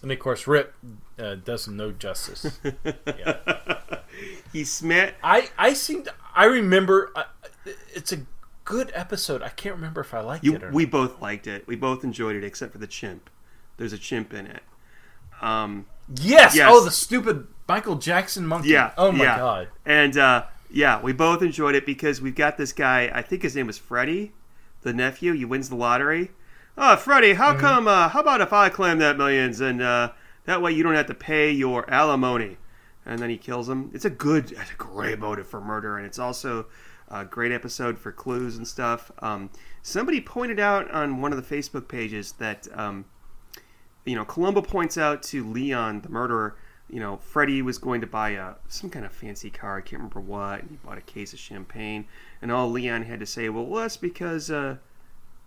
And of course, Rip does him no justice. Yeah. He's smart. I remember. It's a good episode. I can't remember if I liked it or not. We both liked it. We both enjoyed it, except for the chimp. There's a chimp in it. Yes. Oh, the stupid Michael Jackson monkey. Yeah. Oh my god. And we both enjoyed it because we've got this guy. I think his name was Freddie, the nephew. He wins the lottery. Oh, Freddie, how come? How about if I claim that millions, and that way you don't have to pay your alimony? And then he kills him. It's a great motive for murder, and it's also a great episode for clues and stuff. Somebody pointed out on one of the Facebook pages that, Columbo points out to Leon, the murderer, Freddie was going to buy some kind of fancy car. I can't remember what. And he bought a case of champagne. And all Leon had to say, well, that's because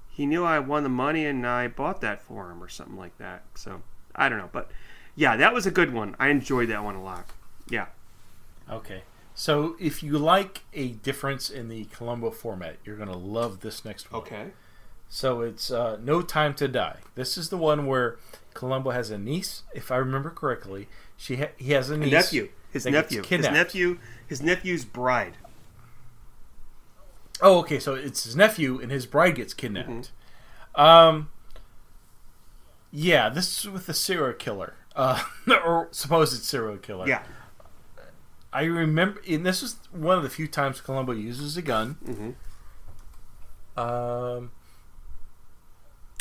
he knew I won the money and I bought that for him or something like that. So, I don't know. But, yeah, that was a good one. I enjoyed that one a lot. Yeah. Okay. So, if you like a difference in the Columbo format, you're going to love this next one. Okay. So, it's No Time to Die. This is the one where Columbo has a niece, if I remember correctly. He has a niece. His nephew's bride. Oh, okay. So, it's his nephew, and his bride gets kidnapped. Mm-hmm. Yeah, this is with a serial killer. Or supposed serial killer. Yeah. I remember, and this was one of the few times Columbo uses a gun. Mm-hmm.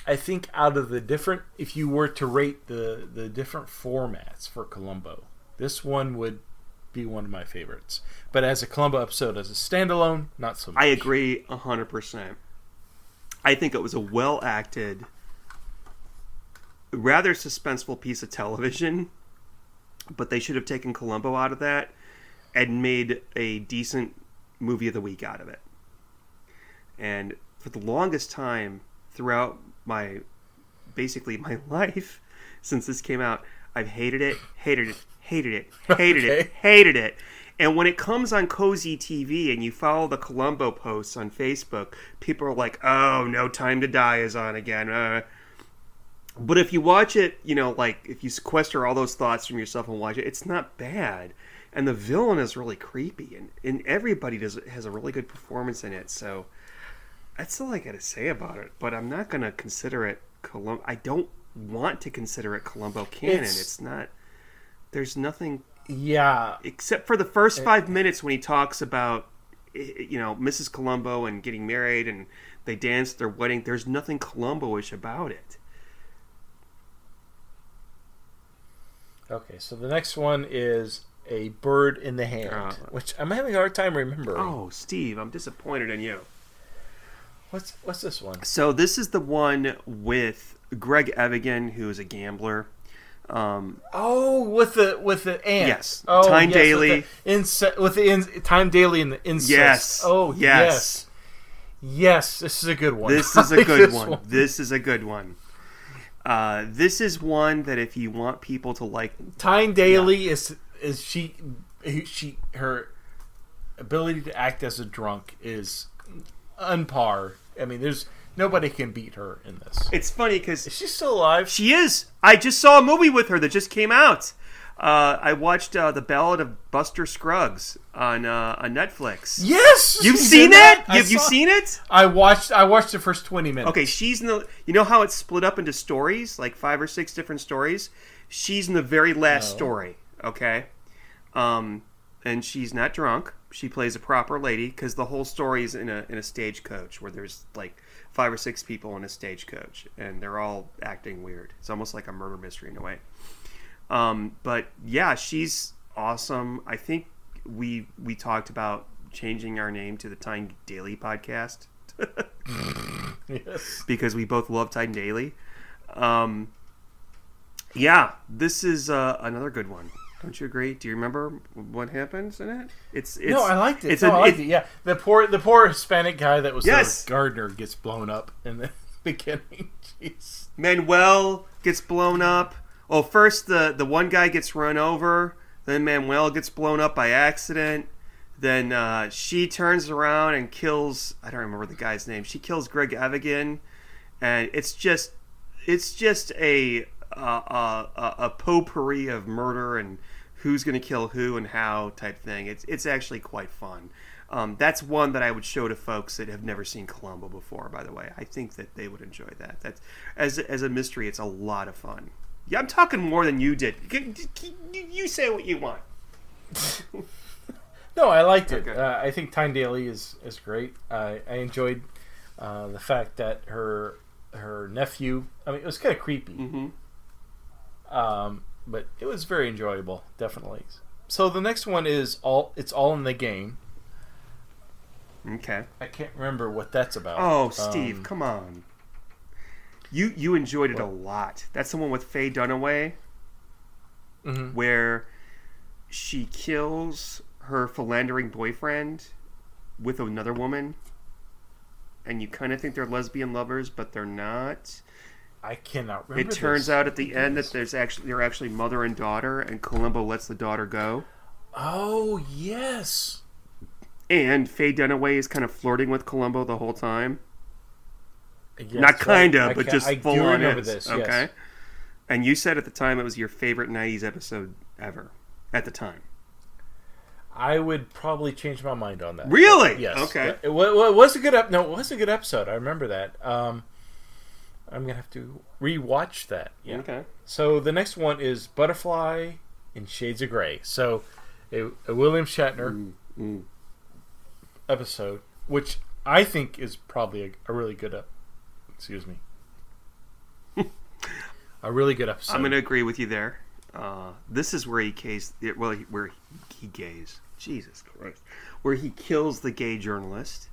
I think out of the different, if you were to rate the different formats for Columbo, this one would be one of my favorites. But as a Columbo episode, as a standalone, not so much. I agree 100%. I think it was a well-acted, rather suspenseful piece of television, but they should have taken Columbo out of that and made a decent movie of the week out of it. And for the longest time throughout my life since this came out, I've hated it, hated it, hated it, hated it, hated it. And when it comes on Cozy TV and you follow the Columbo posts on Facebook, people are like, oh, No Time to Die is on again. But if you watch it, like if you sequester all those thoughts from yourself and watch it, it's not bad. And the villain is really creepy. And everybody has a really good performance in it. So that's all I got to say about it. But I'm not going to consider it Columbo. I don't want to consider it Columbo canon. It's not. There's nothing. Yeah. Except for the first 5 minutes when he talks about, Mrs. Columbo and getting married and they dance their wedding. There's nothing Columbo-ish about it. Okay, so the next one is A Bird in the Hand, which I'm having a hard time remembering. Oh, Steve, I'm disappointed in you. What's this one? So this is the one with Greg Evigan, who is a gambler. With the ant. Yes. Oh, Time yes, Daily. Time Daily and the incest. Yes. Oh, yes. Yes, this is a good one. This is a good one. This is a good one. This is one that if you want people to like... Time Daily is her ability to act as a drunk is on par. I mean, there's... Nobody can beat her in this. It's funny because... Is she still alive? She is. I just saw a movie with her that just came out. I watched The Ballad of Buster Scruggs on Netflix. Yes! You've seen it? Have you seen it? I watched the first 20 minutes. Okay, she's in the... You know how it's split up into stories? Like 5 or 6 different stories? She's in the very last story, okay? And she's not drunk. She plays a proper lady because the whole story is in a stagecoach where there's like 5 or 6 people in a stagecoach and they're all acting weird. It's almost like a murder mystery in a way. But yeah, she's awesome. I think we talked about changing our name to the Time Daily podcast. Yes. Because we both love Time Daily. Yeah, this is another good one. Don't you agree? Do you remember what happens in it? No, I liked it. I liked it. Yeah, the poor Hispanic guy that was the gardener gets blown up in the beginning. Jeez. Manuel gets blown up. Well, first the one guy gets run over. Then Manuel gets blown up by accident. Then she turns around and kills... I don't remember the guy's name. She kills Greg Evigan, and it's just a potpourri of murder and who's going to kill who and how type thing. It's actually quite fun. That's one that I would show to folks that have never seen Columbo before, by the way. I think that they would enjoy that. That's as a mystery, it's a lot of fun. Yeah, I'm talking more than you did. You say what you want. No, I liked it. Okay. I think Time Daily is great. I enjoyed the fact that her nephew... I mean, it was kind of creepy. Mm-hmm. But it was very enjoyable, definitely. So the next one is It's All in the Game. Okay. I can't remember what that's about. Oh, Steve, come on. You enjoyed it a lot. That's the one with Faye Dunaway, where she kills her philandering boyfriend with another woman, and you kind of think they're lesbian lovers, but they're not. I cannot remember. It turns out at the end that they're actually mother and daughter, and Columbo lets the daughter go. Oh, yes. And Faye Dunaway is kind of flirting with Columbo the whole time. Yes, not kind of, but just full on. I do remember this, yes. Okay. And you said at the time it was your favorite 90s episode ever. At the time. I would probably change my mind on that. Really? Yes. Okay. It was a good it was a good episode. I remember that. I'm gonna have to rewatch that. Yeah. Okay. So the next one is Butterfly in Shades of Grey. So a William Shatner episode, which I think is probably a really good a really good episode. I'm going to agree with you there. This is where Jesus Christ, where he kills the gay journalist.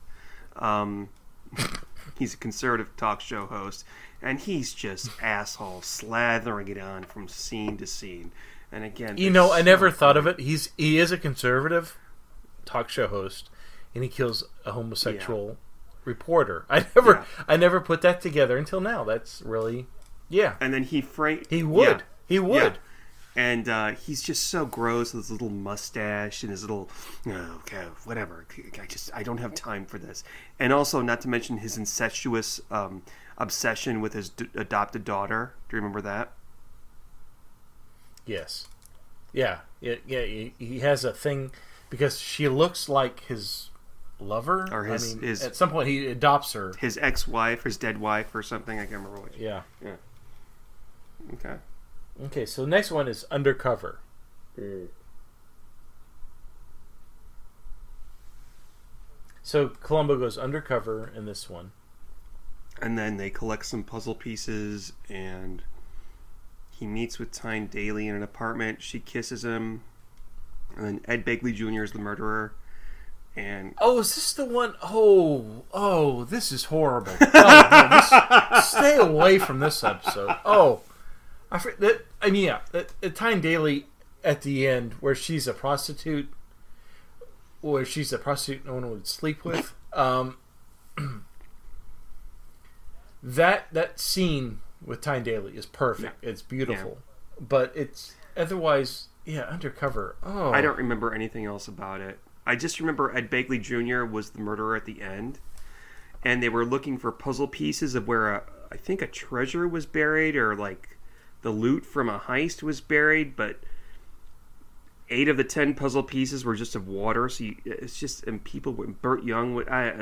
He's a conservative talk show host, and he's just asshole slathering it on from scene to scene. And again, I never thought of it. He is a conservative talk show host, and he kills a homosexual reporter. I never put that together until now. That's really, yeah. And then he would. Yeah. And he's just so gross with his little mustache and his little, okay, whatever. I don't have time for this. And also, not to mention his incestuous obsession with his adopted daughter. Do you remember that? Yes. Yeah. He has a thing because she looks like his lover. Or his at some point he adopts her. His ex-wife, his dead wife or something. I can't remember which. Yeah. Okay. Okay, so the next one is Undercover. So Columbo goes undercover in this one. And then they collect some puzzle pieces, and he meets with Tyne Daly in an apartment. She kisses him. And then Ed Begley Jr. is the murderer. And is this the one? Oh, this is horrible. Stay away from this episode. Tyne Daly at the end, where she's a prostitute, no one would sleep with. That scene with Tyne Daly is perfect. Yeah. It's beautiful, but it's otherwise, Undercover. Oh, I don't remember anything else about it. I just remember Ed Begley Jr. was the murderer at the end, and they were looking for puzzle pieces of where I think a treasure was buried, or like the loot from a heist was buried, but 8 of the 10 puzzle pieces were just of water. So it's just, and people would, Burt Young would, I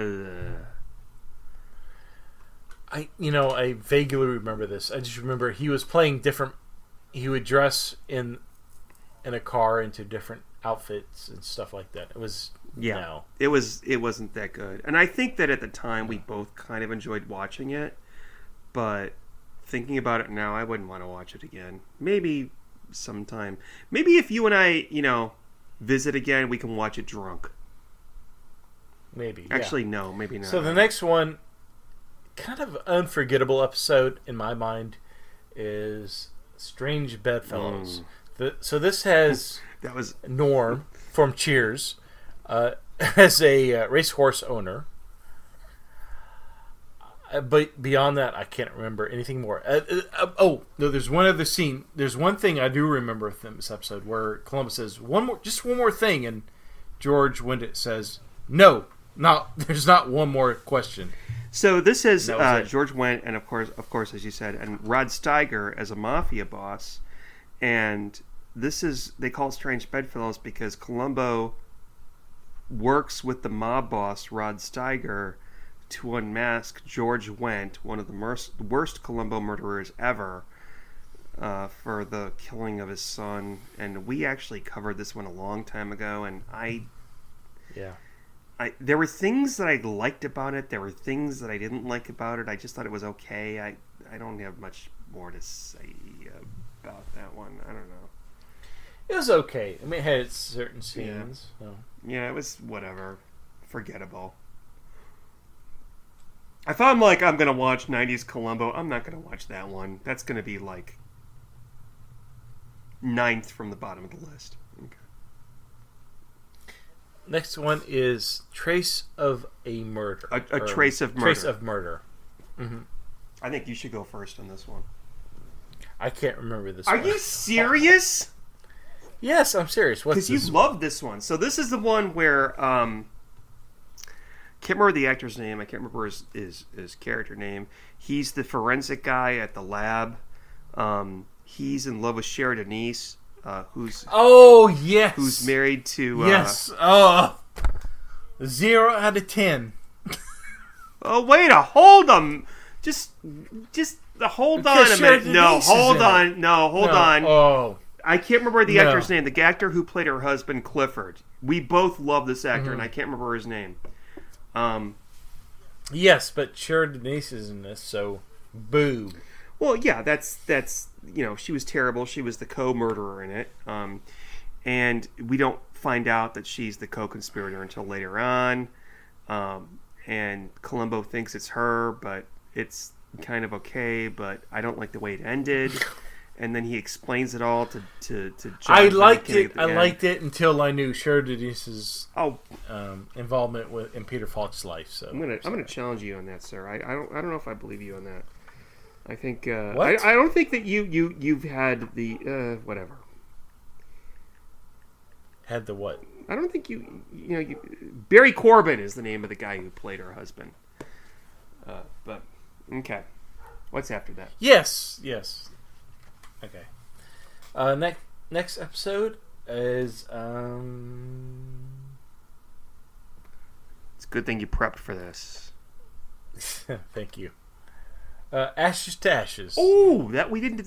vaguely remember this. I just remember he was playing different. He would dress in a car into different outfits and stuff like that. It was it wasn't that good. And I think that at the time we both kind of enjoyed watching it, but thinking about it now, I wouldn't want to watch it again. Maybe sometime. Maybe if you and I, visit again, we can watch it drunk. Maybe. Actually, no, maybe not. So the next one, kind of unforgettable episode in my mind, is Strange Bedfellows. So this has that was Norm from Cheers as a racehorse owner. But beyond that, I can't remember anything more. No, there's one other scene. There's one thing I do remember from this episode where Columbus says one more thing, and George Wendt says, "No, there's not one more question." So this is George Wendt, and of course, as you said, and Rod Steiger as a mafia boss, and they call it Strange Bedfellows because Columbo works with the mob boss Rod Steiger to unmask George Wendt, one of the worst Columbo murderers ever, for the killing of his son. And we actually covered this one a long time ago, and there were things that I liked about it. There were things that I didn't like about it. I just thought it was okay. I don't have much more to say about that one. I don't know. It was okay. I mean, it had certain scenes. Yeah, yeah, it was whatever. Forgettable. If I'm like, I'm going to watch 90s Columbo, I'm not going to watch that one. That's going to be like 9th from the bottom of the list. Okay. Next one is Trace of a Murder. A Trace of Murder. Trace of Murder. Mm-hmm. I think you should go first on this one. I can't remember this one. Are you serious? Yes, I'm serious. Because you love this one. So this is the one where... can't remember the actor's name. I can't remember his character name. He's the forensic guy at the lab. He's in love with Cher Denise, who's married to 0 out of 10. Oh wait, hold on. Just hold on a minute. No, hold on. Oh, I can't remember the actor's name. The actor who played her husband, Clifford. We both love this actor, and I can't remember his name. Yes, but Cher Denise is in this, so boo. Well, yeah, that's she was terrible. She was the co-murderer in it, and we don't find out that she's the co-conspirator until later on. And Columbo thinks it's her, but it's kind of okay. But I don't like the way it ended. And then he explains it all to John. I liked it. I liked it until I knew Cher Denise's involvement in Peter Falk's life. So I'm gonna challenge you on that, sir. I don't know if I believe you on that. I think I don't think that you've had the whatever. Had the what? I don't think Barry Corbin is the name of the guy who played her husband. But okay, what's after that? Yes. Okay. Next episode is It's a good thing you prepped for this. Thank you. Ashes to Ashes. Oh, that we didn't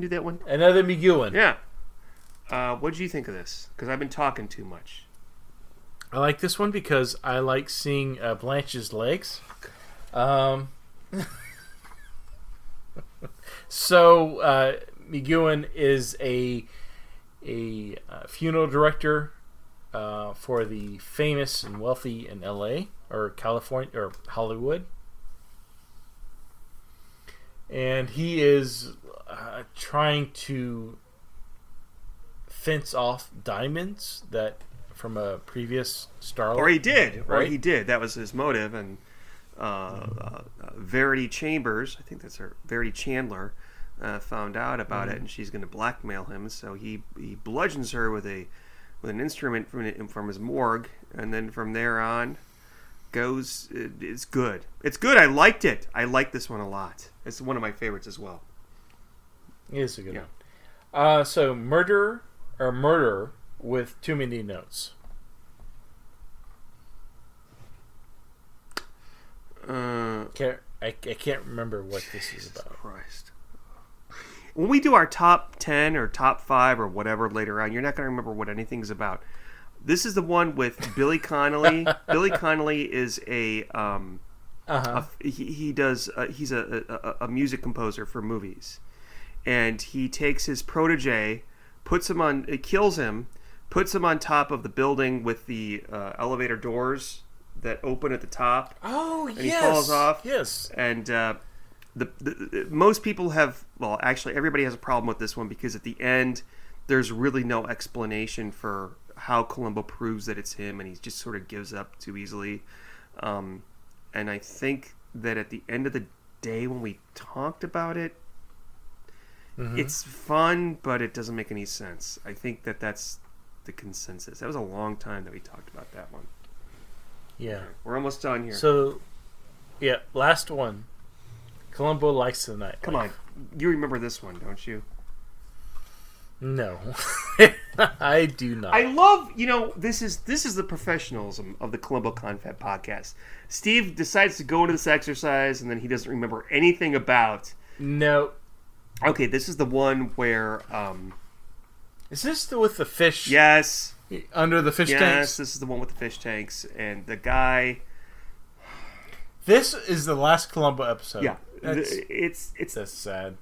do that one. Another McEwen. Yeah. What did you think of this? Because I've been talking too much. I like this one because I like seeing Blanche's legs. So McEwen is a funeral director for the famous and wealthy in L.A. or California or Hollywood, and he is trying to fence off diamonds that from a previous starlet. Or he did. Right? Or he did. That was his motive. And Verity Chambers, I think that's her, Verity Chandler, found out about it, and she's going to blackmail him. So he bludgeons her with an instrument from his morgue, and then from there on goes. It's good. It's good. I liked it. I like this one a lot. It's one of my favorites as well. It is a good one. So murder with too many notes. I can't remember what this is about. Christ. When we do our top 10 or top 5 or whatever later on, you're not going to remember what anything's about. This is the one with Billy Connolly. Billy Connolly is he's a music composer for movies. And he takes his protege, kills him, puts him on top of the building with the elevator doors that open at the top. Oh, and he falls off. Yes. And most people actually everybody has a problem with this one because at the end there's really no explanation for how Columbo proves that it's him, and he just sort of gives up too easily. And I think that at the end of the day when we talked about it, it's fun, but it doesn't make any sense. I think that's the consensus. That was a long time that we talked about that one. Yeah. We're almost done here. So, yeah, last one. Columbo likes the night. Come on. You remember this one, don't you? No. I do not. I love, this is the professionalism of the Columbo Confab podcast. Steve decides to go into this exercise, and then he doesn't remember anything about... No. Okay, this is the one where... Is this with the fish? Yes. Under the fish tanks? Yes, this is the one with the fish tanks. And the guy... This is the last Columbo episode. Yeah. That's sad.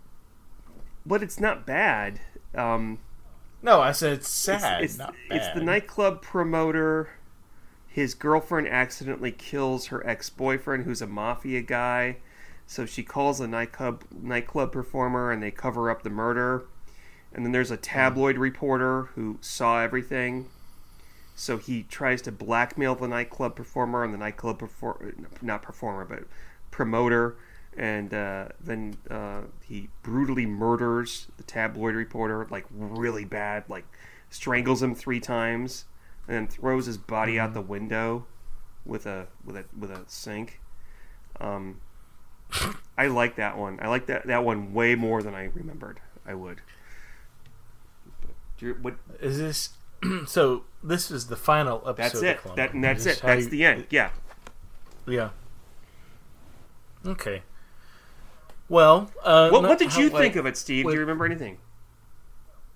But it's not bad. No, I said it's sad, not bad. It's the nightclub promoter. His girlfriend accidentally kills her ex-boyfriend, who's a mafia guy. So she calls a nightclub performer, and they cover up the murder. And then there's a tabloid reporter who saw everything. So he tries to blackmail the nightclub performer, and the nightclub promoter. And then he brutally murders the tabloid reporter, like really bad, like strangles him 3 times, and then throws his body out the window with a sink. I like that one. I like that one way more than I remembered I would. What is this? So this is the final episode. That's it. Of That's it. That's the end. Yeah. Yeah. Okay. Well, what did you think of it, Steve? Do you remember anything?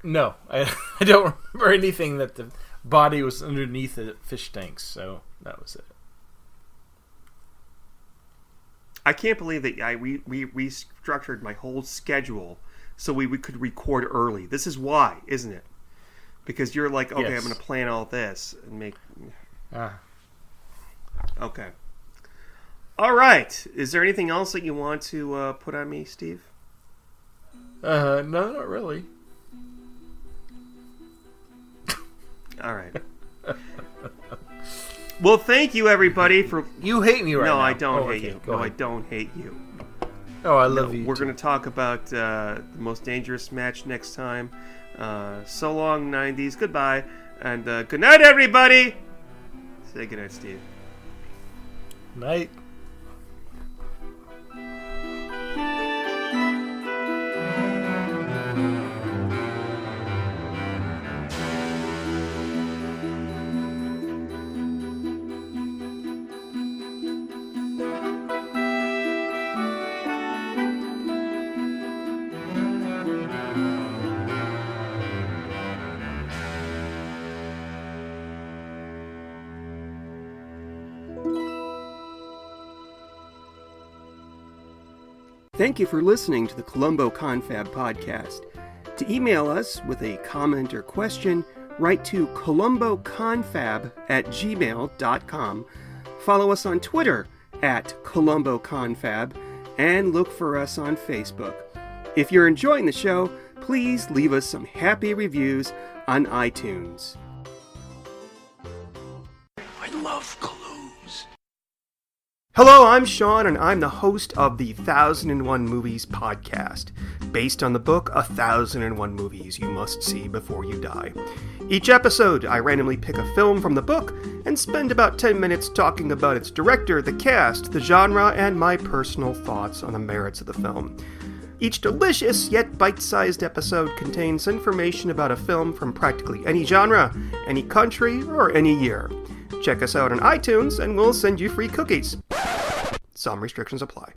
No, I don't remember anything. That the body was underneath the fish tanks, so that was it. I can't believe that we restructured my whole schedule so we could record early. This is why, isn't it? Because you're like, okay, yes. I'm going to plan all this and make... Okay. All right. Is there anything else that you want to put on me, Steve? No, not really. All right. Well, thank you, everybody, for... You hate me right now. No, I don't hate you. No, I don't hate you. Oh, I love you. We're going to talk about the most dangerous match next time. So long, 90s. Goodbye. And good night, everybody. Say good night, Steve. Night. Thank you for listening to the Columbo Confab podcast. To email us with a comment or question, write to columboconfab@gmail.com. Follow us on Twitter @columboconfab, and look for us on Facebook. If you're enjoying the show, please leave us some happy reviews on iTunes. I love clues. Hello, I'm Sean, and I'm the host of the 1001 Movies podcast, based on the book 1001 Movies You Must See Before You Die. Each episode, I randomly pick a film from the book and spend about 10 minutes talking about its director, the cast, the genre, and my personal thoughts on the merits of the film. Each delicious yet bite-sized episode contains information about a film from practically any genre, any country, or any year. Check us out on iTunes and we'll send you free cookies. Some restrictions apply.